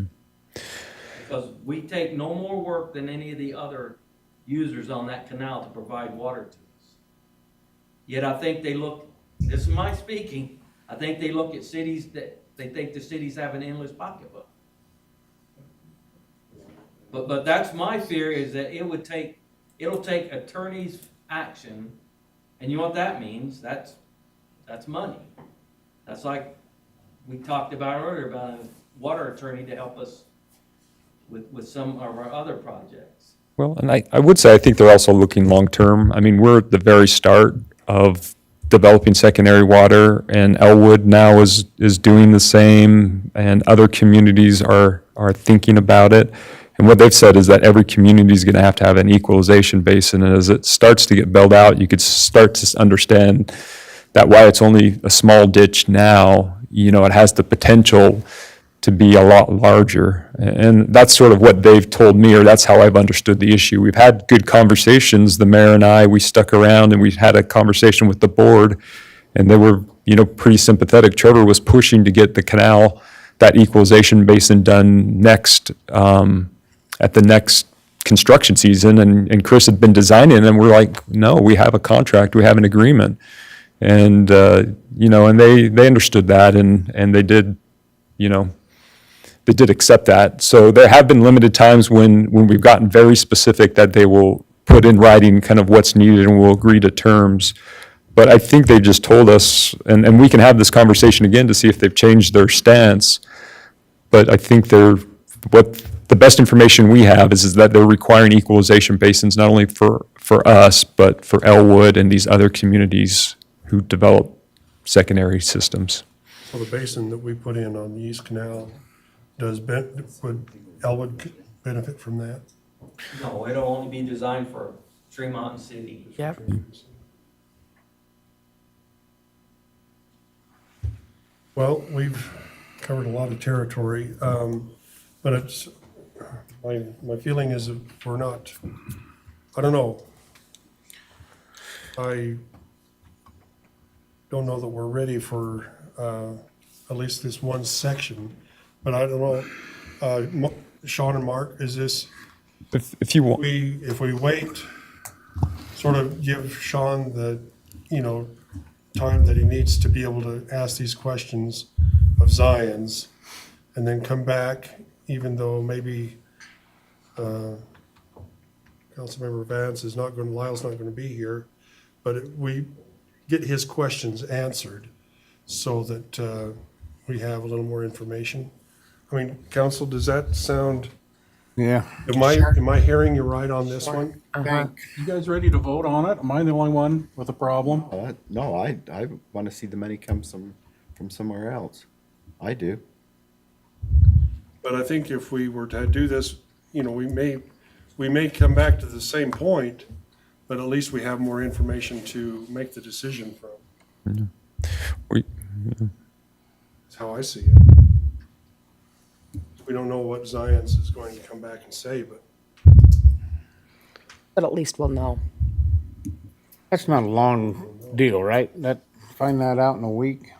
Speaker 9: Because we take no more work than any of the other users on that canal to provide water to us. Yet I think they look, this is my speaking, I think they look at cities that they think the cities have an endless pocketbook. But that's my fear, is that it'll take attorneys' action, and you know what that means? That's money. That's like we talked about earlier about a water attorney to help us with some of our other projects.
Speaker 11: Well, and I would say I think they're also looking long-term. I mean, we're at the very start of developing secondary water, and Elwood now is doing the same, and other communities are thinking about it. And what they've said is that every community is going to have an equalization basin, and as it starts to get built out, you could start to understand that why it's only a small ditch now, you know, it has the potential to be a lot larger. And that's sort of what they've told me, or that's how I've understood the issue. We've had good conversations, the mayor and I, we stuck around and we had a conversation with the board, and they were, you know, pretty sympathetic. Trevor was pushing to get the canal, that equalization basin done next, at the next construction season, and Chris had been designing, and we're like, no, we have a contract, we have an agreement. And, you know, and they understood that, and they did, you know, they did accept that. So there have been limited times when we've gotten very specific that they will put in writing kind of what's needed and we'll agree to terms. But I think they just told us, and we can have this conversation again to see if they've changed their stance. But I think what the best information we have is that they're requiring equalization basins, not only for us, but for Elwood and these other communities who develop secondary systems.
Speaker 1: So the basin that we put in on the East Canal, would Elwood benefit from that?
Speaker 9: No, it'll only be designed for Tremont City.
Speaker 5: Yep.
Speaker 1: Well, we've covered a lot of territory, but it's, my feeling is that we're not, I don't know. I don't know that we're ready for at least this one section, but I don't know. Sean and Mark, is this,
Speaker 11: If you want,
Speaker 1: if we wait, sort of give Sean the, time that he needs to be able to ask these questions of Zion's, and then come back, even though maybe Councilmember Vance is not going, Lyle's not going to be here, but we get his questions answered so that we have a little more information. I mean, council, does that sound,
Speaker 5: Yeah.
Speaker 1: am I hearing you right on this one?
Speaker 7: You guys ready to vote on it? Am I the only one with a problem?
Speaker 3: No, I want to see the money come from somewhere else. I do.
Speaker 1: But I think if we were to do this, we may come back to the same point, but at least we have more information to make the decision from.
Speaker 11: we,
Speaker 1: That's how I see it. We don't know what Zion's is going to come back and say, but
Speaker 8: But at least we'll know.
Speaker 5: That's not a long deal, right? Find that out in a week,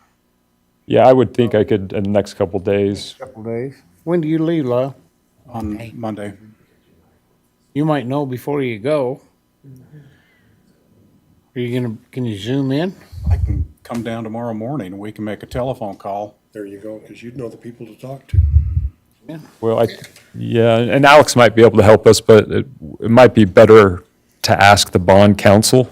Speaker 11: yeah, I would think I could in the next couple days.
Speaker 5: couple days. When do you leave, Lyle?
Speaker 7: On Monday.
Speaker 5: You might know before you go. Can you zoom in?
Speaker 7: I can come down tomorrow morning and we can make a telephone call.
Speaker 1: there you go, because you'd know the people to talk to.
Speaker 11: Well, yeah, and Alex might be able to help us, but it might be better to ask the bond counsel,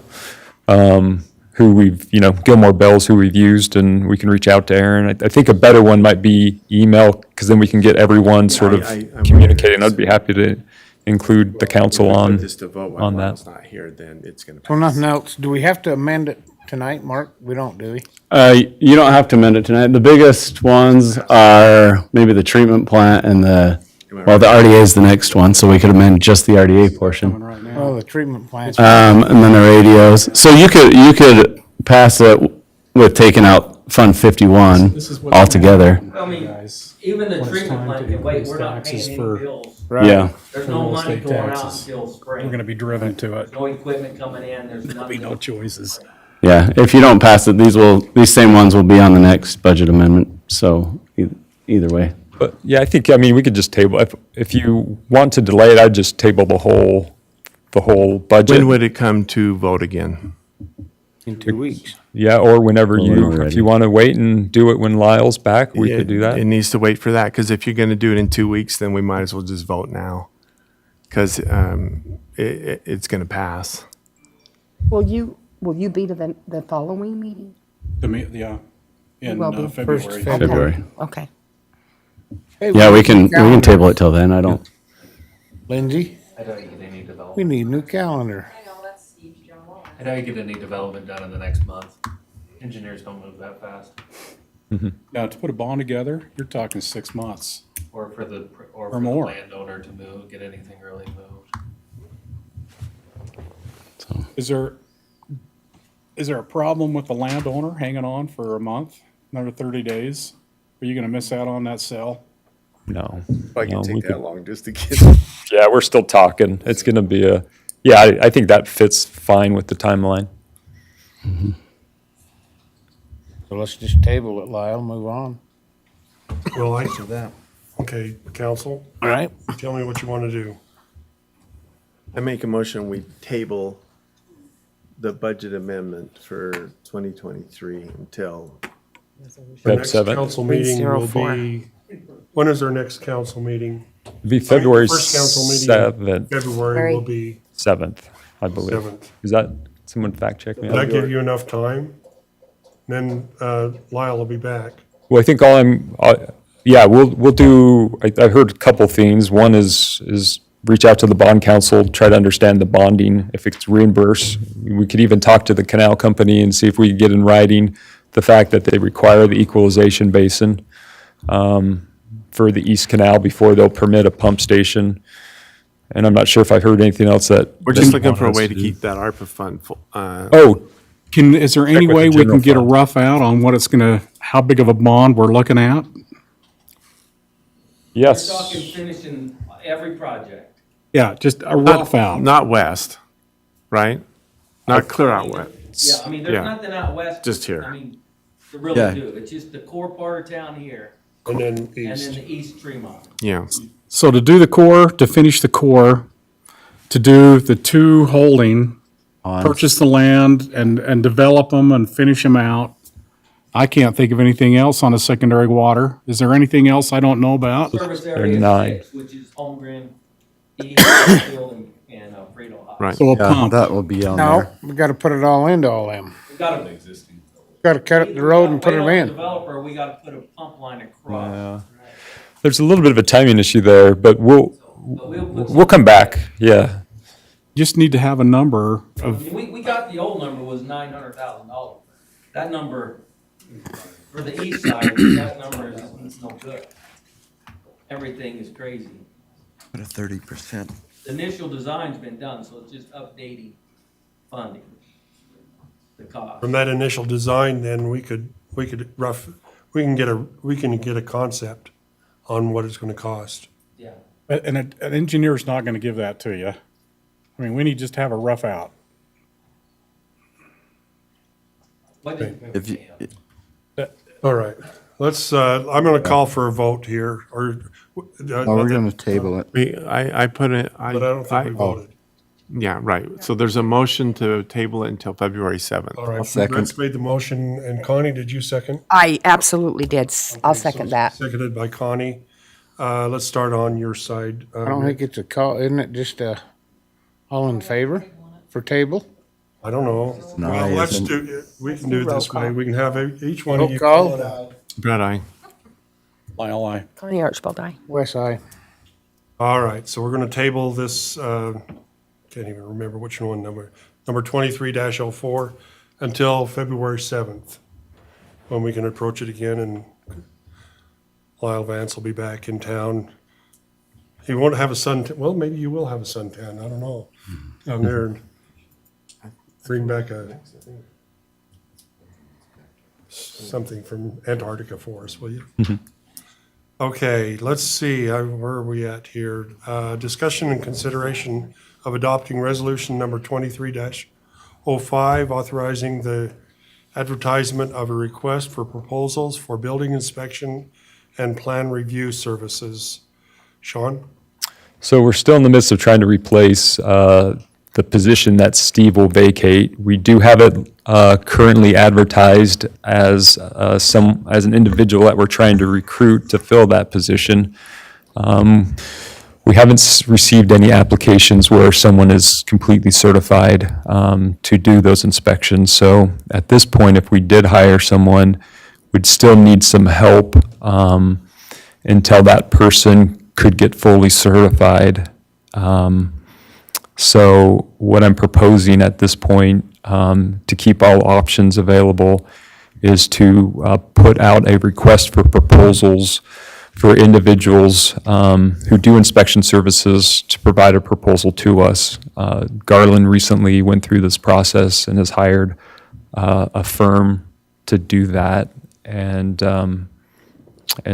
Speaker 11: who we've, Gilmore Bells, who we've used, and we can reach out to Aaron. I think a better one might be email, because then we can get everyone sort of
Speaker 2: I'm
Speaker 11: communicating. I'd be happy to include the council on
Speaker 2: Just to vote
Speaker 11: on
Speaker 2: while
Speaker 11: that.
Speaker 2: Lyle's not here, then it's going to
Speaker 5: So
Speaker 2: pass.
Speaker 5: nothing else. Do we have to amend it tonight, Mark? We don't, do we?
Speaker 14: You don't have to amend it tonight. The biggest ones are maybe the treatment plant and the RDA is the next one, so we could amend just the RDA portion.
Speaker 7: Right now.
Speaker 5: Oh, the treatment plant.
Speaker 14: And then the radios. So you could pass it with taking out Fund 51
Speaker 7: This is what-
Speaker 14: altogether.
Speaker 9: I mean,
Speaker 7: Guys,
Speaker 9: even the
Speaker 7: when it's
Speaker 9: treatment
Speaker 7: time
Speaker 9: plant
Speaker 7: to
Speaker 9: can wait,
Speaker 7: increase
Speaker 9: we're not
Speaker 7: taxes
Speaker 9: paying
Speaker 7: for-
Speaker 9: any bills.
Speaker 5: Right.
Speaker 14: Yeah.
Speaker 9: There's
Speaker 7: for
Speaker 9: no
Speaker 7: real
Speaker 9: money
Speaker 7: estate
Speaker 9: going out
Speaker 7: taxes.
Speaker 9: until spring.
Speaker 7: We're gonna be driven to it.
Speaker 9: No equipment coming in, there's
Speaker 7: There'll be
Speaker 9: nothing.
Speaker 7: no choices.
Speaker 14: Yeah, if you don't pass it, these same ones will be on the next budget amendment. So either way.
Speaker 11: But yeah, I mean, we could just table, if you want to delay it, I'd just table the whole budget.
Speaker 2: When would it come to vote again?
Speaker 5: In 2 weeks.
Speaker 11: Yeah, or whenever
Speaker 14: we're
Speaker 11: if
Speaker 14: ready.
Speaker 11: you want to wait and do it when Lyle's back, we could do
Speaker 2: It
Speaker 11: that.
Speaker 2: needs to wait for that, because if you're going to do it in 2 weeks, then we might as well just vote now, because it's going to pass.
Speaker 8: Will you be to the following meeting?
Speaker 7: Yeah, in
Speaker 8: Will be.
Speaker 7: February.
Speaker 14: February.
Speaker 8: Okay.
Speaker 5: Hey,
Speaker 14: Yeah, we
Speaker 5: need
Speaker 14: can
Speaker 5: new calendar.
Speaker 14: table it till then. I don't.
Speaker 5: Lindsay,
Speaker 9: I don't get any development.
Speaker 5: we need a new calendar.
Speaker 12: I know, that's Steve's job.
Speaker 9: I don't get any development done in the next month. Engineers don't move that fast.
Speaker 7: Now, to put a bond together, you're talking 6 months.
Speaker 9: Or for the
Speaker 7: more.
Speaker 9: landowner to move, get anything really moved.
Speaker 7: Is there a problem with the landowner hanging on for a month, another 30 days? Are you gonna miss out on that sale?
Speaker 11: No.
Speaker 2: I can
Speaker 11: No, we
Speaker 2: take that
Speaker 11: could-
Speaker 2: long just to get.
Speaker 11: Yeah, we're still talking. It's going to be I think that fits fine with the timeline.
Speaker 5: So let's just table it, Lyle, move on.
Speaker 1: Well, okay, council,
Speaker 5: All right.
Speaker 1: tell me what you want to do.
Speaker 2: I make a motion, we table the budget amendment for 2023 until,
Speaker 1: Our
Speaker 11: Feb.
Speaker 1: next
Speaker 11: 7th.
Speaker 1: council meeting will
Speaker 8: 304.
Speaker 1: be, when is our next council meeting?
Speaker 11: It'd be February
Speaker 1: First council meeting in
Speaker 11: 7th,
Speaker 1: February will be
Speaker 11: 7th, I believe.
Speaker 1: 7th.
Speaker 11: Is that, someone fact check me
Speaker 1: Did
Speaker 11: on
Speaker 1: that give you enough time? Then Lyle will be back.
Speaker 11: Well, I think we'll do, I heard a couple things. One is reach out to the bond council, try to understand the bonding, if it's reimbursed. We could even talk to the canal company and see if we could get in writing the fact that they require the equalization basin for the East Canal before they'll permit a pump station. And I'm not sure if I heard anything else that.
Speaker 2: we're just
Speaker 11: that
Speaker 2: looking for a
Speaker 11: wants
Speaker 2: way to
Speaker 11: do.
Speaker 2: keep that ARPA fund full.
Speaker 11: Oh,
Speaker 7: Is there any
Speaker 1: with
Speaker 7: way
Speaker 1: the
Speaker 7: we can
Speaker 1: general
Speaker 7: get a
Speaker 1: fund.
Speaker 7: rough out on what it's gonna, how big of a bond we're looking at?
Speaker 9: We're
Speaker 11: Yes.
Speaker 9: talking finishing every project.
Speaker 7: Yeah, just a rough out.
Speaker 2: Not west, right? Not clear out west.
Speaker 9: Yeah, I mean, there's
Speaker 2: Yeah.
Speaker 9: nothing out west.
Speaker 2: Just here.
Speaker 9: I mean, to really
Speaker 3: Yeah.
Speaker 9: do. It's just the core part of town here,
Speaker 1: And then
Speaker 9: and then
Speaker 1: east.
Speaker 9: the East Tremont.
Speaker 2: Yeah.
Speaker 7: So to do the core, to finish the core, to do the two holding, purchase the land and develop them and finish them out. I can't think of anything else on a secondary water. Is there anything else I don't know about?
Speaker 9: Service area
Speaker 11: 9.
Speaker 9: 6, which is Holmgren, East, Field, and Fredo High.
Speaker 2: Right.
Speaker 7: So a
Speaker 3: Yeah,
Speaker 7: pump.
Speaker 3: that will be on
Speaker 5: No,
Speaker 3: there.
Speaker 5: we gotta put it all into all them.
Speaker 9: We gotta,
Speaker 5: Gotta cut up the road and put
Speaker 9: wait
Speaker 5: them
Speaker 9: on the
Speaker 5: in.
Speaker 9: Developer, we gotta put a pump line across.
Speaker 11: Yeah. There's a little bit of a timing issue there, but
Speaker 9: But we'll put
Speaker 11: we'll come back. Yeah.
Speaker 7: Just need to have a number
Speaker 9: I
Speaker 7: of,
Speaker 9: mean, we got the old number was $900,000. That number, for the east side, that number is no good. Everything is crazy.
Speaker 3: Put a 30%.
Speaker 9: The initial design's been done, so it's just updating funding, the cost.
Speaker 1: From that initial design, then we can get a concept on what it's gonna cost.
Speaker 9: Yeah.
Speaker 7: an engineer's not gonna give that to you. I mean, we need just to have a rough out.
Speaker 9: What did-
Speaker 3: If you,
Speaker 1: All right, let's, I'm gonna call for a vote here, or.
Speaker 3: oh, we're gonna table it.
Speaker 2: I put it,
Speaker 1: But I don't think we voted.
Speaker 2: yeah, right. So there's a motion to table it until February 7th.
Speaker 1: All right,
Speaker 3: second.
Speaker 1: Brett's made the motion, and Connie, did you second?
Speaker 8: I absolutely did. I'll second that.
Speaker 1: Seconded by Connie. Let's start on your side.
Speaker 5: I don't think it's a call, isn't it just all in favor for table?
Speaker 1: I don't know.
Speaker 3: No,
Speaker 1: Well,
Speaker 3: it
Speaker 1: let's
Speaker 3: isn't.
Speaker 1: do, we can do it
Speaker 8: Roll
Speaker 1: this way.
Speaker 8: call.
Speaker 1: We can have each one of
Speaker 5: Roll
Speaker 1: you.
Speaker 5: call.
Speaker 2: Brett, aye.
Speaker 7: Lyle, aye.
Speaker 8: Connie Archibald, aye.
Speaker 5: West side.
Speaker 1: All right, so we're gonna table this, can't even remember which one number 23-04 until February 7th, when we can approach it again, and Lyle Vance will be back in town. He won't have a well, maybe you will have a suntan, I don't know, down there, and bring back something from Antarctica for us, will you? Okay, let's see, where are we at here? Discussion and consideration of adopting resolution number 23-05, authorizing the advertisement of a request for proposals for building inspection and plan review services. Sean?
Speaker 11: So we're still in the midst of trying to replace the position that Steve will vacate. We do have it currently advertised as an individual that we're trying to recruit to fill that position. We haven't received any applications where someone is completely certified to do those inspections. So at this point, if we did hire someone, we'd still need some help until that person could get fully certified. So what I'm proposing at this point, to keep all options available, is to put out a request for proposals for individuals who do inspection services to provide a proposal to us. Garland recently went through this process and has hired a firm to do that. And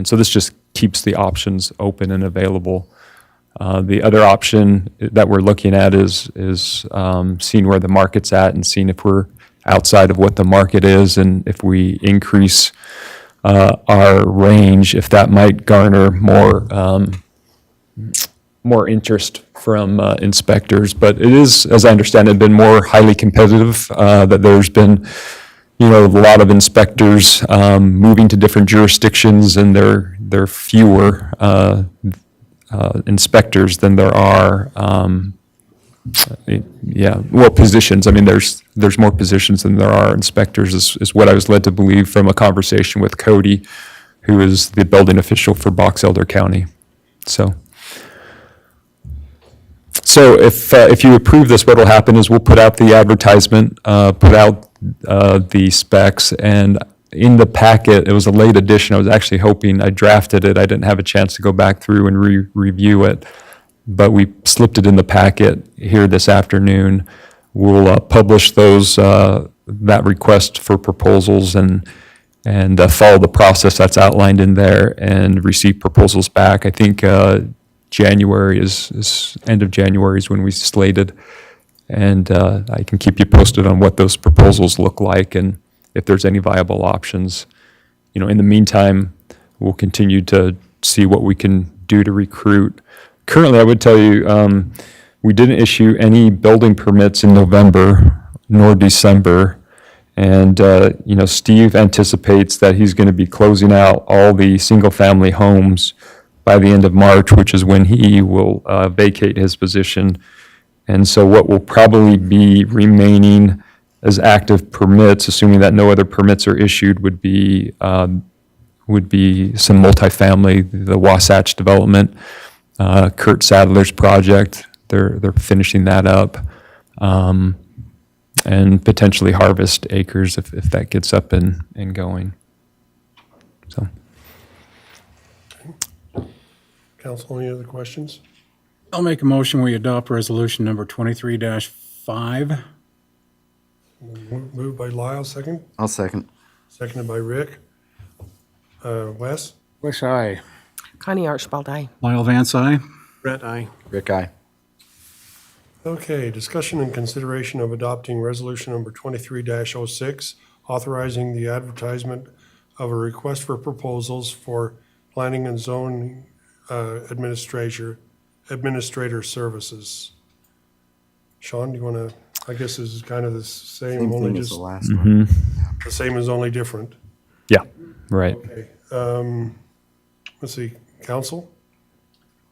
Speaker 11: so this just keeps the options open and available. The other option that we're looking at is seeing where the market's at and seeing if we're outside of what the market is, and if we increase our range, if that might garner more interest from inspectors. But it is, as I understand it, been more highly competitive, that there's been a lot of inspectors moving to different jurisdictions, and there are fewer inspectors than there are, positions. I mean, there's more positions than there are inspectors, is what I was led to believe from a conversation with Cody, who is the building official for Box Elder County. So if you approve this, what will happen is we'll put out the advertisement, put out the specs, and in the packet, it was a late edition. I was actually hoping, I drafted it. I didn't have a chance to go back through and review it, but we slipped it in the packet here this afternoon. We'll publish those that request for proposals and follow the process that's outlined in there and receive proposals back. I think January is end of January is when we slated. And I can keep you posted on what those proposals look like and if there's any viable options. You know, in the meantime, we'll continue to see what we can do to recruit. Currently, I would tell you, we didn't issue any building permits in November nor December. And, you know, Steve anticipates that he's going to be closing out all the single-family homes by the end of March, which is when he will vacate his position. And so what will probably be remaining as active permits, assuming that no other permits are issued, would be some multifamily, the Wasatch development, Kurt Sadler's project. They're finishing that up. And potentially Harvest Acres if that gets up and going. So.
Speaker 1: Council, any other questions?
Speaker 7: I'll make a motion, we adopt resolution number 23-5.
Speaker 1: Moved by Lyle, second.
Speaker 3: I'll second.
Speaker 1: Seconded by Rick. Wes?
Speaker 5: West side.
Speaker 6: Connie Archibald, aye.
Speaker 7: Lyle Vance, aye.
Speaker 2: Brett, aye.
Speaker 3: Rick, aye.
Speaker 1: Okay, discussion and consideration of adopting resolution number 23-06, authorizing the advertisement of a request for proposals for planning and zoning administrator services. Sean, do you want to, I guess this is kind of the same,
Speaker 3: Same
Speaker 1: only
Speaker 3: thing as
Speaker 1: just
Speaker 3: the last one.
Speaker 1: the same is only different.
Speaker 11: Yeah, right.
Speaker 1: Okay, let's see, council?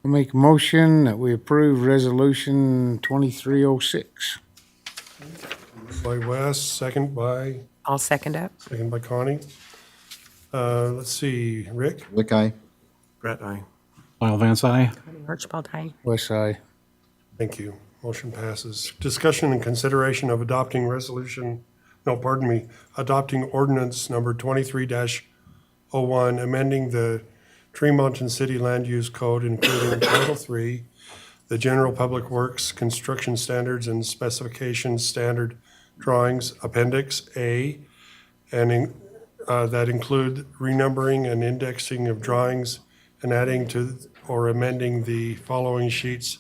Speaker 5: I'll make a motion that we approve resolution 2306.
Speaker 1: By Wes, second by
Speaker 6: I'll second it.
Speaker 1: Connie. Let's see, Rick?
Speaker 3: Rick, aye.
Speaker 2: Brett, aye.
Speaker 7: Lyle Vance, aye.
Speaker 6: Connie Archibald, aye.
Speaker 5: West side.
Speaker 1: Thank you. Motion passes. Discussion and consideration of adopting adopting ordinance number 23-01, amending the Tremonton City Land Use Code, including Title III, the General Public Works Construction Standards and Specifications Standard Drawings, Appendix A, and that include renumbering and indexing of drawings and adding to or amending the following sheets: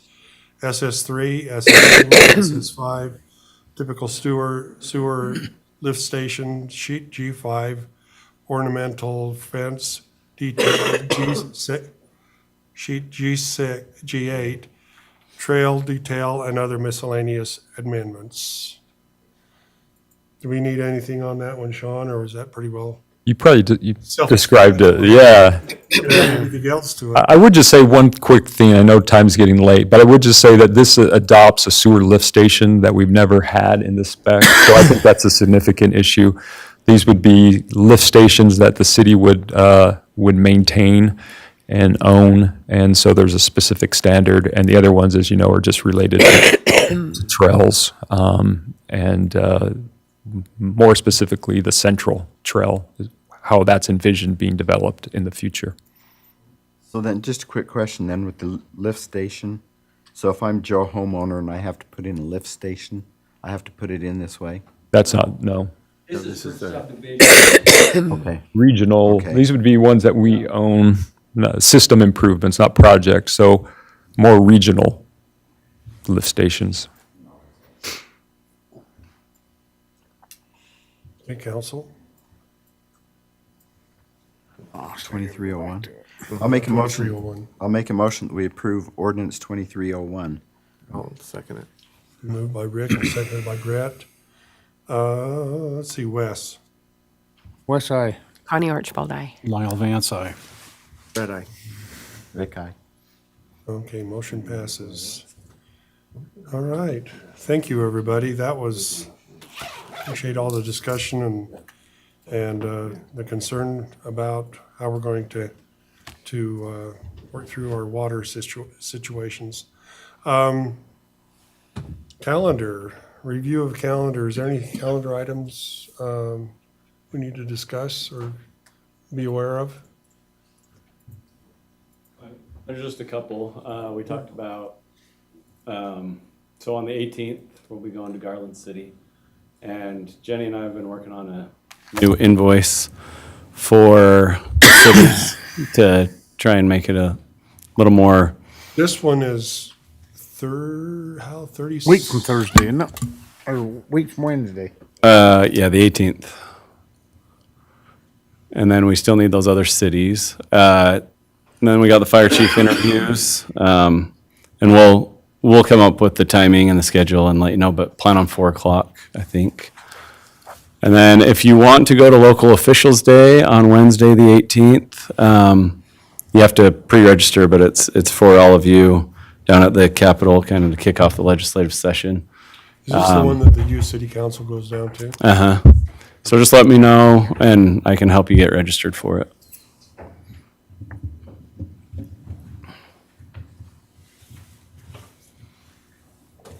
Speaker 1: SS3, SS4, SS5, typical sewer lift station, sheet G5, ornamental fence, detail G6, sheet G6, G8, trail detail, and other miscellaneous amendments. Do we need anything on that one, Sean, or is that pretty well?
Speaker 11: You probably described it, yeah.
Speaker 1: Anything else to it?
Speaker 11: I would just say one quick thing. I know time's getting late, but I would just say that this adopts a sewer lift station that we've never had in the spec. So I think that's a significant issue. These would be lift stations that the city would maintain and own, and so there's a specific standard. And the other ones, as you know, are just related to trails, and more specifically, the Central Trail, how that's envisioned being developed in the future.
Speaker 3: So then, just a quick question then with the lift station. So if I'm Joe homeowner and I have to put in a lift station, I have to put it in this way?
Speaker 11: That's not, no.
Speaker 3: This is the- Okay.
Speaker 11: Regional,
Speaker 3: Okay.
Speaker 11: these would be ones that we own, system improvements, not projects, so more regional lift stations.
Speaker 1: Hey, council?
Speaker 3: 2301. I'll make a motion.
Speaker 1: 2301.
Speaker 3: I'll make a motion that we approve ordinance 2301.
Speaker 2: I'll second it.
Speaker 1: Moved by Rick and seconded by Brett. Let's see, Wes.
Speaker 5: West side.
Speaker 6: Connie Archibald, aye.
Speaker 7: Lyle Vance, aye.
Speaker 2: Brett, aye.
Speaker 3: Rick, aye.
Speaker 1: Okay, motion passes. All right. Thank you, everybody. That was, appreciate all the discussion and the concern about how we're going to work through our water situations. Calendar, review of calendar. Is there any calendar items we need to discuss or be aware of?
Speaker 4: There's just a couple. We talked about, so on the 18th, we'll be going to Garland City. And Jenny and I have been working on a
Speaker 14: new invoice for cities to try and make it a little more.
Speaker 1: This one is 30?
Speaker 5: Week from Thursday, no, or week from Wednesday.
Speaker 14: Yeah, the 18th. And then we still need those other cities. And then we got the fire chief interviews. And we'll come up with the timing and the schedule and let you know, but plan on 4:00, I think. And then if you want to go to Local Officials Day on Wednesday, the 18th, you have to pre-register, but it's for all of you down at the Capitol, kind of to kick off the legislative session.
Speaker 1: Is this the one that the youth city council goes down to?
Speaker 14: Uh-huh. So just let me know and I can help you get registered for it.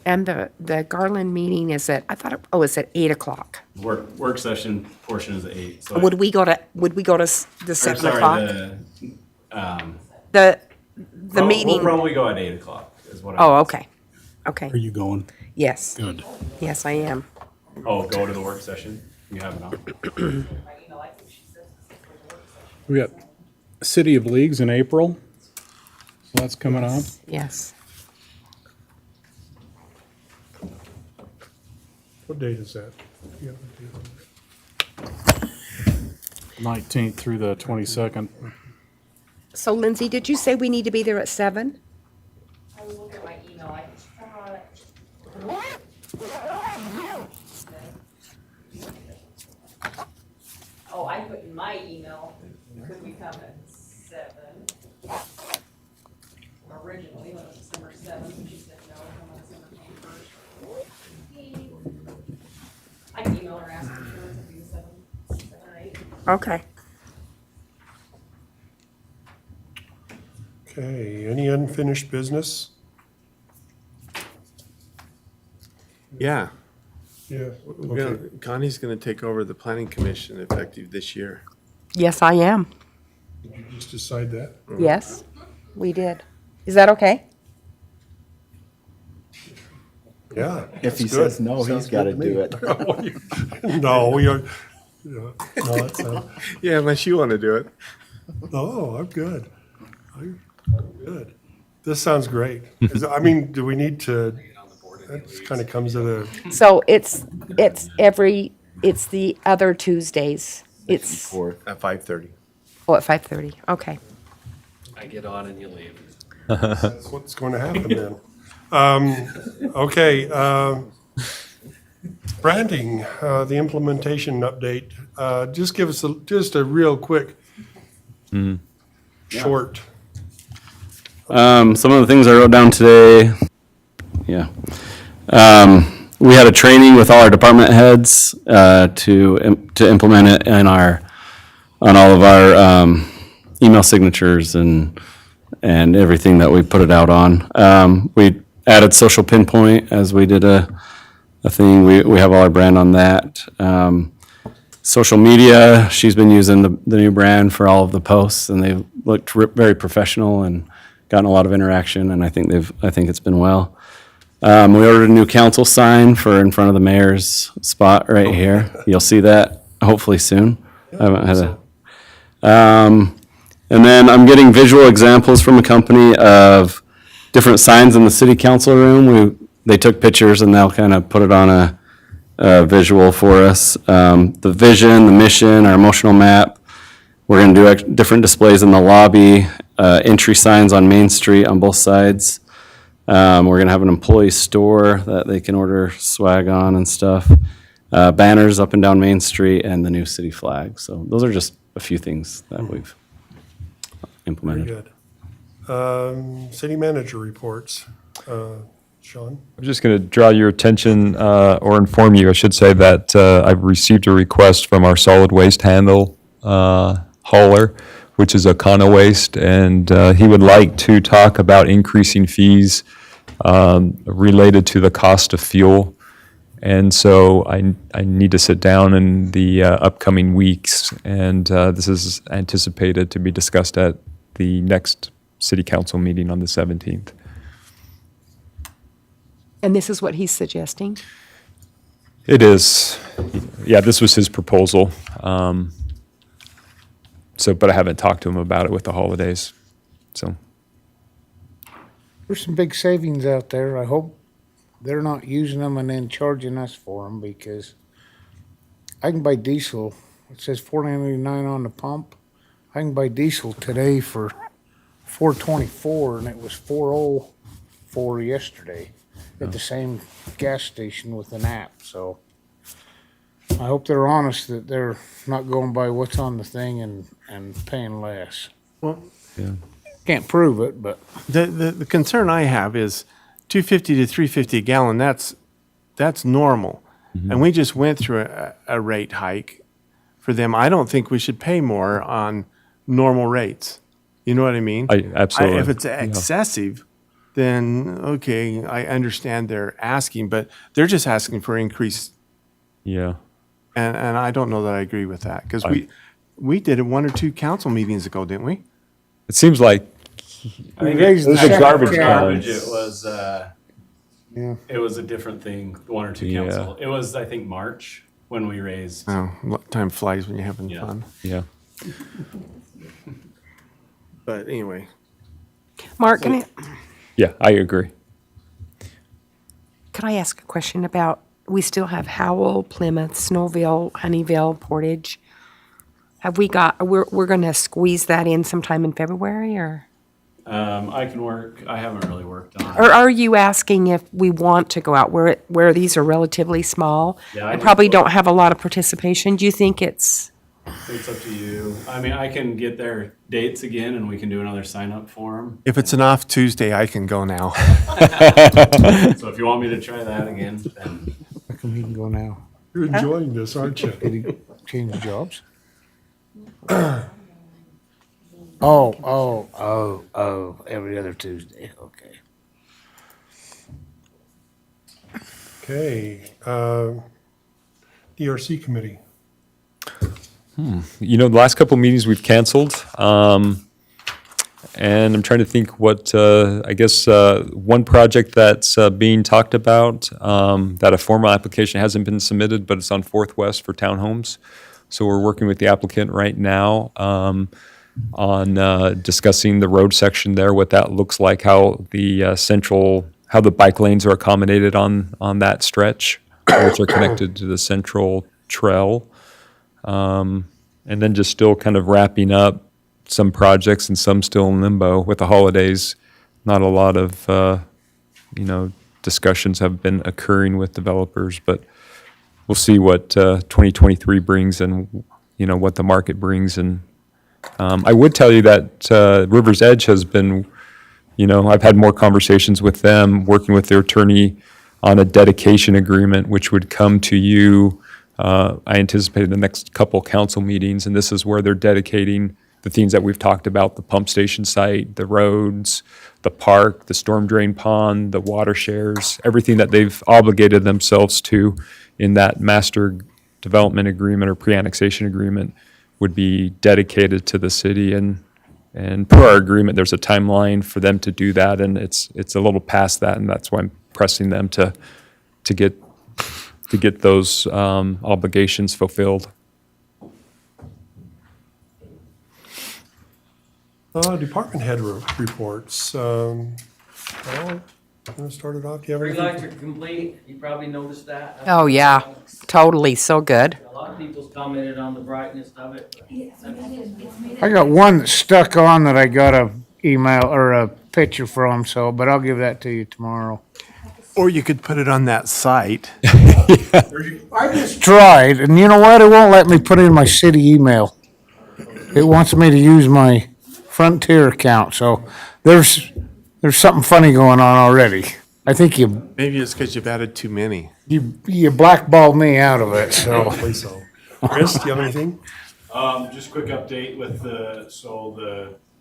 Speaker 8: And the Garland meeting is at, it's at 8:00.
Speaker 14: Work session portion is at 8. So
Speaker 8: Would we go to the 7 o'clock? The meeting?
Speaker 14: We'll probably go at 8:00 is what
Speaker 8: Oh, okay. Okay.
Speaker 7: Are you going?
Speaker 8: Yes.
Speaker 7: Good.
Speaker 8: Yes, I am.
Speaker 14: Oh, go to the work session? You have it on?
Speaker 7: We got City of Leagues in April. So that's coming up.
Speaker 8: Yes.
Speaker 1: What date is that? You have a date on that?
Speaker 7: 19th through the 22nd.
Speaker 8: So Lindsay, did you say we need to be there at 7?
Speaker 12: I will look at my email. I thought. Oh, I put in my email, could we come at 7? Originally, when it was December 7th, and she said no, come on December 21st. I can email her, ask her if she wants to do 7 or 8.
Speaker 8: Okay.
Speaker 1: Okay, any unfinished business?
Speaker 2: Yeah.
Speaker 1: Yeah.
Speaker 2: Connie's gonna take over the planning commission effective this year.
Speaker 8: Yes, I am.
Speaker 1: Did you just decide that?
Speaker 8: Yes, we did. Is that okay?
Speaker 1: Yeah.
Speaker 3: If he
Speaker 1: that's good.
Speaker 3: says no,
Speaker 1: Sounds
Speaker 3: he's got to
Speaker 1: good me.
Speaker 3: do it.
Speaker 1: No, we are, no, it's,
Speaker 2: Yeah, unless you wanna do it.
Speaker 1: oh, I'm good. I'm good. This sounds great. I mean, do we need to, that kind of comes at a,
Speaker 8: So it's the other Tuesdays. It's,
Speaker 2: At 5:30.
Speaker 8: at 5:30. Okay.
Speaker 14: I get on and you leave.
Speaker 1: that's what's going to happen then. Okay, branding, the implementation update. Just give us just a real quick, short.
Speaker 14: Some of the things I wrote down today. Yeah. We had a training with all our department heads to implement it on all of our email signatures and everything that we put it out on. We added social pinpoint as we did a thing. We have all our brand on that. Social media, she's been using the new brand for all of the posts, and they've looked very professional and gotten a lot of interaction, and I think it's been well. We ordered a new council sign for in front of the mayor's spot right here. You'll see that hopefully soon. I haven't had a. And then I'm getting visual examples from a company of different signs in the city council room. They took pictures and they'll kind of put it on a visual for us. The vision, the mission, our emotional map. We're going to do different displays in the lobby, entry signs on Main Street on both sides. We're going to have an employee store that they can order swag on and stuff. Banners up and down Main Street and the new city flag. So those are just a few things that we've
Speaker 1: Very
Speaker 14: implemented.
Speaker 1: good. City manager reports. Sean?
Speaker 11: I'm just going to draw your attention, or inform you, I should say, that I've received a request from our solid waste handle hauler, which is Akana Waste, and he would like to talk about increasing fees related to the cost of fuel. And so I need to sit down in the upcoming weeks, and this is anticipated to be discussed at the next city council meeting on the 17th.
Speaker 8: And this is what he's suggesting?
Speaker 11: It is. Yeah, this was his proposal. But I haven't talked to him about it with the holidays. So,
Speaker 5: There's some big savings out there. I hope they're not using them and then charging us for them, because I can buy diesel. It says $4.99 on the pump. I can buy diesel today for $4.24, and it was $4.04 yesterday at the same gas station with an app. So I hope they're honest, that they're not going by what's on the thing and paying less.
Speaker 2: Well,
Speaker 11: yeah.
Speaker 5: Can't prove it, but
Speaker 2: the concern I have is 250 to 350 a gallon. That's normal, and we just went through a rate hike for them. I don't think we should pay more on normal rates. You know what I mean?
Speaker 11: Absolutely.
Speaker 2: If it's excessive, then okay, I understand they're asking, but they're just asking for increase.
Speaker 11: Yeah.
Speaker 2: And I don't know that I agree with that, because we did it 1 or 2 council meetings ago, didn't we?
Speaker 11: It seems like
Speaker 4: I think
Speaker 5: raised
Speaker 11: it was
Speaker 5: the
Speaker 11: a garbage
Speaker 5: second
Speaker 11: can.
Speaker 4: garbage, it was,
Speaker 5: yeah.
Speaker 4: it was a different thing, 1 or 2
Speaker 11: Yeah.
Speaker 4: council. It was, I think, March when we raised.
Speaker 2: Oh, time flies when you're having
Speaker 4: Yeah.
Speaker 2: fun.
Speaker 11: yeah.
Speaker 2: But anyway,
Speaker 8: Mark, can
Speaker 11: I agree.
Speaker 8: I ask a question about, we still have Howell, Plymouth, Snowville, Honeyville, Portage. Have we got, we're going to squeeze that in sometime in February, or?
Speaker 4: I can work, I haven't really worked on.
Speaker 8: Or are you asking if we want to go out where these are relatively small
Speaker 4: Yeah, I
Speaker 8: and
Speaker 4: can
Speaker 8: probably
Speaker 4: work.
Speaker 8: don't have a lot of participation? Do you think it's,
Speaker 4: It's up to you. I mean, I can get their dates again and we can do another sign up form.
Speaker 2: if it's an off Tuesday, I can go now.
Speaker 4: So if you want me to try that again, then
Speaker 5: How come he can go now?
Speaker 1: You're enjoying this, aren't you?
Speaker 5: Did he change jobs? Oh, every other Tuesday, okay.
Speaker 1: Okay, DRC committee.
Speaker 11: You know, the last couple meetings we've canceled. And I'm trying to think what, I guess, one project that's being talked about, that a formal application hasn't been submitted, but it's on Fourth West for townhomes. So we're working with the applicant right now on discussing the road section there, what that looks like, how the how the bike lanes are accommodated on that stretch, which are connected to the central trail. And then just still kind of wrapping up some projects and some still in limbo with the holidays. Not a lot of, discussions have been occurring with developers, but we'll see what 2023 brings and, what the market brings. And I would tell you that River's Edge has been, I've had more conversations with them, working with their attorney on a dedication agreement, which would come to you. I anticipate the next couple council meetings, and this is where they're dedicating the things that we've talked about: the pump station site, the roads, the park, the storm drain pond, the water shares, everything that they've obligated themselves to in that master development agreement or pre-annexation agreement would be dedicated to the city. And per our agreement, there's a timeline for them to do that, and it's a little past that, and that's why I'm pressing them to get those obligations fulfilled.
Speaker 1: Department head reports. Well, you want to start it off? Do you have anything?
Speaker 9: Electric complete, you probably noticed that.
Speaker 8: oh, yeah, totally, so good.
Speaker 9: A lot of people's commented on the brightness of it.
Speaker 5: I got one that's stuck on that I got a email or a picture from, but I'll give that to you tomorrow.
Speaker 2: Or you could put it on that site.
Speaker 5: I just tried, and you know what? It won't let me put in my city email. It wants me to use my Frontier account, so there's something funny going on already. I think you
Speaker 2: Maybe it's because you've added too many.
Speaker 5: blackballed me out of it,
Speaker 1: I
Speaker 5: so.
Speaker 1: don't think so. Chris, do you have anything?
Speaker 15: Just quick update with the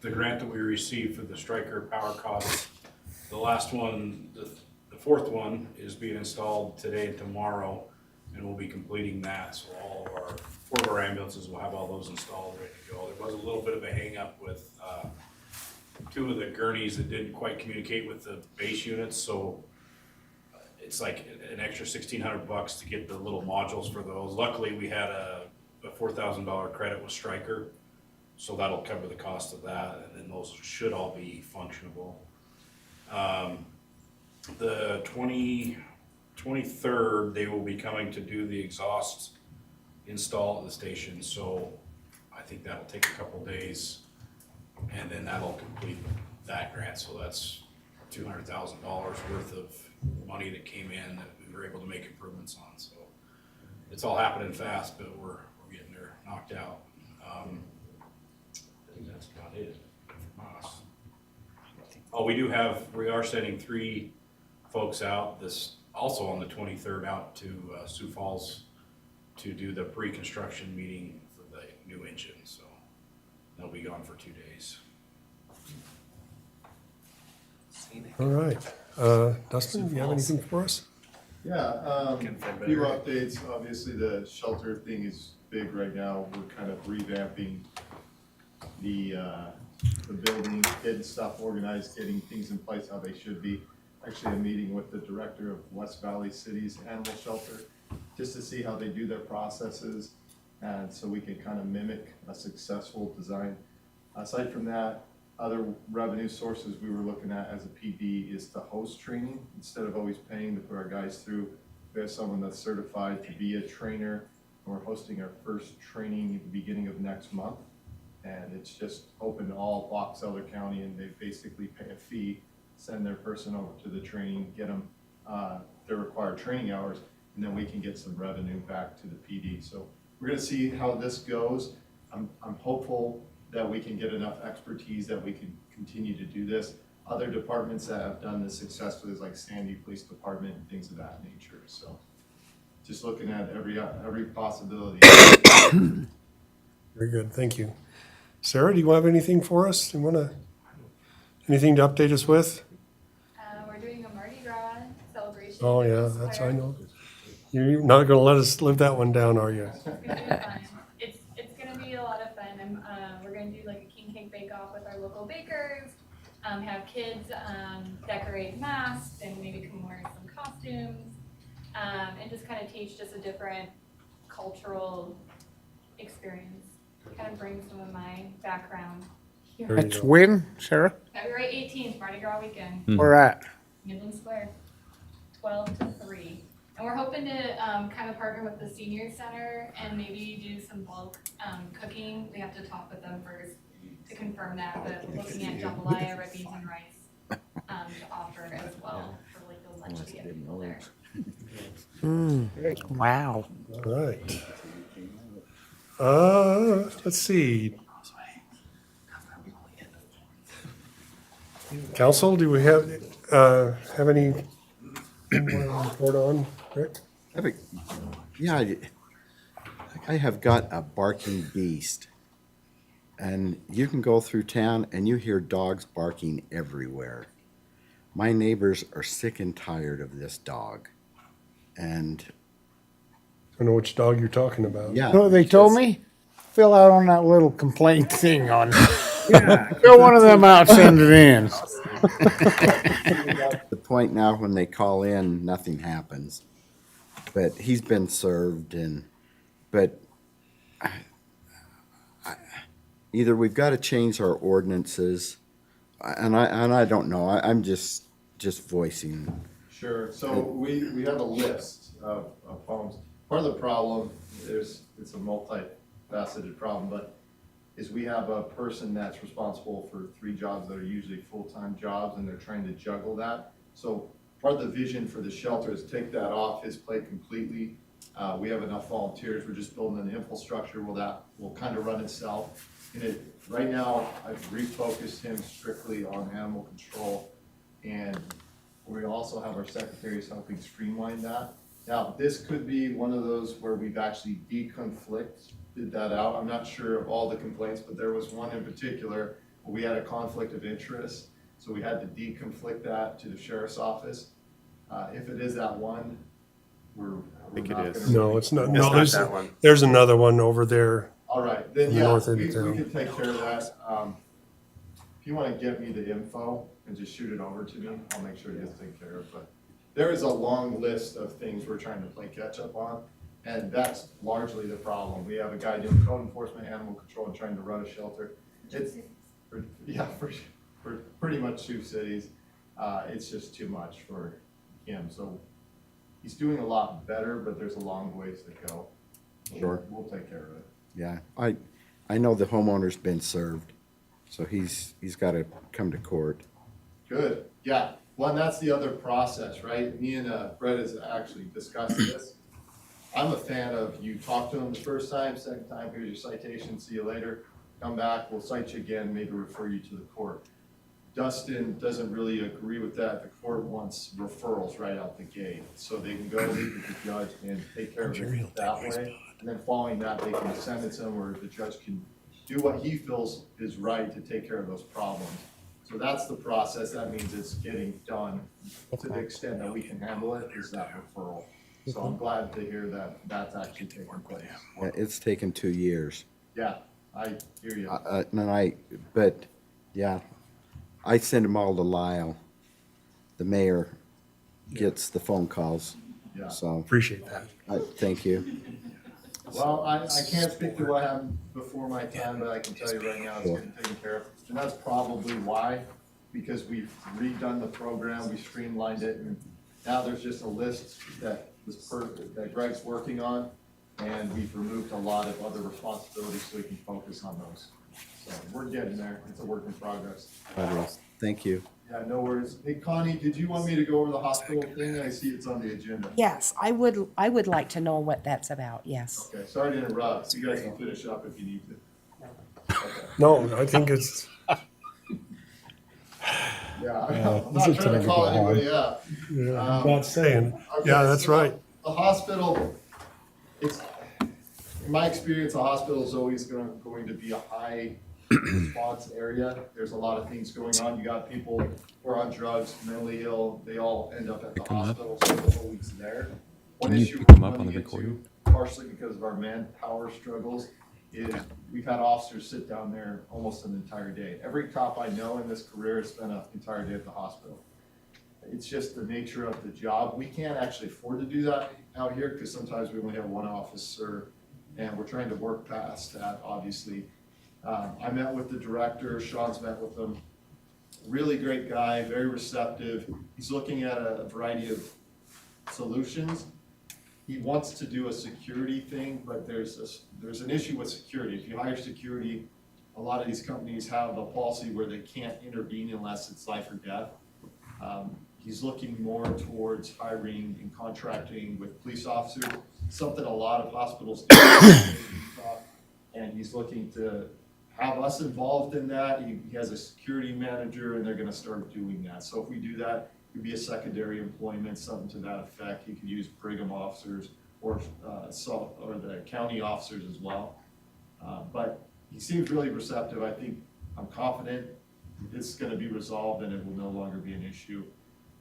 Speaker 15: grant that we received for the Stryker power costs. The last one, the fourth one is being installed today and tomorrow, and we'll be completing that. So all of our 4 of our ambulances will have all those installed, ready to go. There was a little bit of a hang up with 2 of the gurneys that didn't quite communicate with the base units, so it's like an extra $1,600 to get the little modules for those. Luckily, we had a $4,000 credit with Stryker, so that'll cover the cost of that, and then those should all be functionable. The 23rd, they will be coming to do the exhaust install at the station, so I think that'll take a couple days, and then that'll complete that grant, so that's $200,000 worth of money that came in that we were able to make improvements on, so it's all happening fast, but we're getting there knocked out. I think that's about it from us. Oh, we are sending 3 folks out this, also on the 23rd, out to Sioux Falls to do the pre-construction meeting for the new engine, so they'll be gone for 2 days.
Speaker 1: All right. Dustin, do you have anything for us?
Speaker 13: Yeah, a few updates. Obviously, the shelter thing is big right now. We're kind of revamping the building, getting stuff organized, getting things in place how they should be. Actually, I'm meeting with the director of West Valley City's animal shelter just to see how they do their processes, and so we can kind of mimic a successful design. Aside from that, other revenue sources we were looking at as a PD is to host training. Instead of always paying to put our guys through, we have someone that's certified to be a trainer. And we're hosting our first training at the beginning of next month. And it's just open to all Box Elder County, and they basically pay a fee, send their person over to the training, get them their required training hours, and then we can get some revenue back to the PD. So we're gonna see how this goes. I'm hopeful that we can get enough expertise that we can continue to do this. Other departments that have done this successfully is like Sandy Police Department and things of that nature. So just looking at every possibility.
Speaker 1: Very good, thank you. Sarah, do you have anything for us? Anything to update us with?
Speaker 12: We're doing a Mardi Gras celebration.
Speaker 1: Oh, yeah, that's, I know. You're not gonna let us live that one down, are you?
Speaker 12: It's gonna be fun. It's gonna be a lot of fun. We're gonna do like a king cake bake off with our local bakers. Have kids decorate masks and maybe come wear some costumes, and just kind of teach just a different cultural experience. Kind of bring some of my background here.
Speaker 1: There you
Speaker 5: That's
Speaker 1: go.
Speaker 5: when, Sarah?
Speaker 12: February 18th, Mardi Gras weekend,
Speaker 5: Where at?
Speaker 12: Midland Square, 12 to 3. And we're hoping to kind of partner with the senior center and maybe do some bulk cooking. We have to talk with them first to confirm that, but we're looking at jambalaya, red beans and rice to offer as well for like the lunch to get people there.
Speaker 5: Wow.
Speaker 1: All right. Let's see. Council, do we have any report on, Rick?
Speaker 3: I have got a barking beast. And you can go through town and you hear dogs barking everywhere. My neighbors are sick and tired of this dog. And
Speaker 1: I don't know which dog you're talking about.
Speaker 3: yeah.
Speaker 5: You know what they told me? Fill out on that little complaint thing on. Fill one of them out, send it in.
Speaker 3: The point now when they call in, nothing happens. But he's been served but either we've got to change our ordinances, and I don't know, I'm just voicing.
Speaker 13: Sure, so we have a list of homes. Part of the problem, it's a multifaceted problem, but is we have a person that's responsible for 3 jobs that are usually full-time jobs, and they're trying to juggle that. So part of the vision for the shelter is take that off his plate completely. We have enough volunteers, we're just building an infrastructure that will kind of run itself. And right now, I've refocused him strictly on animal control, and we also have our secretaries helping streamline that. Now, this could be one of those where we've actually deconflicted that out. I'm not sure of all the complaints, but there was one in particular where we had a conflict of interest, so we had to deconflict that to the sheriff's office. If it is that one, we're
Speaker 2: think
Speaker 13: not
Speaker 2: it is.
Speaker 13: gonna-
Speaker 1: No, it's not.
Speaker 2: It's
Speaker 1: No,
Speaker 2: not that one.
Speaker 1: there's another one over there.
Speaker 13: All right, then,
Speaker 1: In the
Speaker 13: yeah,
Speaker 1: north end
Speaker 13: we
Speaker 1: of town.
Speaker 13: can take care of that. If you wanna get me the info and just shoot it over to me, I'll make sure it gets taken care of, but there is a long list of things we're trying to play catch up on. And that's largely the problem. We have a guy doing code enforcement, animal control, and trying to run a shelter. It's, for pretty much 2 cities. It's just too much for him. So he's doing a lot better, but there's a long ways to go.
Speaker 3: Sure.
Speaker 13: We'll take care of it.
Speaker 3: Yeah, I know the homeowner's been served, so he's got to come to court.
Speaker 13: Good, yeah. Well, and that's the other process, right? Me and Brett has actually discussed this. I'm a fan of you talk to them the first time, second time, here's your citation, see you later. Come back, we'll cite you again, maybe refer you to the court. Dustin doesn't really agree with that. The court wants referrals right out the gate. So they can go meet with the judge and take care of it that way. And then following that, they can sentence him, or the judge can do what he feels is right to take care of those problems. So that's the process. That means it's getting done to the extent that we can handle it, is that referral. So I'm glad to hear that that's actually taking place.
Speaker 3: Yeah, it's taken 2 years.
Speaker 13: Yeah, I hear you.
Speaker 3: But yeah, I send them all to Lyle. The mayor gets the phone calls.
Speaker 13: Yeah.
Speaker 3: So
Speaker 1: Appreciate that.
Speaker 3: thank you.
Speaker 13: Well, I can't speak to what happened before my time, but I can tell you right now, it's getting taken care of. And that's probably why, because we've redone the program, we streamlined it, and now there's just a list that that Greg's working on, and we've removed a lot of other responsibilities so we can focus on those. So we're getting there. It's a work in progress.
Speaker 3: Thank you.
Speaker 13: Yeah, no worries. Hey, Connie, did you want me to go over the hospital thing? I see it's on the agenda.
Speaker 8: Yes, I would like to know what that's about, yes.
Speaker 13: Okay, sorry to interrupt. You guys can finish up if you need to.
Speaker 1: No, I think it's,
Speaker 13: Yeah, I'm not trying to call anybody out.
Speaker 1: yeah, I'm not saying,
Speaker 13: Okay,
Speaker 1: yeah, that's
Speaker 13: so
Speaker 1: right.
Speaker 13: The hospital, it's, in my experience, the hospital is always going to be a high response area. There's a lot of things going on. You got people who are on drugs, mentally ill, they all end up at the hospital, so the whole week's there. One
Speaker 11: Can you
Speaker 13: issue
Speaker 11: pick them
Speaker 13: we
Speaker 11: up
Speaker 13: want
Speaker 11: on
Speaker 13: to
Speaker 11: the
Speaker 13: get to,
Speaker 11: recording?
Speaker 13: partially because of our manpower struggles, is we've had officers sit down there almost an entire day. Every cop I know in this career has spent an entire day at the hospital. It's just the nature of the job. We can't actually afford to do that out here because sometimes we only have one officer, and we're trying to work past that, obviously. I met with the director, Sean's met with him. Really great guy, very receptive. He's looking at a variety of solutions. He wants to do a security thing, but there's an issue with security. If you hire security, a lot of these companies have a policy where they can't intervene unless it's life or death. He's looking more towards hiring and contracting with police officers, something a lot of hospitals do. And he's looking to have us involved in that. He has a security manager, and they're gonna start doing that. So if we do that, it would be a secondary employment, something to that effect. He could use Brigham officers or the county officers as well. But he seems really receptive. I'm confident it's gonna be resolved and it will no longer be an issue.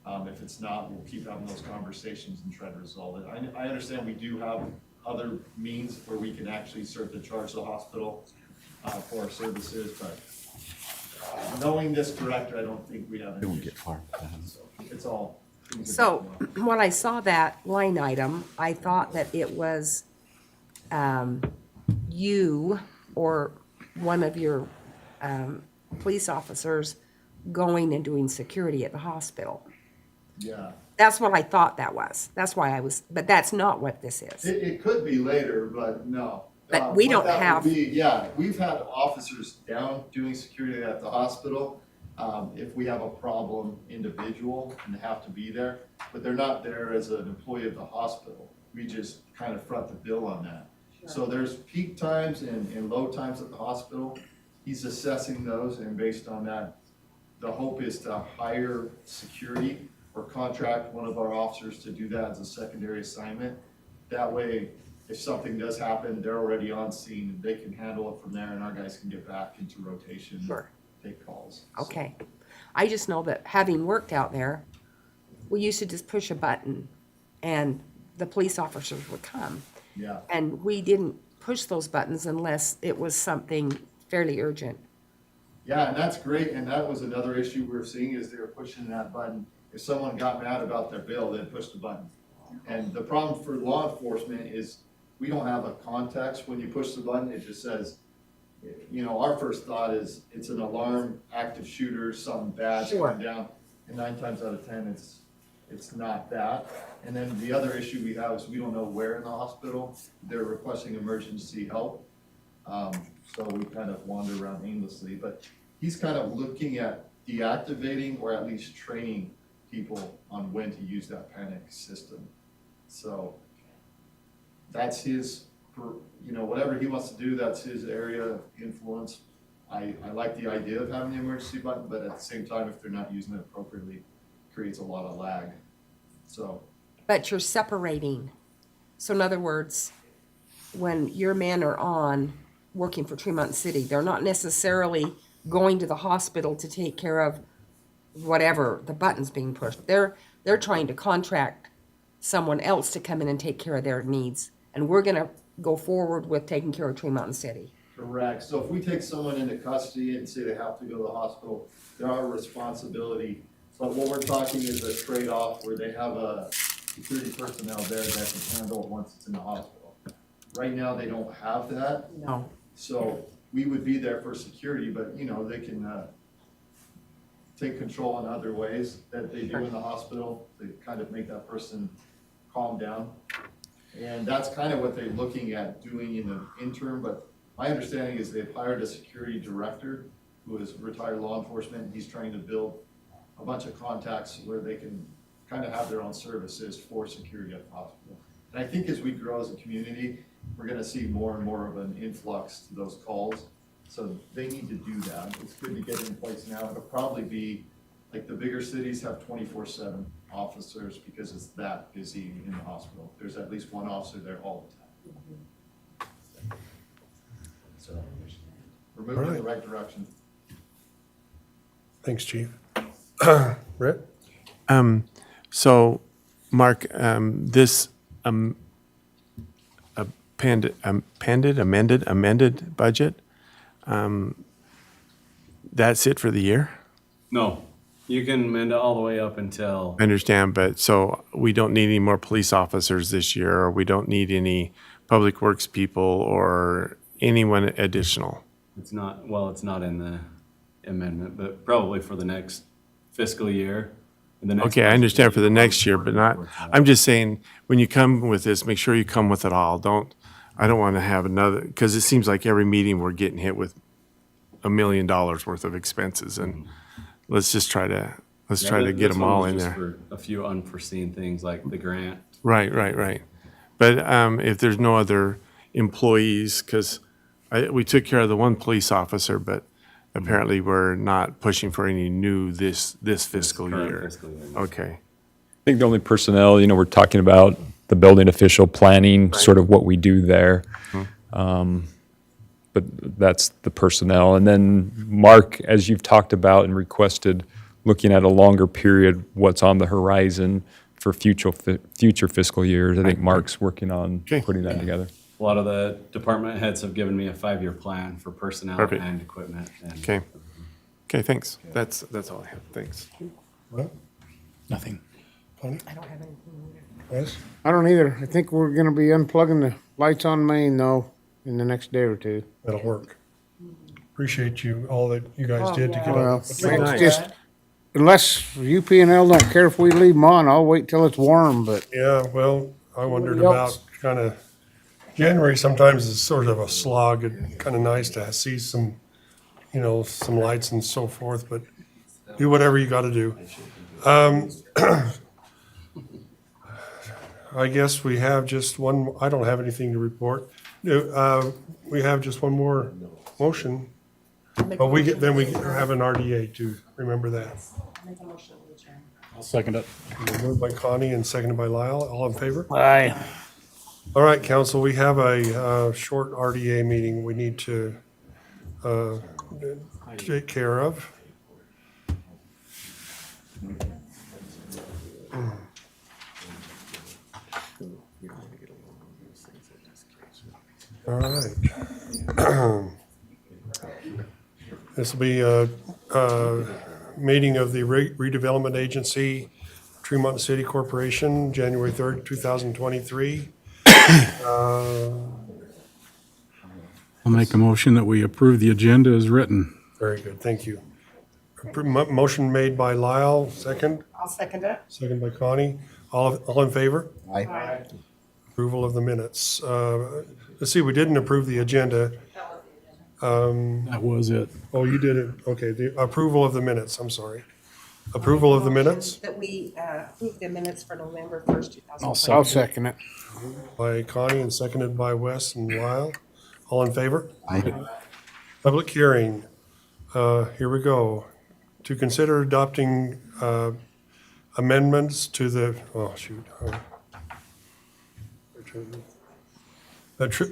Speaker 13: If it's not, we'll keep having those conversations and try to resolve it. I understand we do have other means where we can actually start to charge the hospital for our services, but knowing this director, I don't think we have an issue. So it's all.
Speaker 8: So when I saw that line item, I thought that it was you or one of your police officers going and doing security at the hospital.
Speaker 13: Yeah,
Speaker 8: That's what I thought that was. That's why but that's not what this is.
Speaker 13: it could be later, but no.
Speaker 8: But we
Speaker 13: What
Speaker 8: don't
Speaker 13: that would
Speaker 8: have-
Speaker 13: be- Yeah, we've had officers down doing security at the hospital. If we have a problem individual and they have to be there, but they're not there as an employee of the hospital. We just kind of front the bill on that. So there's peak times and low times at the hospital. He's assessing those, and based on that, the hope is to hire security or contract one of our officers to do that as a secondary assignment. That way, if something does happen, they're already on scene and they can handle it from there, and our guys can get back into rotation.
Speaker 8: Sure.
Speaker 13: Take calls. So,
Speaker 8: Okay. I just know that having worked out there, we used to just push a button and the police officers would come.
Speaker 13: Yeah,
Speaker 8: And we didn't push those buttons unless it was something fairly urgent.
Speaker 13: yeah, and that's great, and that was another issue we were seeing, is they were pushing that button. if someone got mad about their bill, they'd push the button. And the problem for law enforcement is we don't have a context. When you push the button, it just says, you know, our first thought is it's an alarm, active shooter, something bad's going down. And 9 times out of 10, it's not that. And then the other issue we have is we don't know where in the hospital they're requesting emergency help. So we kind of wander around aimlessly, but he's kind of looking at deactivating or at least training people on when to use that panic system. So that's his, you know, whatever he wants to do, that's his area of influence. I like the idea of having the emergency button, but at the same time, if they're not using it appropriately, it creates a lot of lag. So.
Speaker 8: But you're separating. So in other words, when your men are on working for Tremont City, they're not necessarily going to the hospital to take care of whatever the button's being pushed. They're trying to contract someone else to come in and take care of their needs. And we're gonna go forward with taking care of Tremont City.
Speaker 13: Correct. So if we take someone into custody and say they have to go to the hospital, they're our responsibility. So what we're talking is a trade-off where they have a security personnel there that can handle it once it's in the hospital. Right now, they don't have that.
Speaker 8: No.
Speaker 13: So we would be there for security, but you know, they can take control in other ways that they do in the hospital to kind of make that person calm down. And that's kind of what they're looking at doing in the interim, but my understanding is they've hired a security director who is retired law enforcement. He's trying to build a bunch of contacts where they can kind of have their own services for security at the hospital. And I think as we grow as a community, we're gonna see more and more of an influx to those calls. So they need to do that. It's good to get it in place now. It'll probably be, like the bigger cities have 24/7 officers because it's that busy in the hospital. There's at least one officer there all the time. So we're moving in the right direction.
Speaker 1: Thanks, Chief. Brett?
Speaker 2: So, Mark, this amended budget, that's it for the year?
Speaker 4: No, you can amend it all the way up until,
Speaker 2: I understand, but so we don't need any more police officers this year, or we don't need any public works people or anyone additional?
Speaker 4: it's not in the amendment, but probably for the next fiscal year.
Speaker 2: Okay, I understand for the next year, but not, I'm just saying, when you come with this, make sure you come with it all. I don't want to have another, because it seems like every meeting we're getting hit with $1 million worth of expenses, and let's just try to get them all in there.
Speaker 4: For a few unforeseen things like the grant.
Speaker 2: Right. But if there's no other employees, because we took care of the one police officer, but apparently we're not pushing for any new this fiscal
Speaker 4: current
Speaker 2: year.
Speaker 4: fiscal year.
Speaker 2: Okay.
Speaker 11: I think the only personnel, we're talking about the building official planning, sort of what we do there. But that's the personnel. And then Mark, as you've talked about and requested, looking at a longer period, what's on the horizon for future fiscal years. I think Mark's working on putting that together.
Speaker 4: A lot of the department heads have given me a 5-year plan for personnel
Speaker 2: Perfect.
Speaker 4: and equipment. And
Speaker 2: Okay, thanks. That's all I have. Thanks.
Speaker 1: What?
Speaker 7: Nothing.
Speaker 1: Connie?
Speaker 8: I don't have anything either.
Speaker 1: Wes?
Speaker 5: I don't either. I think we're gonna be unplugging the lights on Main though in the next day or two.
Speaker 1: That'll work. Appreciate you, all that you guys did to get
Speaker 5: Well,
Speaker 1: up.
Speaker 5: it's just, unless UP&L don't care if we leave them on, I'll wait till it's warm, but
Speaker 1: Yeah, well, I wondered
Speaker 5: Nobody
Speaker 1: about
Speaker 5: else?
Speaker 1: kind of, January sometimes is sort of a slog, and kind of nice to see some, some lights and so forth, but do whatever you gotta do. I guess we have just one, I don't have anything to report. We have just one more motion, but we have an RDA too, remember that.
Speaker 8: Make a motion to adjourn.
Speaker 7: I'll second it.
Speaker 1: Moved by Connie and seconded by Lyle, all in favor?
Speaker 5: aye.
Speaker 1: All right, council, we have a short RDA meeting we need to take care of. All right. This will be a meeting of the redevelopment agency Tremont City Corporation, January 3rd, 2023.
Speaker 7: I'll make a motion that we approve the agenda as written.
Speaker 1: Very good, thank you. Motion made by Lyle, second.
Speaker 6: I'll second it.
Speaker 1: Second by Connie. All in favor?
Speaker 3: Aye.
Speaker 1: Approval of the minutes. Let's see, we didn't approve the agenda.
Speaker 7: That was it.
Speaker 1: Oh, you did it. Okay, the approval of the minutes, I'm sorry. Approval of the minutes
Speaker 6: That we approve the minutes for November 1st, 2020.
Speaker 5: I'll second it.
Speaker 1: by Connie and seconded by Wes and Lyle. All in favor?
Speaker 3: Aye.
Speaker 1: Public hearing. Here we go. To consider adopting amendments to the,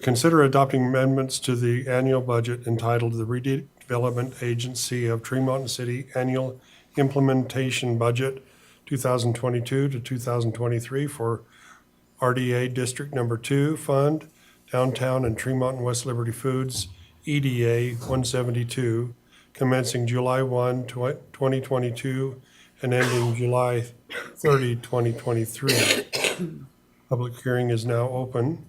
Speaker 1: consider adopting amendments to the annual budget entitled the Redevelopment Agency of Tremont City Annual Implementation Budget 2022 to 2023 for RDA District Number 2 Fund, Downtown and Tremont and West Liberty Foods, EDA 172, commencing July 1, 2022, and ending July 30, 2023. Public hearing is now open.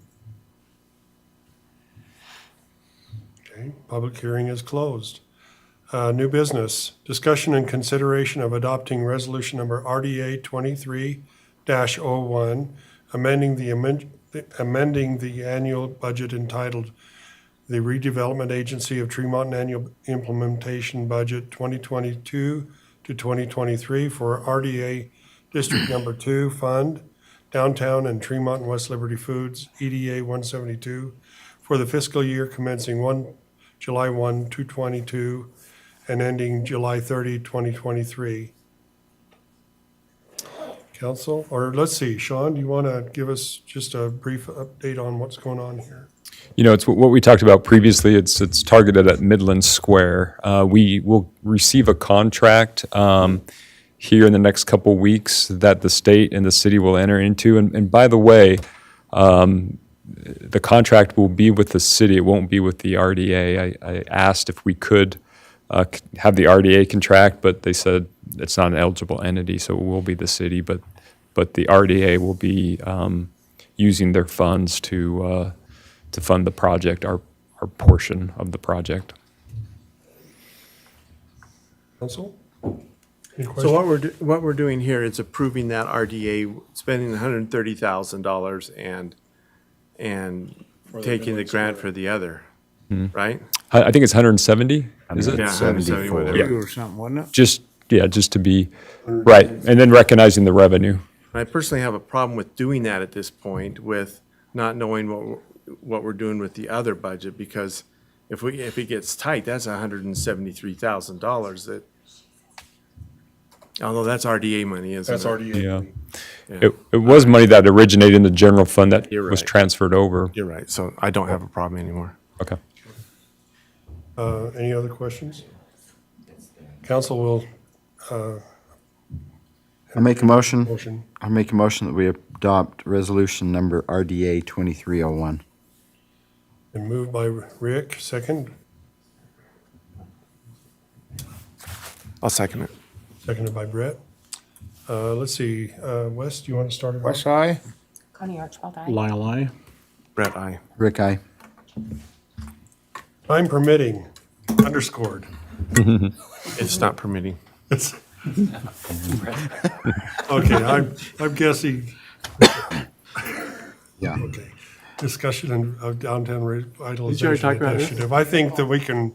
Speaker 1: Okay, public hearing is closed. New business, discussion and consideration of adopting resolution number RDA 23-01, amending the annual budget entitled the Redevelopment Agency of Tremont Annual Implementation Budget 2022 to 2023 for RDA District Number 2 Fund, Downtown and Tremont and West Liberty Foods, EDA 172, for the fiscal year commencing July 1, 2022, and ending July 30, 2023. Council, or let's see, Sean, do you want to give us just a brief update on what's going on here?
Speaker 11: You know, it's what we talked about previously. It's targeted at Midland Square. We will receive a contract here in the next couple weeks that the state and the city will enter into. And by the way, the contract will be with the city. It won't be with the RDA. I asked if we could have the RDA contract, but they said it's not an eligible entity, so it will be the city. But the RDA will be using their funds to fund the project, our portion of the project.
Speaker 1: Council? Any
Speaker 2: So
Speaker 1: questions?
Speaker 2: what we're doing here is approving that RDA, spending $130,000 and taking the grant for the other, right?
Speaker 11: I think it's 170, is it?
Speaker 2: Yeah, 170, whatever.
Speaker 5: Two or something, wasn't it?
Speaker 11: Just to be, right, and then recognizing the revenue.
Speaker 2: I personally have a problem with doing that at this point, with not knowing what we're doing with the other budget, because if it gets tight, that's $173,000 that, although that's RDA money, isn't it?
Speaker 1: That's already.
Speaker 11: Yeah.
Speaker 2: Yeah.
Speaker 11: It was money that originated in the general fund that
Speaker 2: You're
Speaker 11: was
Speaker 2: right.
Speaker 11: transferred over.
Speaker 2: You're right, so I don't have a problem anymore.
Speaker 11: Okay.
Speaker 1: Any other questions? Council will,
Speaker 3: I'll make a motion.
Speaker 1: motion.
Speaker 3: I'll make a motion that we adopt resolution number RDA 2301.
Speaker 1: And moved by Rick, second,
Speaker 2: I'll second it.
Speaker 1: seconded by Brett. Let's see, Wes, do you want to start it off?
Speaker 5: West Eye?
Speaker 8: Connie Archibald, aye.
Speaker 7: Lyle, aye.
Speaker 2: Brett, aye.
Speaker 3: Rick, aye.
Speaker 1: Time permitting, underscored.
Speaker 2: It's not permitting.
Speaker 1: It's- Okay, I'm guessing,
Speaker 3: Yeah.
Speaker 1: okay. Discussion of downtown
Speaker 2: Did you
Speaker 1: revitalization
Speaker 2: already talk about it?
Speaker 1: initiative. I think that can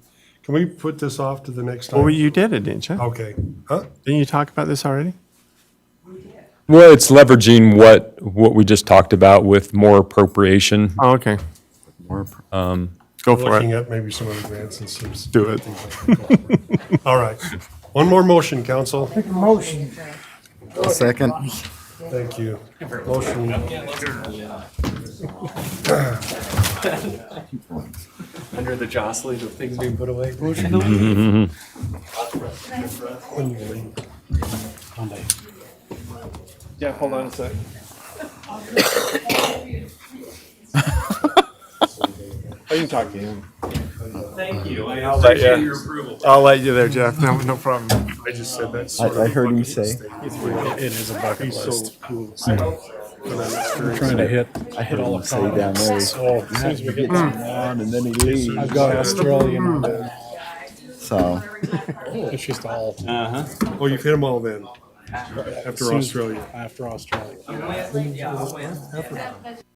Speaker 1: we put this off to the next
Speaker 2: Well,
Speaker 1: time?
Speaker 2: you did it, didn't you?
Speaker 1: Okay, huh?
Speaker 2: Didn't you talk about this already?
Speaker 11: Well, it's leveraging what we just talked about with more appropriation.
Speaker 2: Oh, okay.
Speaker 3: More
Speaker 2: Go for
Speaker 1: Looking
Speaker 2: it.
Speaker 1: at maybe some other grants and some.
Speaker 2: Do it.
Speaker 1: All right, one more motion, council.
Speaker 5: Motion.
Speaker 3: A second.
Speaker 1: Thank you. Motion.
Speaker 9: Under the jostling of things being put away.
Speaker 2: Yeah, hold on a sec. I can talk to him.
Speaker 15: Thank you. I
Speaker 2: I'll let
Speaker 15: appreciate
Speaker 2: you-
Speaker 15: your approval.
Speaker 2: I'll let you there, Jeff. No problem.
Speaker 1: I just said that's
Speaker 3: I-
Speaker 1: sort of.
Speaker 3: I
Speaker 1: a
Speaker 3: heard him
Speaker 1: bucket
Speaker 3: say.
Speaker 1: list thing.
Speaker 7: It is a bucket
Speaker 1: Be so
Speaker 7: list.
Speaker 1: cool. to see.
Speaker 7: We're trying to hit.
Speaker 3: I heard him say down there,
Speaker 7: So,
Speaker 3: you have to get someone on and then he leaves.
Speaker 7: I've got Australian on there.
Speaker 3: So,
Speaker 7: It's just all
Speaker 1: Oh, you've hit them all then, after
Speaker 7: soon as-
Speaker 1: Australia.
Speaker 7: after Australia.